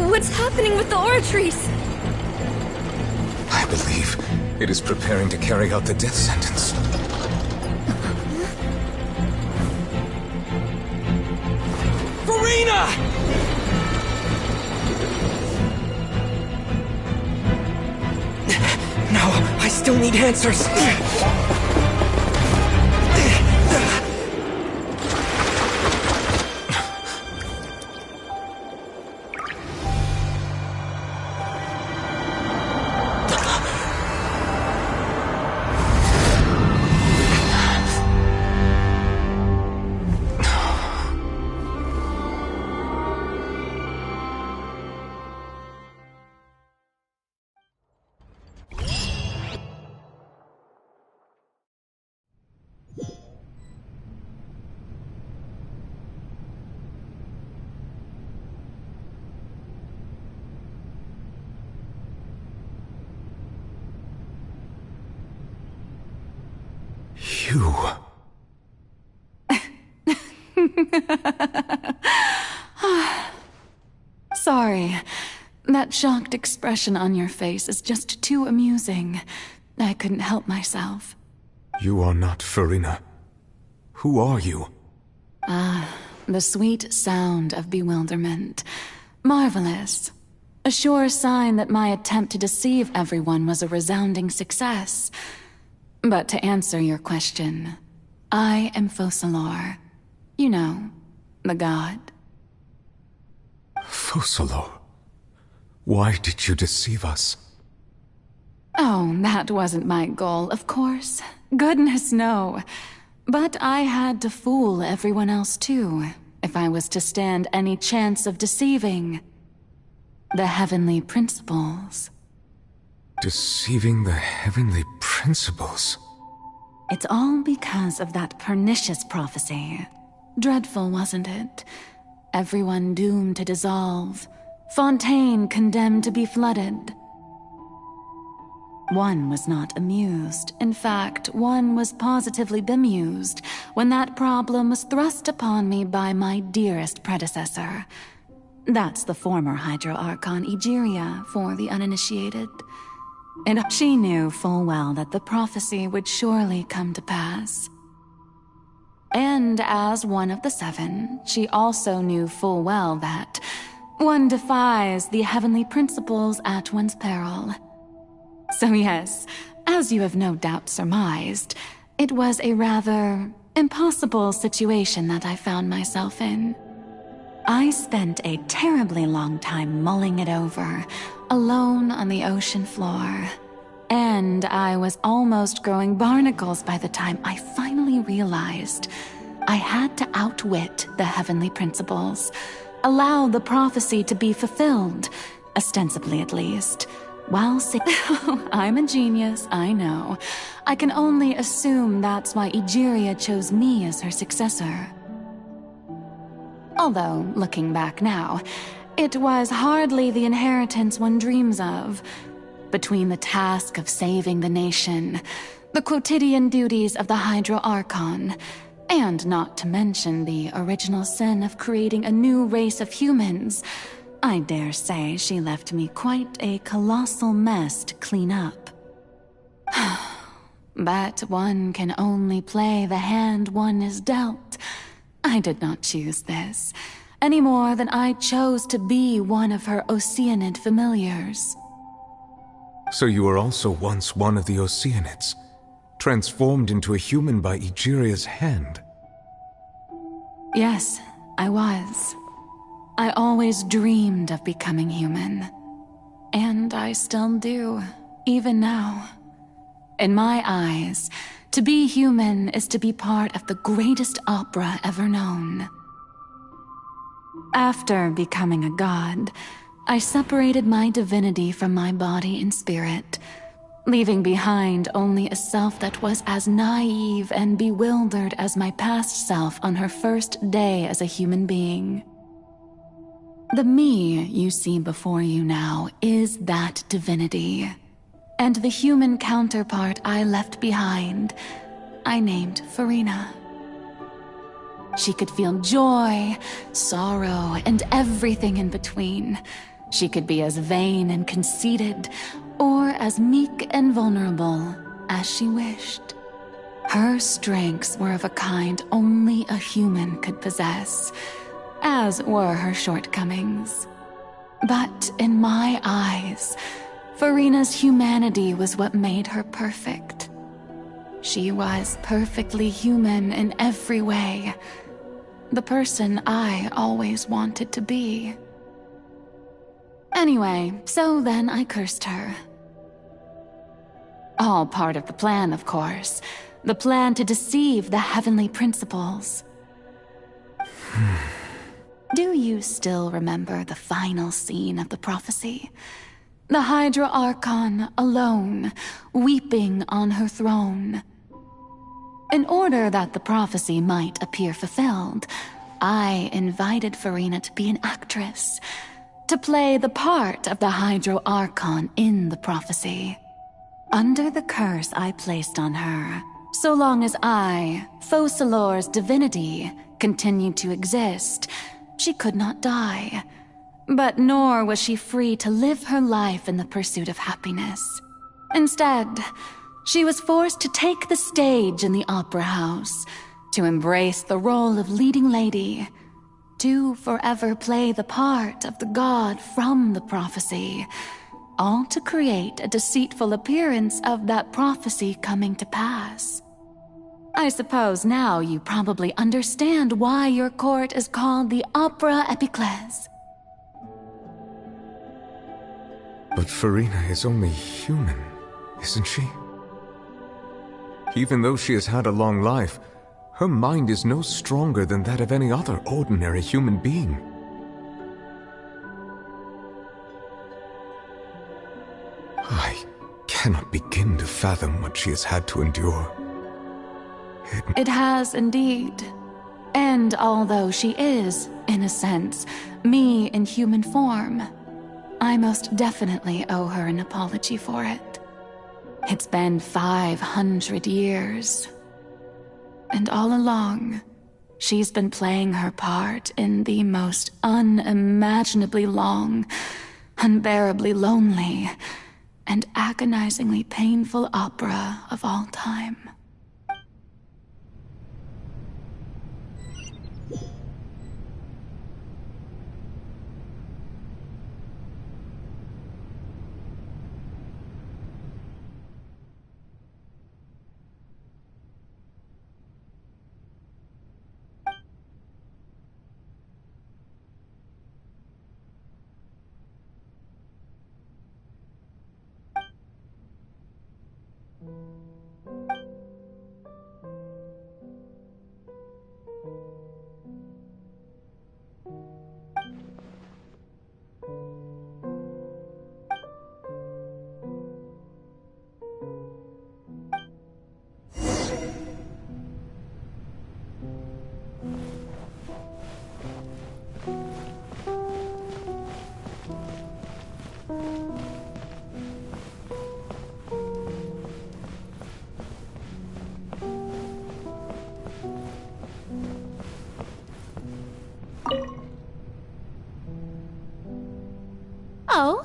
What's happening with the oratories? I believe it is preparing to carry out the death sentence. Furina! No, I still need answers. You... Sorry. That shocked expression on your face is just too amusing. I couldn't help myself. You are not Furina. Who are you? The sweet sound of bewilderment. Marvelous. A sure sign that my attempt to deceive everyone was a resounding success. But to answer your question, I am Focalor. You know, the god. Focalor? Why did you deceive us? Oh, that wasn't my goal, of course. Goodness, no. But I had to fool everyone else too, if I was to stand any chance of deceiving the heavenly principles. Deceiving the heavenly principles. It's all because of that pernicious prophecy. Dreadful, wasn't it? Everyone doomed to dissolve. Fontaine condemned to be flooded. One was not amused. In fact, one was positively bemused when that problem was thrust upon me by my dearest predecessor. That's the former Hydro Archon Egeria for the uninitiated. And she knew full well that the prophecy would surely come to pass. And as one of the seven, she also knew full well that one defies the heavenly principles at one's peril. So yes, as you have no doubt surmised, it was a rather impossible situation that I found myself in. I spent a terribly long time mulling it over, alone on the ocean floor. And I was almost growing barnacles by the time I finally realized I had to outwit the heavenly principles, allow the prophecy to be fulfilled, ostensibly at least, while I'm a genius, I know. I can only assume that's why Egeria chose me as her successor. Although, looking back now, it was hardly the inheritance one dreams of. Between the task of saving the nation, the quotidian duties of the Hydro Archon, and not to mention the original sin of creating a new race of humans, I dare say she left me quite a colossal mess to clean up. But one can only play the hand one is dealt. I did not choose this, any more than I chose to be one of her Oceanid familiars. So you were also once one of the Oceanids, transformed into a human by Egeria's hand. Yes, I was. I always dreamed of becoming human. And I still do, even now. In my eyes, to be human is to be part of the greatest opera ever known. After becoming a god, I separated my divinity from my body and spirit, leaving behind only a self that was as naive and bewildered as my past self on her first day as a human being. The me you see before you now is that divinity, and the human counterpart I left behind, I named Farina. She could feel joy, sorrow, and everything in between. She could be as vain and conceited, or as meek and vulnerable as she wished. Her strengths were of a kind only a human could possess, as were her shortcomings. But in my eyes, Farina's humanity was what made her perfect. She was perfectly human in every way, the person I always wanted to be. Anyway, so then I cursed her. All part of the plan, of course. The plan to deceive the heavenly principles. Do you still remember the final scene of the prophecy? The Hydra Archon alone, weeping on her throne. In order that the prophecy might appear fulfilled, I invited Farina to be an actress, to play the part of the Hydro Archon in the prophecy. Under the curse I placed on her, so long as I, Focalor's divinity, continued to exist, she could not die. But nor was she free to live her life in the pursuit of happiness. Instead, she was forced to take the stage in the opera house, to embrace the role of leading lady, to forever play the part of the god from the prophecy, all to create a deceitful appearance of that prophecy coming to pass. I suppose now you probably understand why your court is called the Opera Epiclese. But Farina is only human, isn't she? Even though she has had a long life, her mind is no stronger than that of any other ordinary human being. cannot begin to fathom what she has had to endure. It has indeed. And although she is, in a sense, me in human form, I most definitely owe her an apology for it. It's been 500 years. And all along, she's been playing her part in the most unimaginably long, unbearably lonely, and agonizingly painful opera of all time. Oh,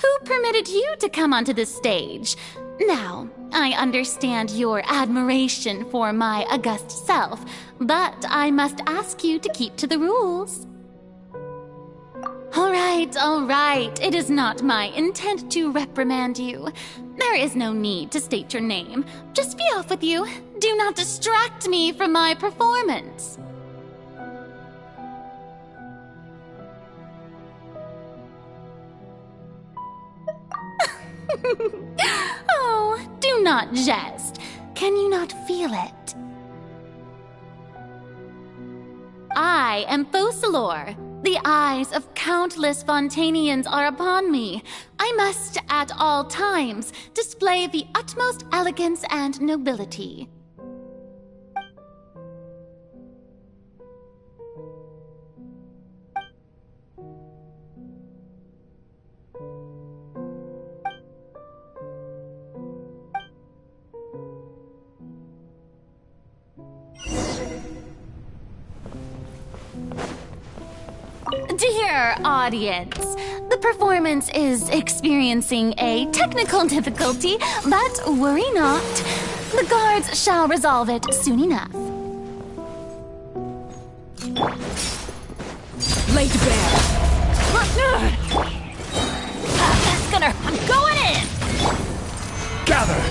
who permitted you to come onto the stage? Now, I understand your admiration for my august self, but I must ask you to keep to the rules. All right. It is not my intent to reprimand you. There is no need to state your name. Just be off with you. Do not distract me from my performance. Oh, do not jest. Can you not feel it? I am Focalor. The eyes of countless Fontanians are upon me. I must, at all times, display the utmost elegance and nobility. Dear audience, the performance is experiencing a technical difficulty, but worry not. The guards shall resolve it soon enough. Laid bare. That's gonna... I'm going in! Gather!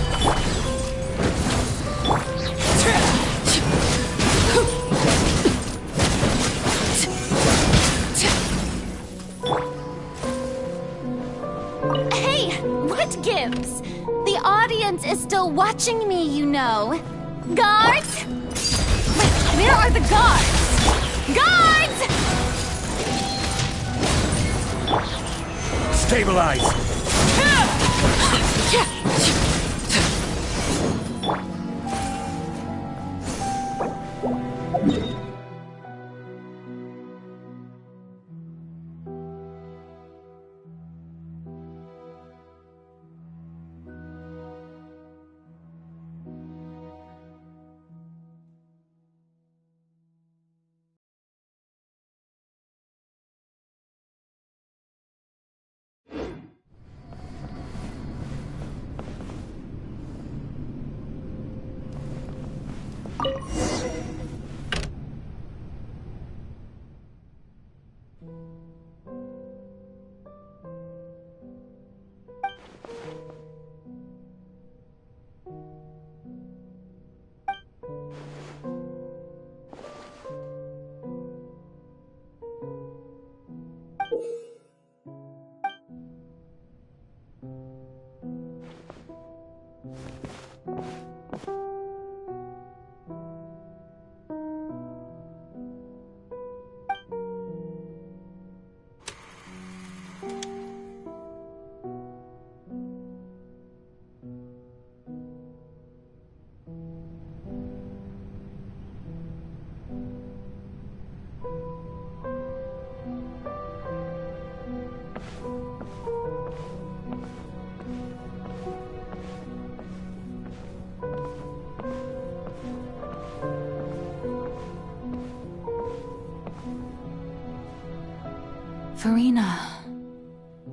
Hey, what gives? The audience is still watching me, you know. Guards? Wait, where are the guards? Guards! Stabilize!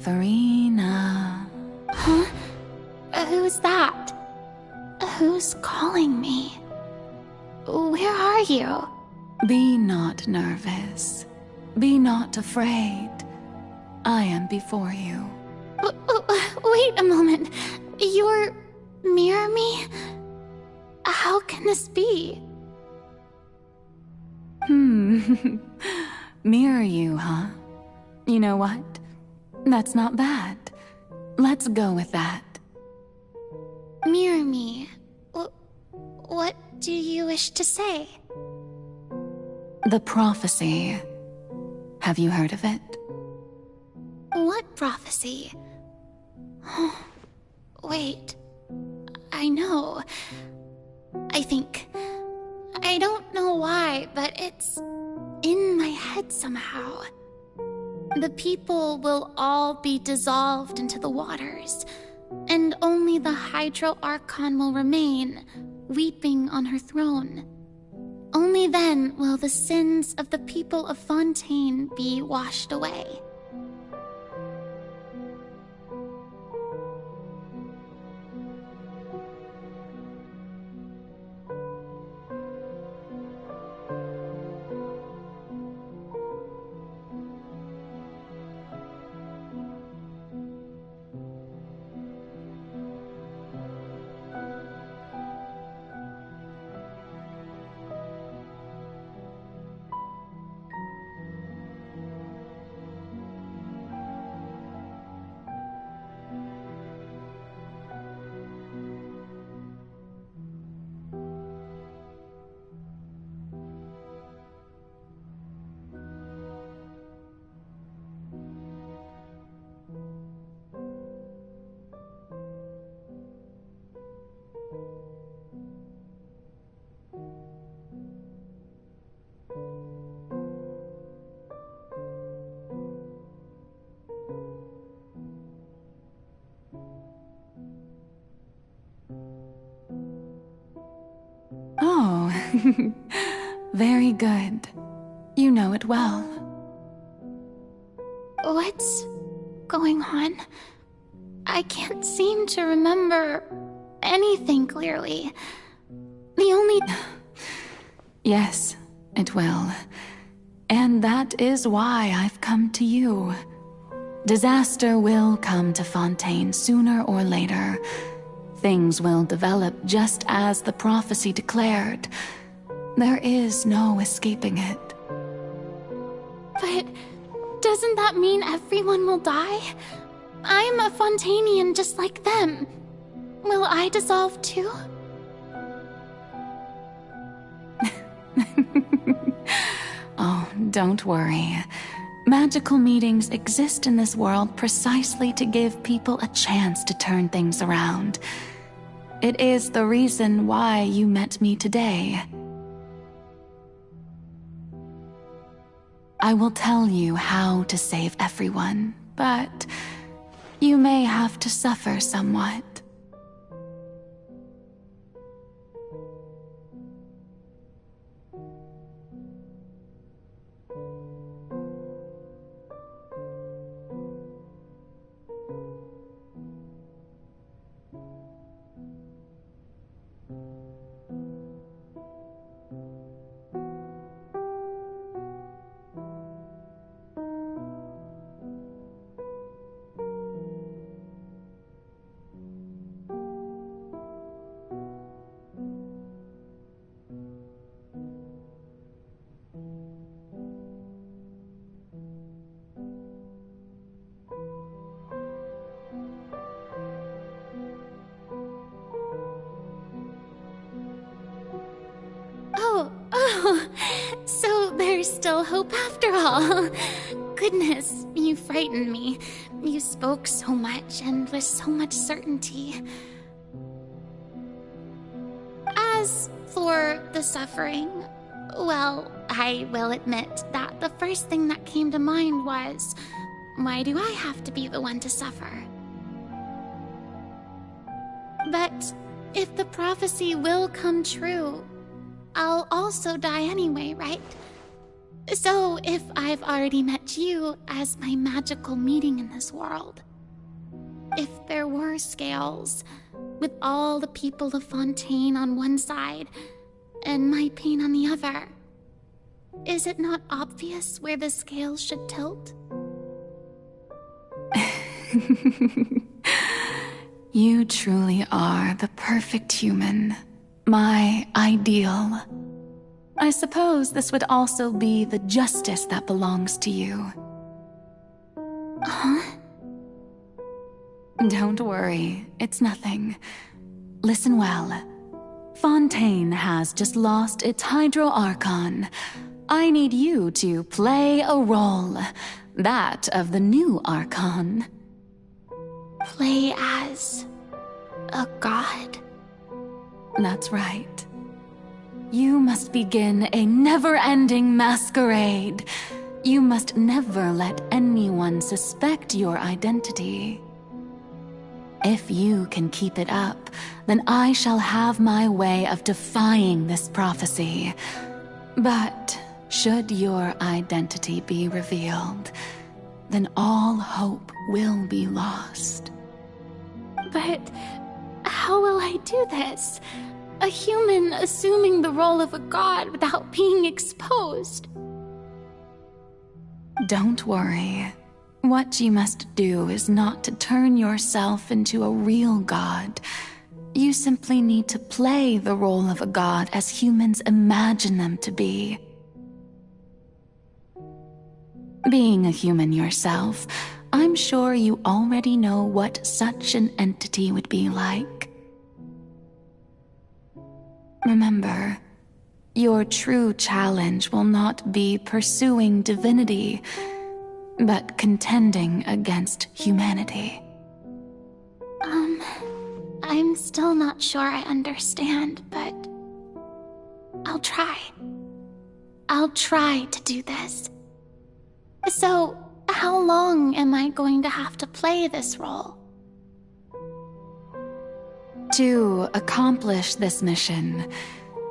Farina. Huh? Who's that? Who's calling me? Where are you? Be not nervous. Be not afraid. I am before you. Wait a moment. You're mirror me? How can this be? Mirror you, huh? You know what? That's not bad. Let's go with that. Mirror me. What do you wish to say? The prophecy. Have you heard of it? What prophecy? Wait. I know. I think. I don't know why, but it's in my head somehow. The people will all be dissolved into the waters, and only the Hydro Archon will remain, weeping on her throne. Only then will the sins of the people of Fontaine be washed away. Oh, very good. You know it well. What's going on? I can't seem to remember anything clearly. The only... Yes, it will. And that is why I've come to you. Disaster will come to Fontaine sooner or later. Things will develop just as the prophecy declared. There is no escaping it. But doesn't that mean everyone will die? I'm a Fontainian just like them. Will I dissolve too? Oh, don't worry. Magical meetings exist in this world precisely to give people a chance to turn things around. It is the reason why you met me today. I will tell you how to save everyone, but you may have to suffer somewhat. So there's still hope after all. Goodness, you frightened me. You spoke so much and with so much certainty. As for the suffering, well, I will admit that the first thing that came to mind was, why do I have to be the one to suffer? But if the prophecy will come true, I'll also die anyway, right? So, if I've already met you as my magical meeting in this world, if there were scales, with all the people of Fontaine on one side and my pain on the other, is it not obvious where the scales should tilt? You truly are the perfect human, my ideal. I suppose this would also be the justice that belongs to you. Huh? Don't worry, it's nothing. Listen well. Fontaine has just lost its Hydro Archon. I need you to play a role, that of the new Archon. Play as a god? That's right. You must begin a never-ending masquerade. You must never let anyone suspect your identity. If you can keep it up, then I shall have my way of defying this prophecy. But should your identity be revealed, then all hope will be lost. But how will I do this? A human assuming the role of a god without being exposed. Don't worry. What you must do is not to turn yourself into a real god. You simply need to play the role of a god as humans imagine them to be. Being a human yourself, I'm sure you already know what such an entity would be like. Remember, your true challenge will not be pursuing divinity, but contending against humanity. I'm still not sure I understand, but I'll try. I'll try to do this. So, how long am I going to have to play this role? To accomplish this mission,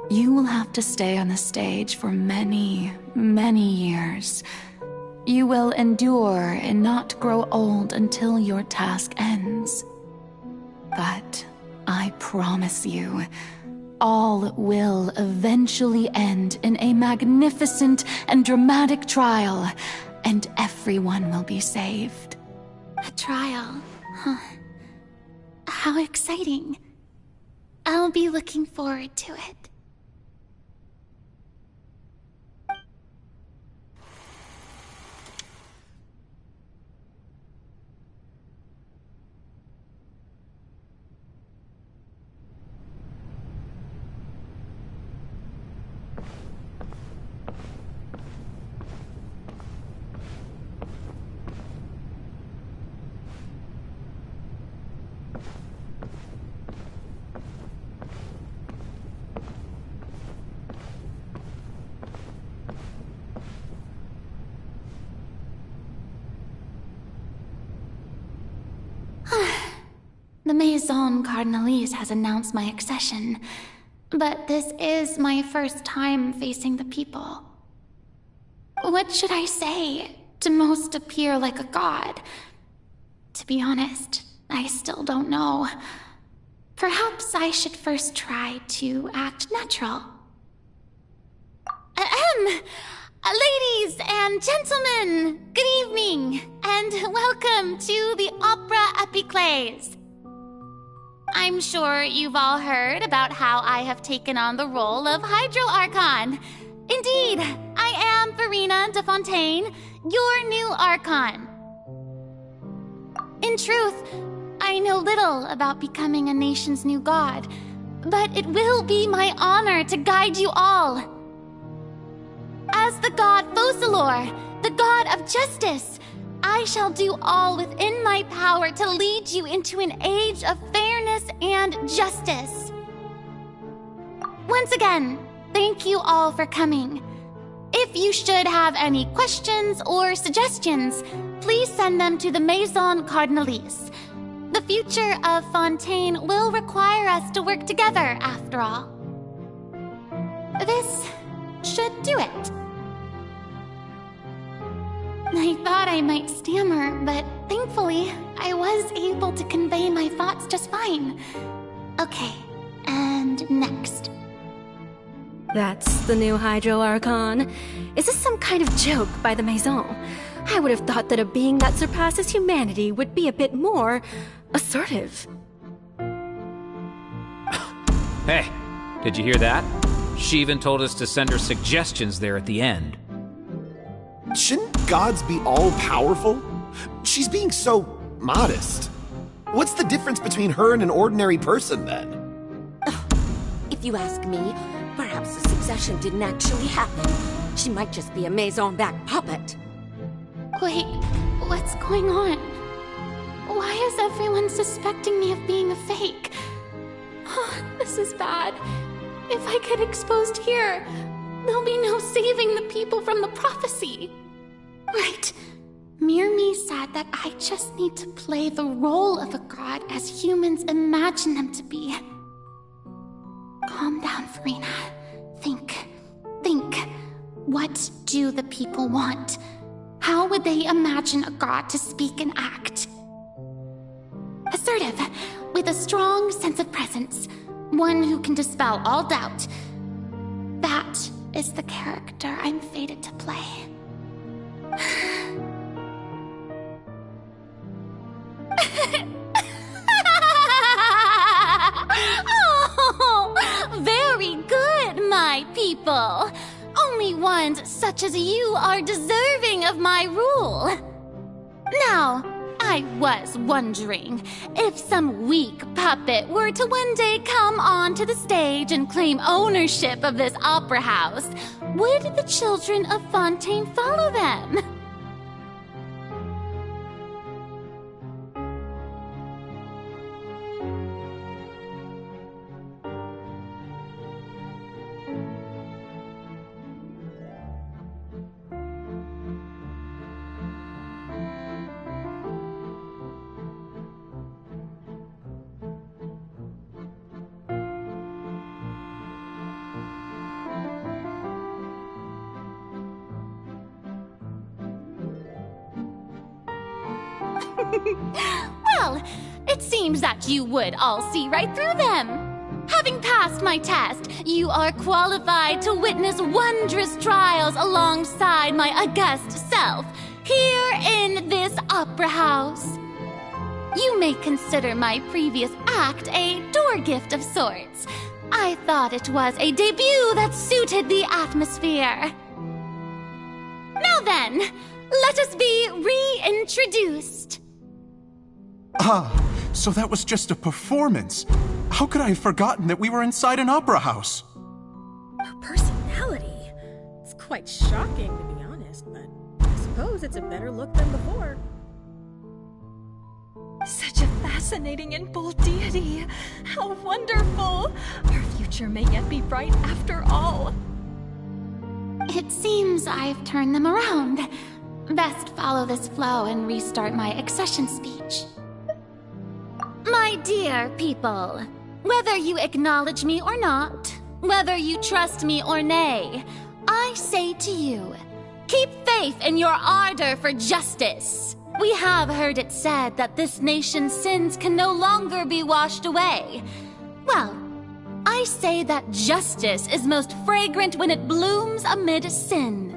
you will have to stay on the stage for many, many years. You will endure and not grow old until your task ends. But I promise you, all will eventually end in a magnificent and dramatic trial, and everyone will be saved. A trial, huh? How exciting. I'll be looking forward to it. The Maison Cardinalise has announced my accession, but this is my first time facing the people. What should I say to most appear like a god? To be honest, I still don't know. Perhaps I should first try to act natural. Ladies and gentlemen, good evening, and welcome to the Opera Epiclese. I'm sure you've all heard about how I have taken on the role of Hydro Archon. Indeed, I am Farina de Fontaine, your new Archon. In truth, I know little about becoming a nation's new god, but it will be my honor to guide you all. As the god Focalor, the god of justice, I shall do all within my power to lead you into an age of fairness and justice. Once again, thank you all for coming. If you should have any questions or suggestions, please send them to the Maison Cardinalise. The future of Fontaine will require us to work together, after all. This should do it. I thought I might stammer, but thankfully, I was able to convey my thoughts just fine. Okay, and next. That's the new Hydro Archon. Is this some kind of joke by the Maison? I would have thought that a being that surpasses humanity would be a bit more assertive. Hey, did you hear that? She even told us to send her suggestions there at the end. Shouldn't gods be all-powerful? She's being so modest. What's the difference between her and an ordinary person, then? If you ask me, perhaps the succession didn't actually happen. She might just be a Maison back puppet. Wait, what's going on? Why is everyone suspecting me of being a fake? Oh, this is bad. If I get exposed here, there'll be no saving the people from the prophecy. Right. Mirmi said that I just need to play the role of a god as humans imagine them to be. Calm down, Furina. Think. What do the people want? How would they imagine a god to speak and act? Assertive, with a strong sense of presence. One who can dispel all doubt. That is the character I'm fated to play. Oh, very good, my people. Only ones such as you are deserving of my rule. Now, I was wondering, if some weak puppet were to one day come onto the stage and claim ownership of this opera house, would the children of Fontaine follow them? Well, it seems that you would all see right through them. Having passed my test, you are qualified to witness wondrous trials alongside my august self, here in this opera house. You may consider my previous act a door gift of sorts. I thought it was a debut that suited the atmosphere. Now then, let us be reintroduced. Ah, so that was just a performance. How could I have forgotten that we were inside an opera house? Her personality? It's quite shocking, to be honest, but I suppose it's a better look than before. Such a fascinating and bold deity. How wonderful! Our future may yet be bright after all. It seems I've turned them around. Best follow this flow and restart my accession speech. My dear people, whether you acknowledge me or not, whether you trust me or nay, I say to you, keep faith in your ardor for justice. We have heard it said that this nation's sins can no longer be washed away. Well, I say that justice is most fragrant when it blooms amid sin.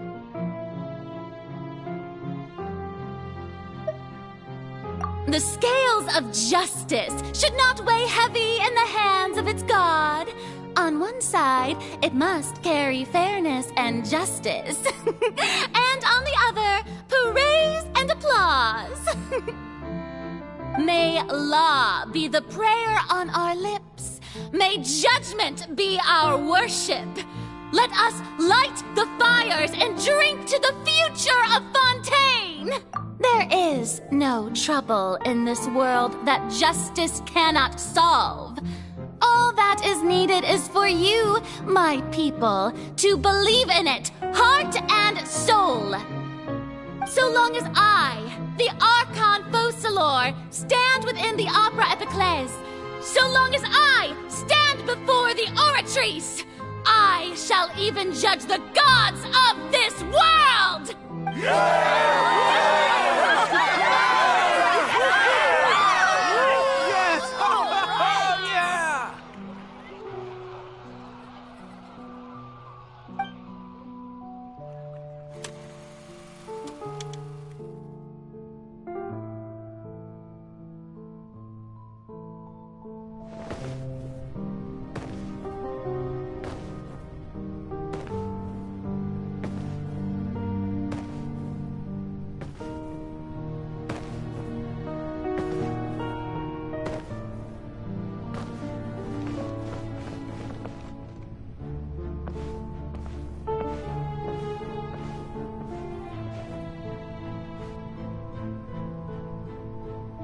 The scales of justice should not weigh heavy in the hands of its God. On one side, it must carry fairness and justice. And on the other, praise and applause. May law be the prayer on our lips. May judgment be our worship. Let us light the fires and drink to the future of Fontaine. There is no trouble in this world that justice cannot solve. All that is needed is for you, my people, to believe in it, heart and soul. So long as I, the Archon Focalor, stand within the Opera Epiclese, so long as I stand before the Oratrice, I shall even judge the gods of this world!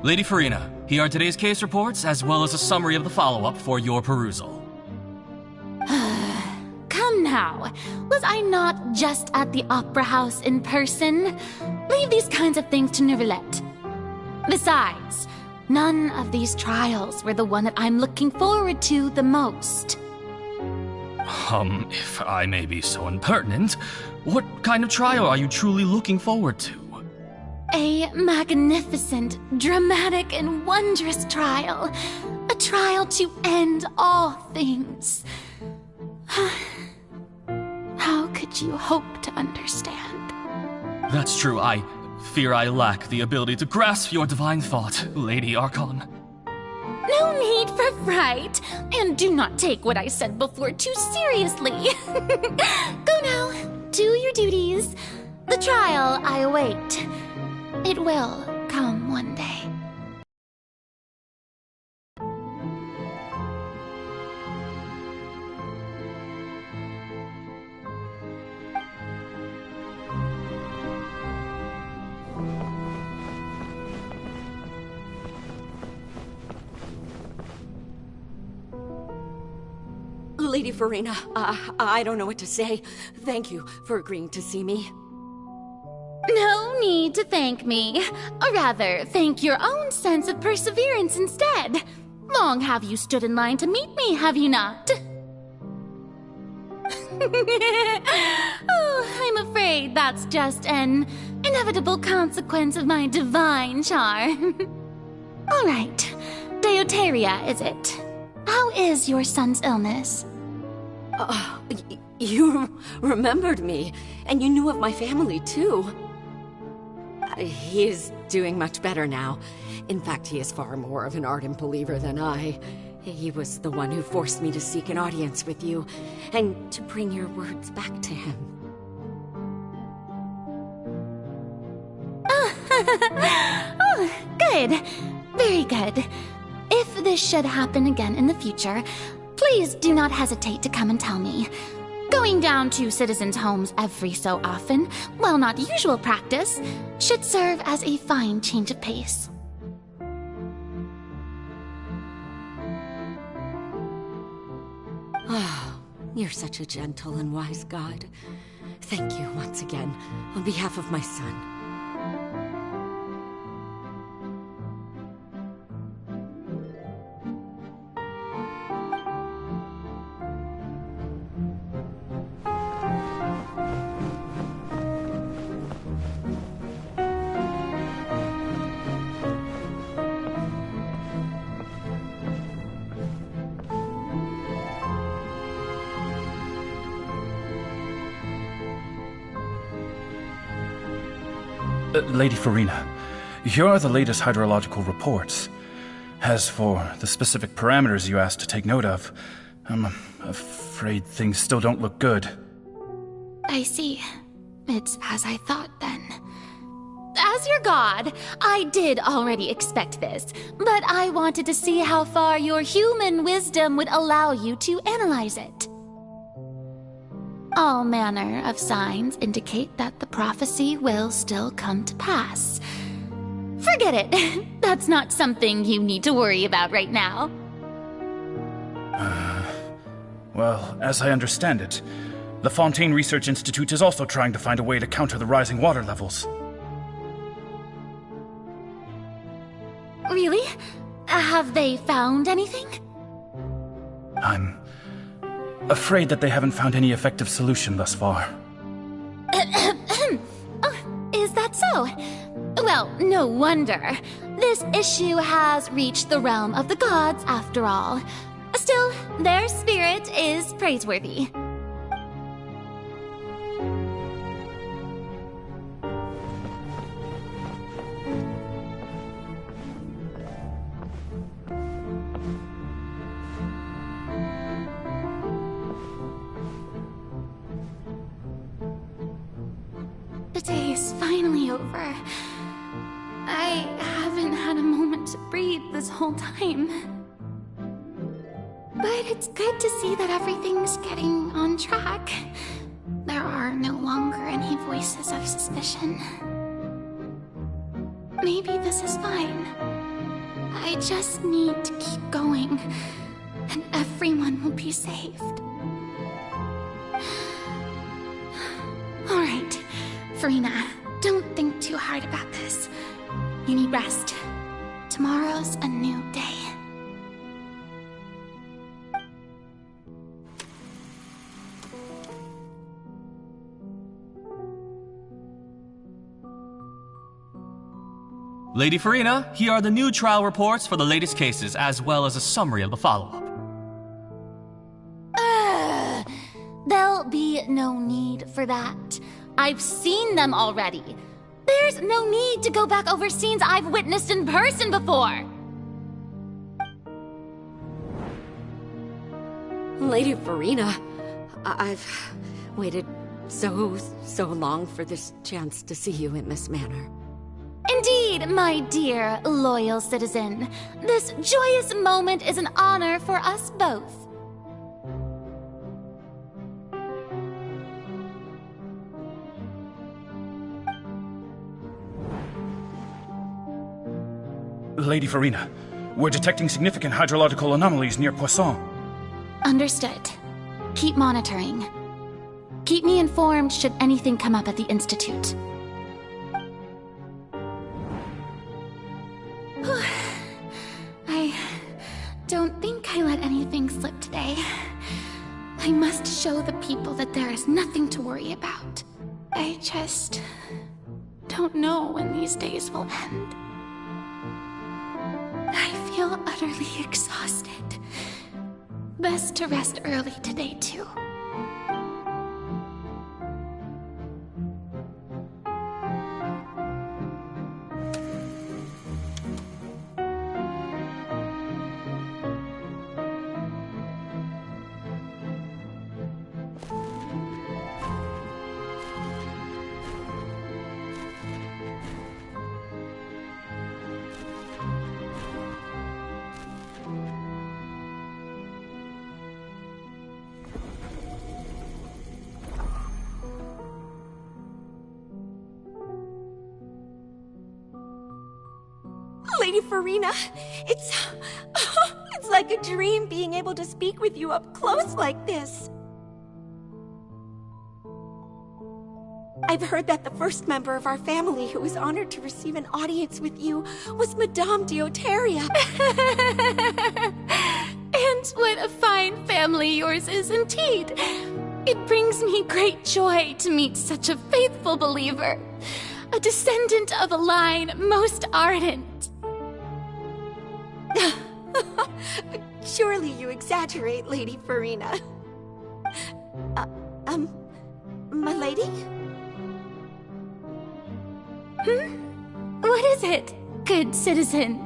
Lady Farina, here are today's case reports, as well as a summary of the follow-up for your perusal. Come now. Was I not just at the Opera House in person? Leave these kinds of things to Neuvillette. Besides, none of these trials were the one that I'm looking forward to the most. If I may be so impertinent, what kind of trial are you truly looking forward to? A magnificent, dramatic, and wondrous trial. A trial to end all things. How could you hope to understand? That's true. I fear I lack the ability to grasp your divine thought, Lady Archon. No need for fright, and do not take what I said before too seriously. Go now, do your duties. The trial I await. It will come one day. Lady Farina, I don't know what to say. Thank you for agreeing to see me. No need to thank me. Or rather, thank your own sense of perseverance instead. Long have you stood in line to meet me, have you not? Oh, I'm afraid that's just an inevitable consequence of my divine charm. All right, Deoteria, is it? How is your son's illness? You remembered me, and you knew of my family, too. He is doing much better now. In fact, he is far more of an ardent believer than I. He was the one who forced me to seek an audience with you, and to bring your words back to him. Oh, good. Very good. If this should happen again in the future, please do not hesitate to come and tell me. Going down to citizens' homes every so often, while not usual practice, should serve as a fine change of pace. Oh, you're such a gentle and wise god. Thank you once again, on behalf of my son. Lady Farina, here are the latest hydrological reports. As for the specific parameters you asked to take note of, I'm afraid things still don't look good. I see. It's as I thought, then. As your god, I did already expect this, but I wanted to see how far your human wisdom would allow you to analyze it. All manner of signs indicate that the prophecy will still come to pass. Forget it. That's not something you need to worry about right now. Well, as I understand it, the Fontaine Research Institute is also trying to find a way to counter the rising water levels. Really? Have they found anything? I'm afraid that they haven't found any effective solution thus far. that so? Well, no wonder. This issue has reached the realm of the gods, after all. Still, their spirit is praiseworthy. The day is finally over. I haven't had a moment to breathe this whole time. But it's good to see that everything's getting on track. There are no longer any voices of suspicion. Maybe this is fine. I just need to keep going, and everyone will be saved. Alright, Farina, don't think too hard about this. You need rest. Tomorrow's a new day. Lady Farina, here are the new trial reports for the latest cases, as well as a summary of the follow-up. There'll be no need for that. I've seen them already. There's no need to go back over scenes I've witnessed in person before. Lady Farina, I've waited so long for this chance to see you in this manner. Indeed, my dear, loyal citizen. This joyous moment is an honor for us both. Lady Farina, we're detecting significant hydrological anomalies near Poisson. Understood. Keep monitoring. Keep me informed should anything come up at the Institute. I don't think I let anything slip today. I must show the people that there is nothing to worry about. I just don't know when these days will end. I feel utterly exhausted. Best to rest early today, too. Lady Farina, it's like a dream being able to speak with you up close like this. I've heard that the first member of our family who was honored to receive an audience with you was Madame Deoteria. And what a fine family yours is indeed. It brings me great joy to meet such a faithful believer, a descendant of a line most ardent. Surely you exaggerate, Lady Farina. My lady? What is it, good citizen?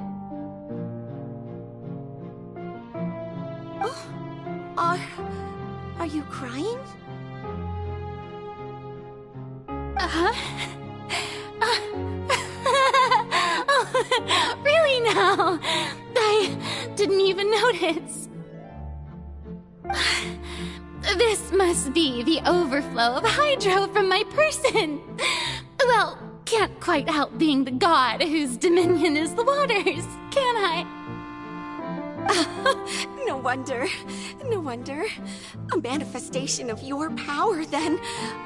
Oh, are you crying? Oh, really now? I didn't even notice. This must be the overflow of hydro from my person. Well, can't quite help being the god whose dominion is the waters, can I? No wonder. No wonder. A manifestation of your power, then.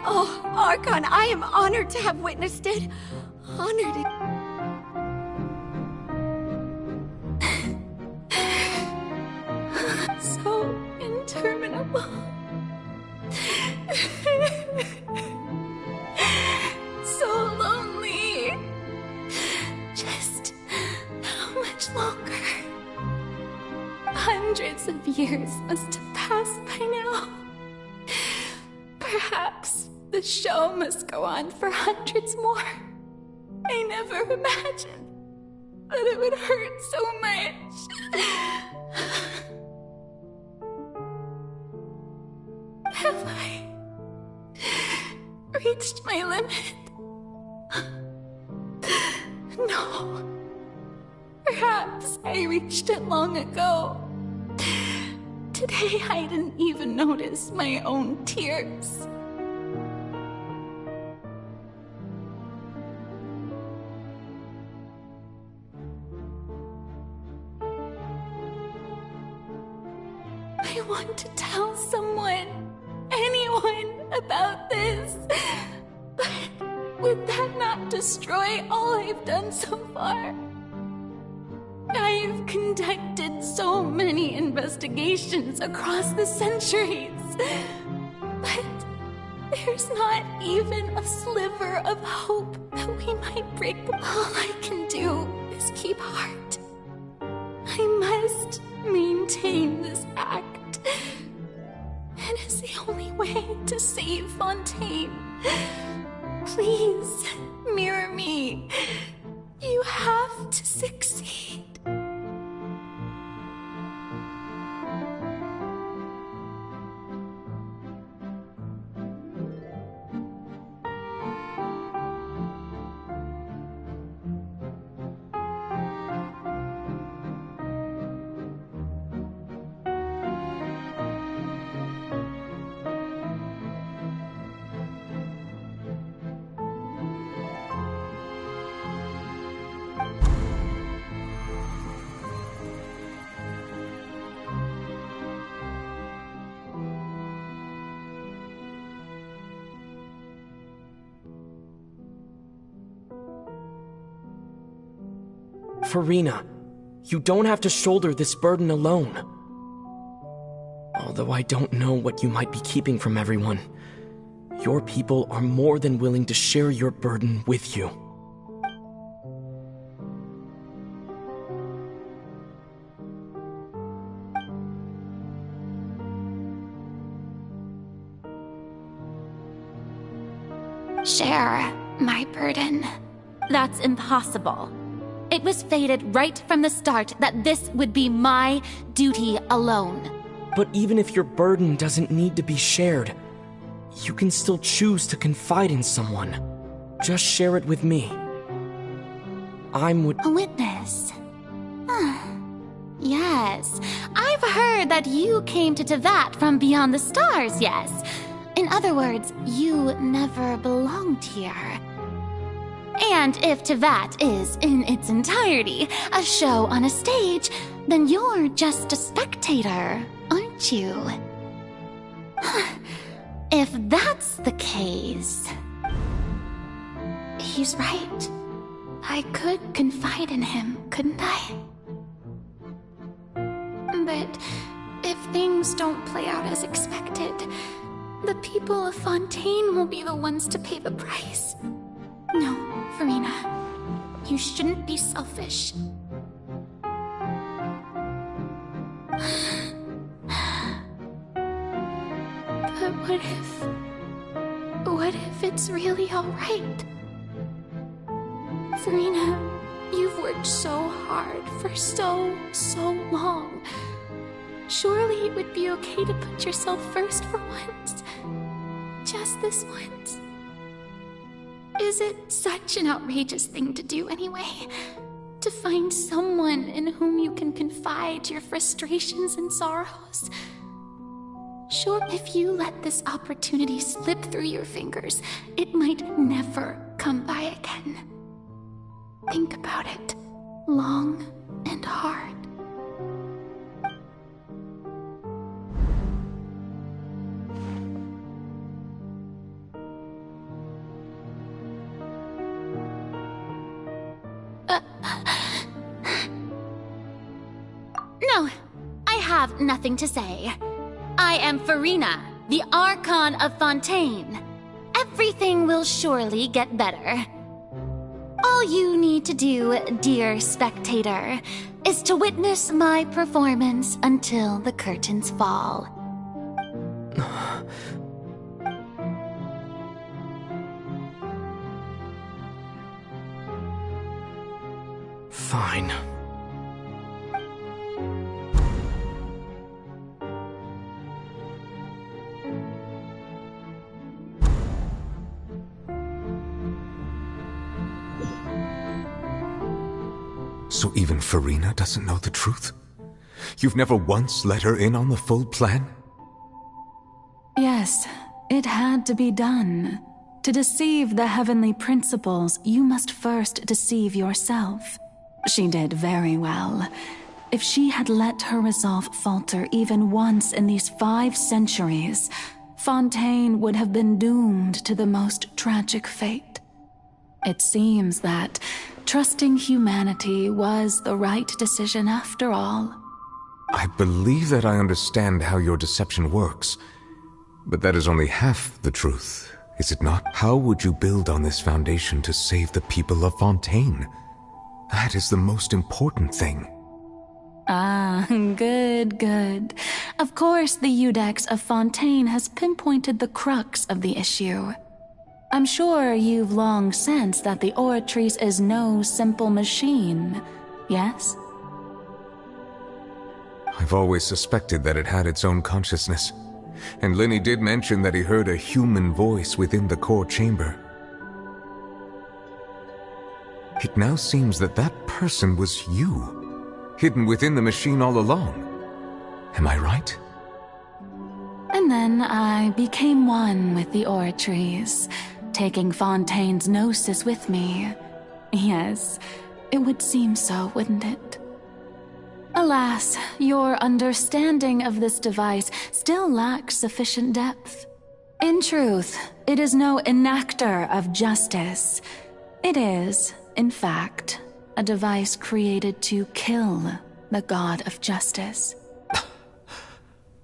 Oh, Archon, I am honored to have witnessed it. Honored it. So interminable. So lonely. longer. Hundreds of years must have passed by now. Perhaps the show must go on for hundreds more. I never imagined that it would hurt so much. Have I reached my limit? No. Perhaps I reached it long ago. Today I didn't even notice my own tears. I want to tell someone, anyone, about this. But would that not destroy all I've done so far? I've conducted so many investigations across the centuries, but there's not even a sliver of hope that we might break. All I can do is keep heart. I must maintain this act. It is the only way to save Fontaine. Please, mirror me. You have to succeed. Farina, you don't have to shoulder this burden alone. Although I don't know what you might be keeping from everyone, your people are more than willing to share your burden with you. Share my burden. That's impossible. It was fated right from the start that this would be my duty alone. But even if your burden doesn't need to be shared, you can still choose to confide in someone. Just share it with me. A witness. Yes, I've heard that you came to Tevat from beyond the stars, yes. In other words, you never belonged here. And if Tevat is, in its entirety, a show on a stage, then you're just a spectator, aren't you? If that's the case... He's right. I could confide in him, couldn't I? But if things don't play out as expected, the people of Fontaine will be the ones to pay the price. No, Farina, you shouldn't be selfish. But what if it's really alright? Farina, you've worked so hard for so long. Surely it would be okay to put yourself first for once. Just this once. Is it such an outrageous thing to do anyway? To find someone in whom you can confide your frustrations and sorrows? Sure, if you let this opportunity slip through your fingers, it might never come by again. Think about it long and hard. No, I have nothing to say. I am Farina, the Archon of Fontaine. Everything will surely get better. All you need to do, dear spectator, is to witness my performance until the curtains fall. Fine. So even Farina doesn't know the truth? You've never once let her in on the full plan? Yes, it had to be done. To deceive the heavenly principles, you must first deceive yourself. She did very well. If she had let her resolve falter even once in these 5 centuries, Fontaine would have been doomed to the most tragic fate. It seems that trusting humanity was the right decision after all. I believe that I understand how your deception works, but that is only half the truth, is it not? How would you build on this foundation to save the people of Fontaine? That is the most important thing. Ah, good. Of course, the Iudex of Fontaine has pinpointed the crux of the issue. I'm sure you've long sensed that the Oratrice is no simple machine, yes? I've always suspected that it had its own consciousness, and Lenny did mention that he heard a human voice within the core chamber. It now seems that that person was you, hidden within the machine all along. Am I right? And then I became one with the Oratrice, taking Fontaine's gnosis with me. Yes, it would seem so, wouldn't it? Alas, your understanding of this device still lacks sufficient depth. In truth, it is no enactor of justice. It is, in fact, a device created to kill the god of justice.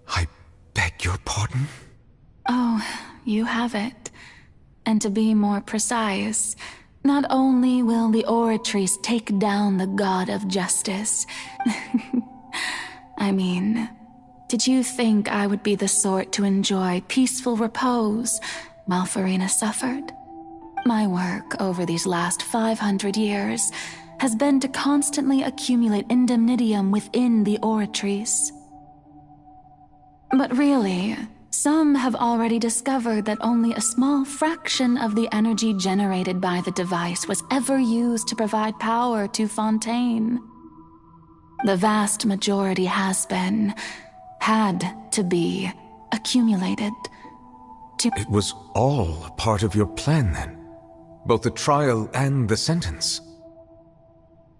I beg your pardon? Oh, you have it. And to be more precise, not only will the Oratrice take down the god of justice. I mean, did you think I would be the sort to enjoy peaceful repose while Farina suffered? My work over these last 500 years has been to constantly accumulate indemnitium within the Oratrice. But really, some have already discovered that only a small fraction of the energy generated by the device was ever used to provide power to Fontaine. The vast majority had to be, accumulated to— It was all a part of your plan then? Both the trial and the sentence?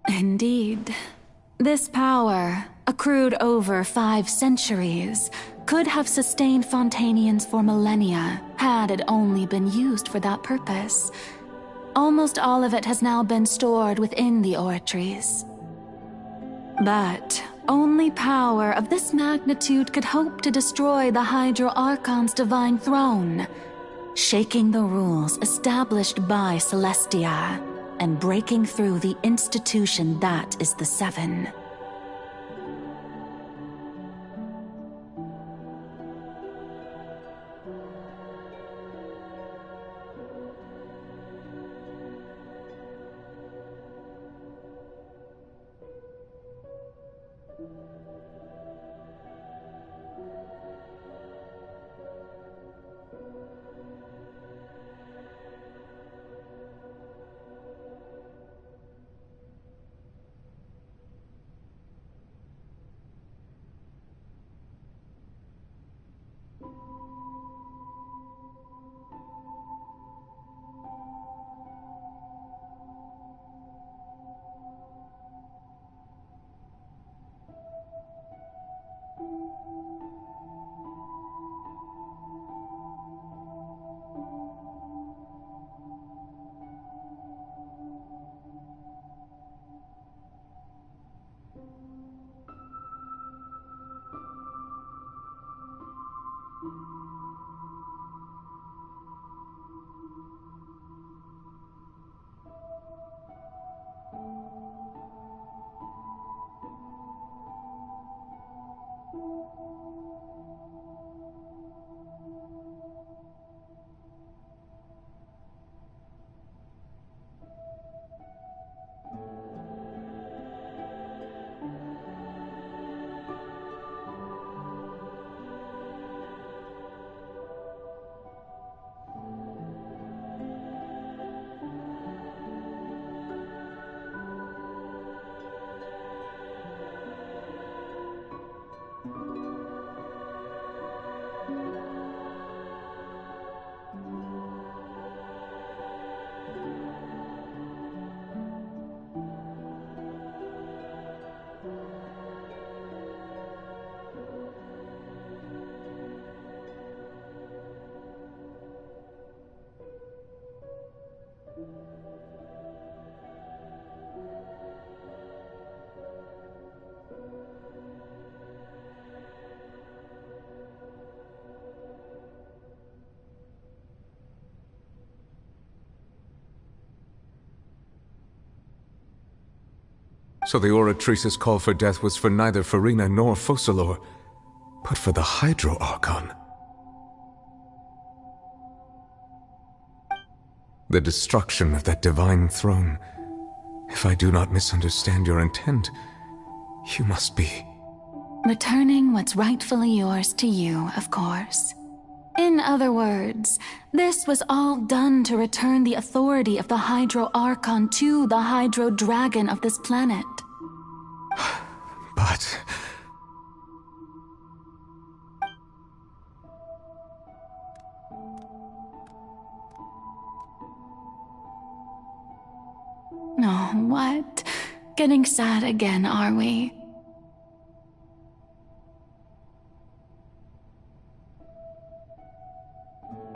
Indeed. This power, accrued over 5 centuries, could have sustained Fontainians for millennia had it only been used for that purpose. Almost all of it has now been stored within the Oratrice. But only power of this magnitude could hope to destroy the Hydro Archon's divine throne, shaking the rules established by Celestia and breaking through the institution that is the Seven. So the Oratrice's call for death was for neither Farina nor Focalor, but for the Hydro Archon. The destruction of that divine throne. If I do not misunderstand your intent, you must be... Returning what's rightfully yours to you, of course. In other words, this was all done to return the authority of the Hydro Archon to the Hydro Dragon of this planet. But... Oh, what? Getting sad again, are we?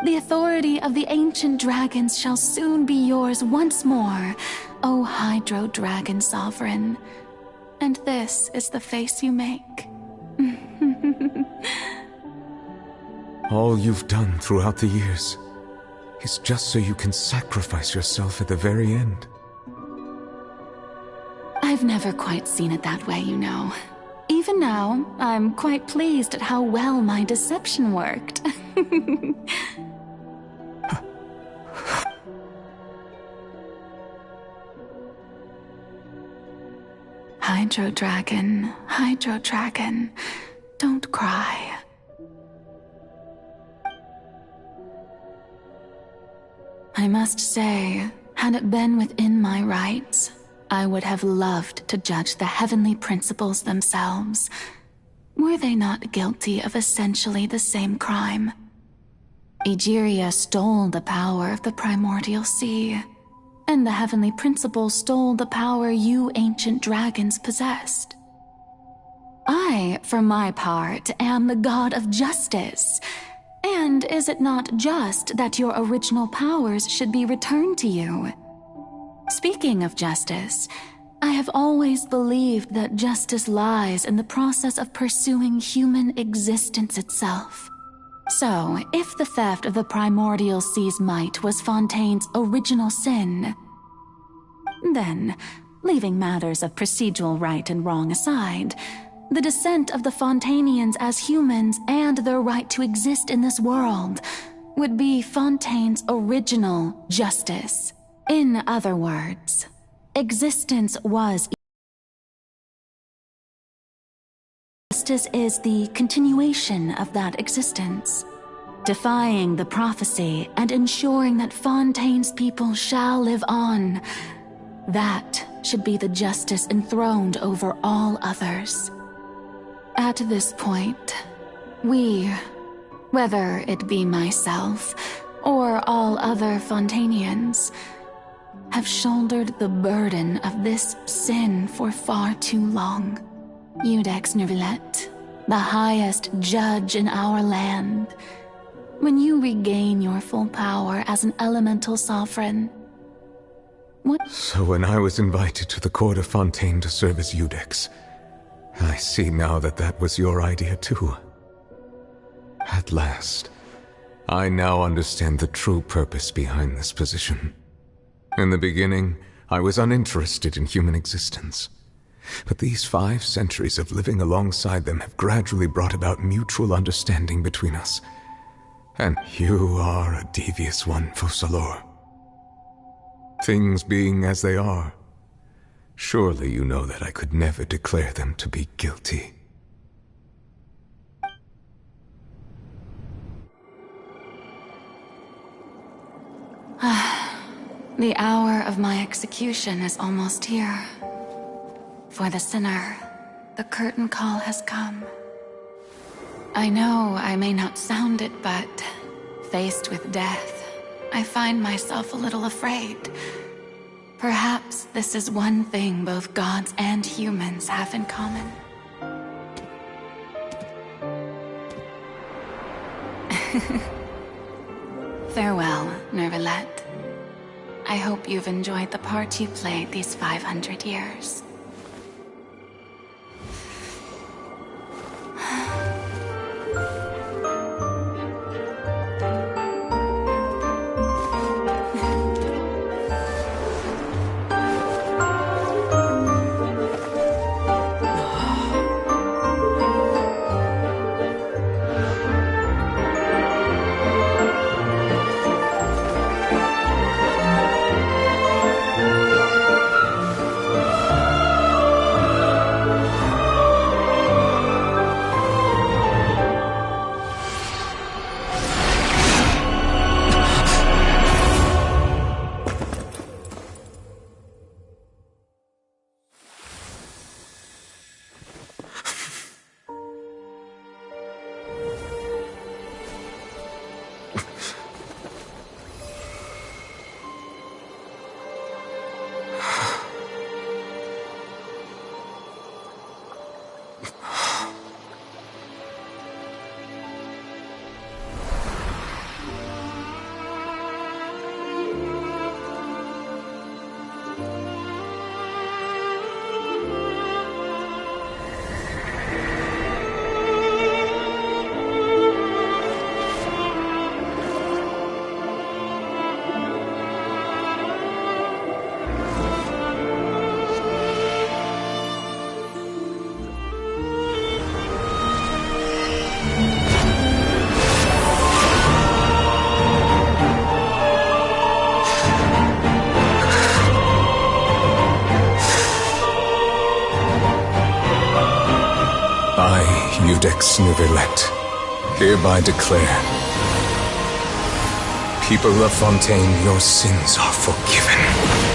The authority of the ancient dragons shall soon be yours once more, O Hydro Dragon Sovereign. And this is the face you make. All you've done throughout the years is just so you can sacrifice yourself at the very end. I've never quite seen it that way, you know. Even now, I'm quite pleased at how well my deception worked. Hydro Dragon, don't cry. I must say, had it been within my rights, I would have loved to judge the heavenly principles themselves. Were they not guilty of essentially the same crime? Egeria stole the power of the primordial sea, and the heavenly principles stole the power you ancient dragons possessed. I, for my part, am the god of justice. And is it not just that your original powers should be returned to you? Speaking of justice, I have always believed that justice lies in the process of pursuing human existence itself. So, if the theft of the primordial sea's might was Fontaine's original sin, then, leaving matters of procedural right and wrong aside, the descent of the Fontanians as humans and their right to exist in this world would be Fontaine's original justice. In other words, existence was... Justice is the continuation of that existence, defying the prophecy and ensuring that Fontaine's people shall live on. That should be the justice enthroned over all others. At this point, we, whether it be myself or all other Fontanians, have shouldered the burden of this sin for far too long. Iudex Nervillet, the highest judge in our land, when you regain your full power as an elemental sovereign, what? So when I was invited to the court of Fontaine to serve as Iudex, I see now that that was your idea too. At last, I now understand the true purpose behind this position. In the beginning, I was uninterested in human existence. But these 5 centuries of living alongside them have gradually brought about mutual understanding between us. And you are a devious one, Focalor. Things being as they are, surely you know that I could never declare them to be guilty. The hour of my execution is almost here. For the sinner, the curtain call has come. I know I may not sound it, but faced with death, I find myself a little afraid. Perhaps this is one thing both gods and humans have in common. Farewell, Nervillet. I hope you've enjoyed the part you played these 500 years. Codex Nouvellette, hereby declare, people of Fontaine, your sins are forgiven.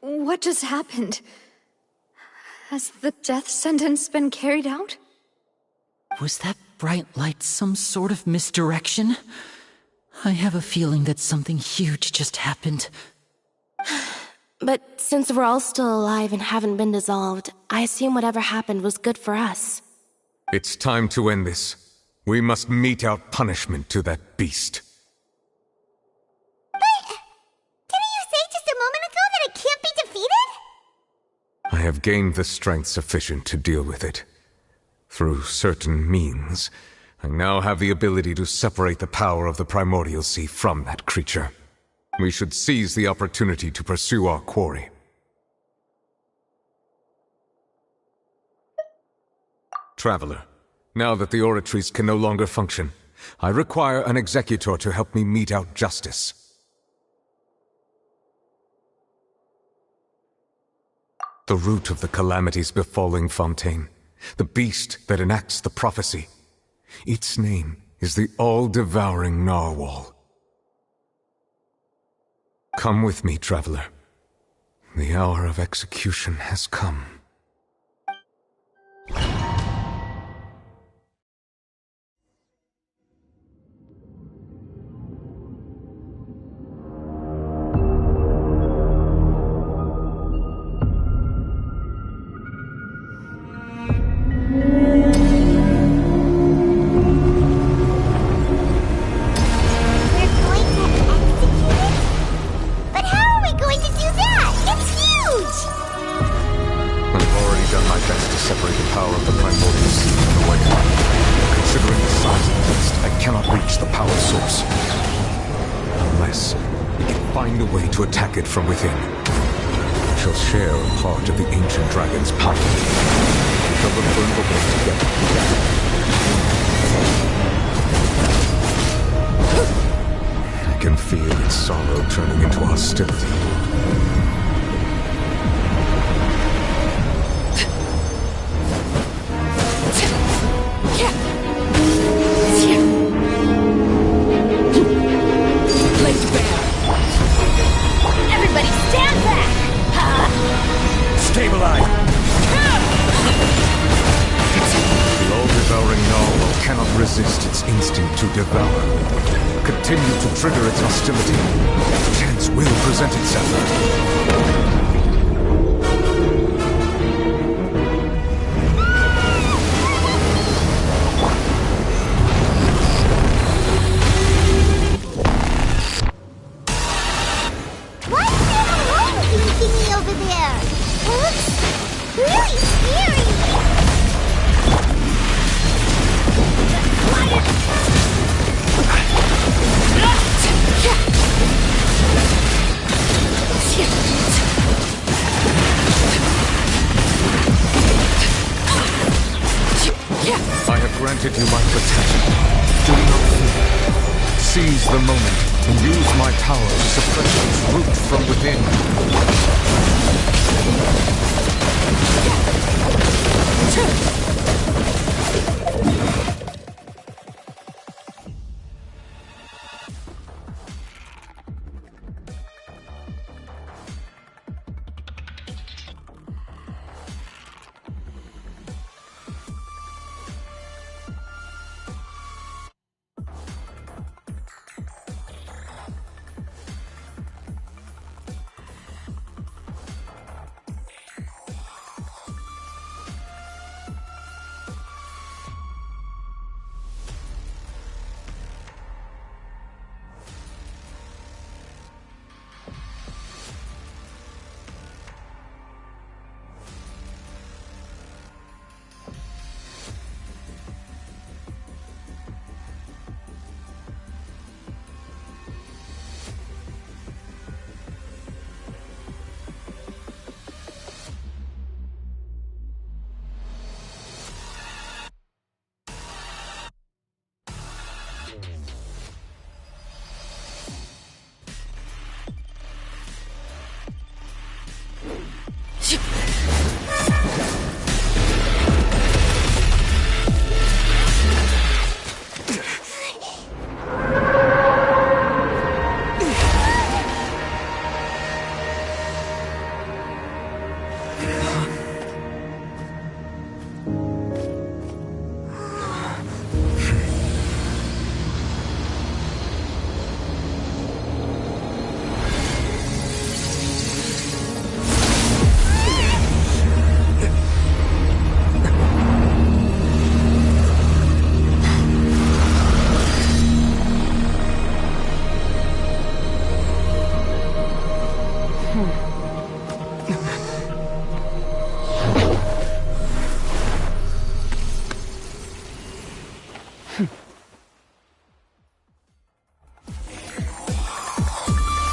What just happened? Has the death sentence been carried out? Was that bright light some sort of misdirection? I have a feeling that something huge just happened. But since we're all still alive and haven't been dissolved, I assume whatever happened was good for us. It's time to end this. We must mete out punishment to that beast. I have gained the strength sufficient to deal with it. Through certain means, I now have the ability to separate the power of the Primordial Sea from that creature. We should seize the opportunity to pursue our quarry. Traveler, now that the oratories can no longer function, I require an executor to help me mete out justice. The root of the calamities befalling Fontaine, the beast that enacts the prophecy. Its name is the all-devouring Narwhal. Come with me, traveler. The hour of execution has come. From within, shall share a part of the ancient dragon's power. We shall return the way together. I can feel its sorrow turning into hostility. Stabilize! The all-devouring Narwhal cannot resist its instinct to devour. Continue to trigger its hostility. Chance will present itself. Granted you my protection. Do not fear. Seize the moment and use my power to suppress its root from within.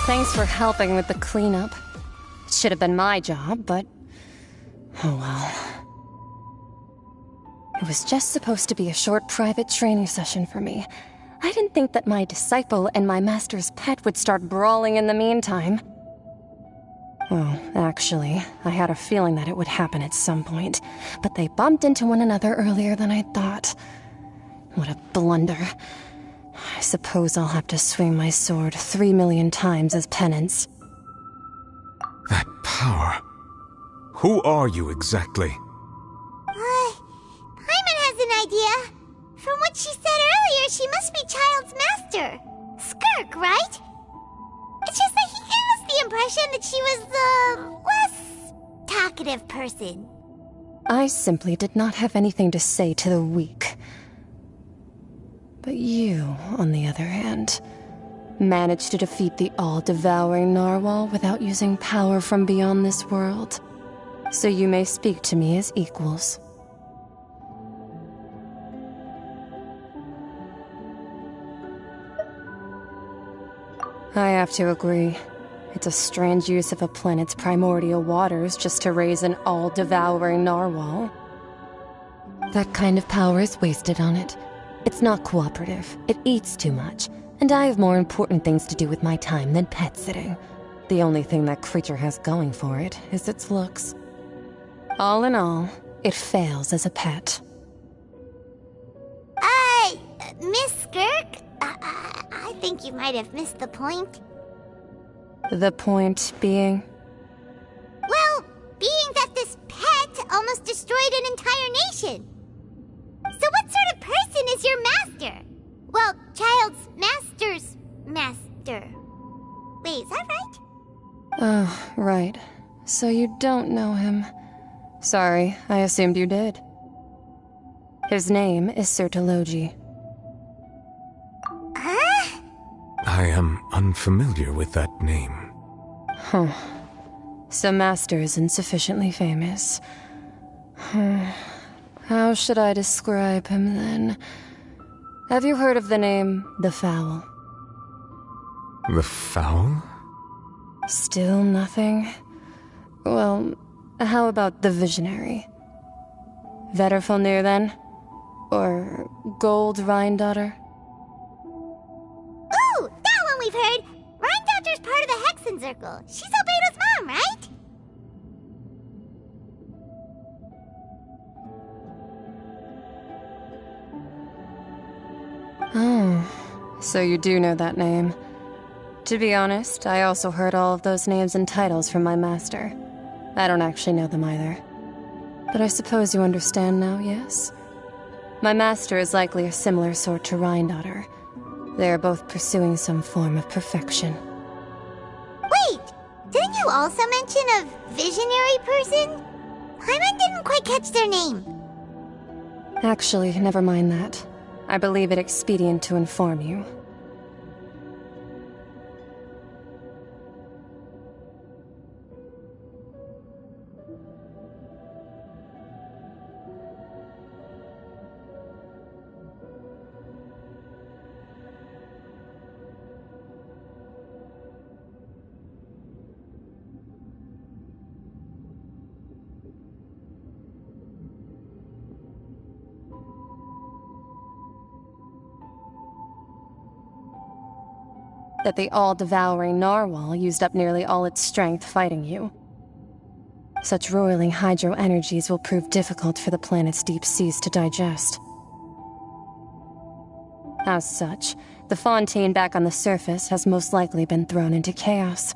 Thanks for helping with the cleanup. It should have been my job, but... oh well. It was just supposed to be a short private training session for me. I didn't think that my disciple and my master's pet would start brawling in the meantime. Well, actually, I had a feeling that it would happen at some point, but they bumped into one another earlier than I thought. What a blunder. I suppose I'll have to swing my sword 3 million times as penance. That power. Who are you exactly? Paimon has an idea. From what she said earlier, she must be Child's master. Skirk, right? It's just that he gave us the impression that she was the less talkative person. I simply did not have anything to say to the weak. But you, on the other hand, managed to defeat the all-devouring narwhal without using power from beyond this world. So you may speak to me as equals. I have to agree. It's a strange use of a planet's primordial waters just to raise an all-devouring narwhal. That kind of power is wasted on it. It's not cooperative. It eats too much. And I have more important things to do with my time than pet sitting. The only thing that creature has going for it is its looks. All in all, it fails as a pet. Miss Skirk? I think you might have missed the point. The point being? Well, being that this pet almost destroyed an entire nation. So what sort of person is your master? Well, Child's master's master. Wait, is that right? Oh, right. So you don't know him. Sorry, I assumed you did. His name is Sir Telogi. Huh? I am unfamiliar with that name. Huh. So Master isn't sufficiently famous. How should I describe him then? Have you heard of the name The Fowl? The Fowl? Still nothing? Well, how about the Visionary? Vetterfulnir then? Or Gold Rhindaughter? Ooh, that one we've heard! Rhindaughter's part of the Hexen Circle. She's Albedo's mom, right? Oh, so you do know that name. To be honest, I also heard all of those names and titles from my master. I don't actually know them either. But I suppose you understand now, yes? My master is likely a similar sort to Rhindaughter. They are both pursuing some form of perfection. Wait! Didn't you also mention a visionary person? Paimon didn't quite catch their name. Actually, never mind that. I believe it expedient to inform you. That the all-devouring narwhal used up nearly all its strength fighting you. Such roiling hydro energies will prove difficult for the planet's deep seas to digest. As such, the fontaine back on the surface has most likely been thrown into chaos.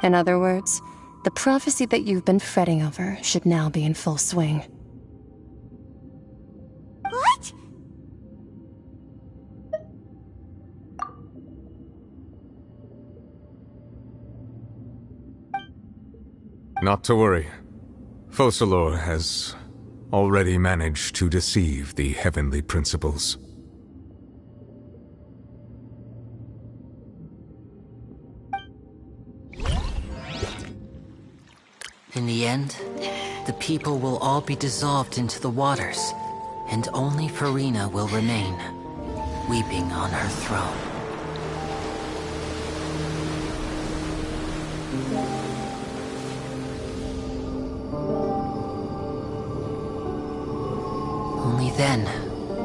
In other words, the prophecy that you've been fretting over should now be in full swing. What? Not to worry. Focalor has already managed to deceive the heavenly principles. In the end, the people will all be dissolved into the waters, and only Farina will remain, weeping on her throne. Only then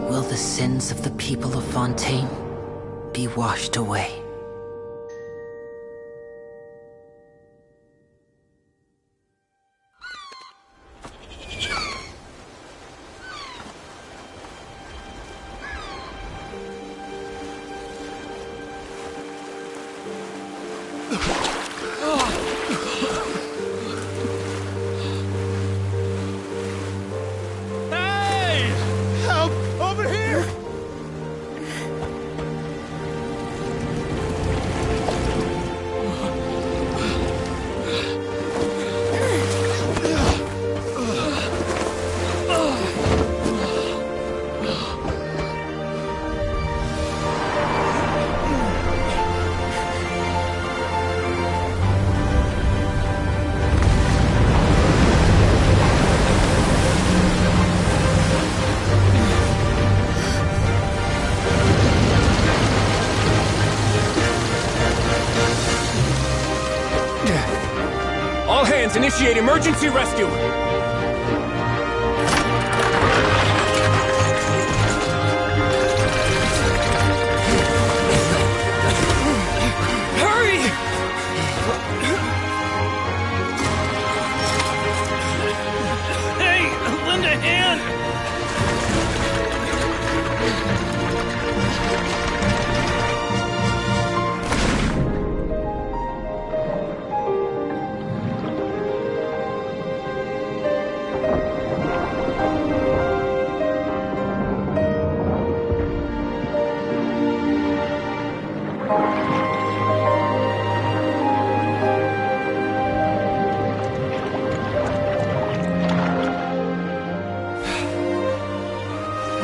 will the sins of the people of Fontaine be washed away. All hands, initiate emergency rescue! Hurry! Hey, lend a hand!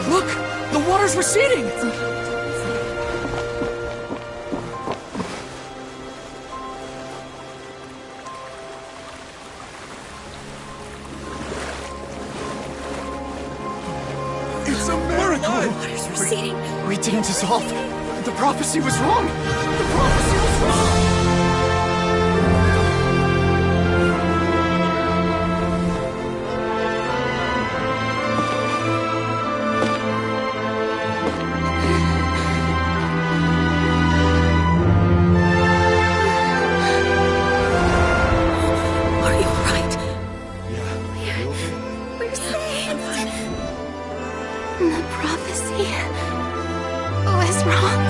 Look! The water's receding! It's a miracle! Water's receding. We didn't dissolve. The prophecy was wrong. The prophecy was wrong. Are you right? Yeah. We're saved. The prophecy was wrong.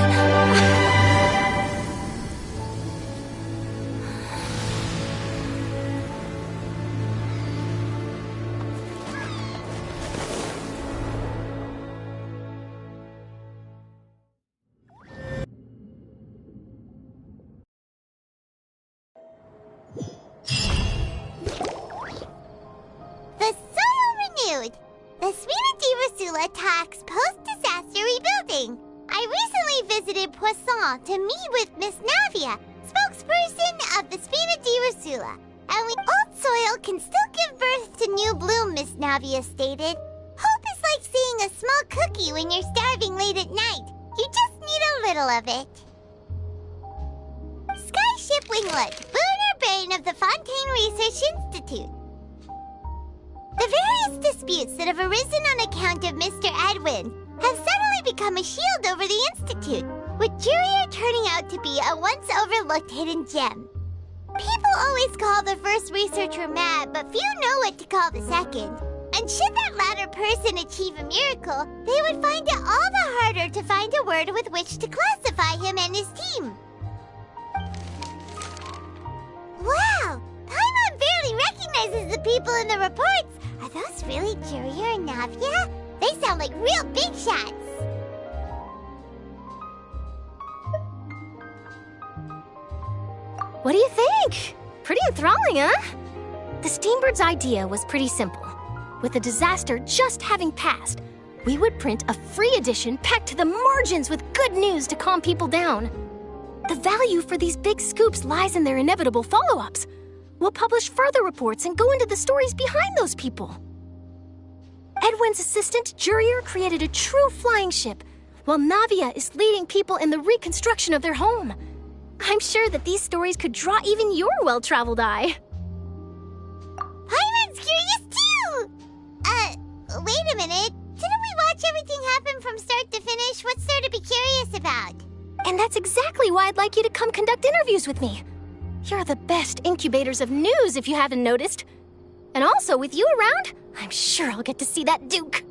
The soil renewed. The Suite de Rasula attacks post-disaster rebuilding. I recently visited Poisson to meet with Miss Navia, spokesperson of the Suite de Rasula. And old soil can still give birth to new bloom, Miss Navia stated. Hope is like seeing a small cookie when you're starving late at night. You just need a little of it. Skyship Winglet, Booner Brain of the Fontaine Research Institute. The various disputes that have arisen on account of Mr. Edwin have suddenly become a shield over the Institute, with Jurier turning out to be a once overlooked hidden gem. People always call the first researcher mad, but few know what to call the second. And should that latter person achieve a miracle, they would find it all the harder to find a word with which to classify him and his team. Wow! Paimon barely recognizes the people in the reports. Are those really Jurier and Navia? They sound like real big shots. What do you think? Pretty enthralling, huh? The Steambird's idea was pretty simple. With the disaster just having passed, we would print a free edition packed to the margins with good news to calm people down. The value for these big scoops lies in their inevitable follow-ups. We'll publish further reports and go into the stories behind those people. Edwin's assistant, Jurier, created a true flying ship, while Navia is leading people in the reconstruction of their home. I'm sure that these stories could draw even your well-traveled eye. Paimon's curious too! Wait a minute. Didn't we watch everything happen from start to finish? What's there to be curious about? And that's exactly why I'd like you to come conduct interviews with me. You're the best incubators of news, if you haven't noticed. And also, with you around, I'm sure I'll get to see that Duke.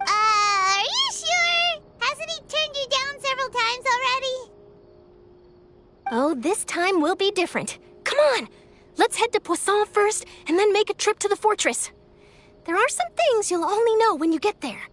Are you sure? Hasn't he turned you down several times already? Oh, this time will be different. Come on! Let's head to Poisson first, and then make a trip to the fortress. There are some things you'll only know when you get there.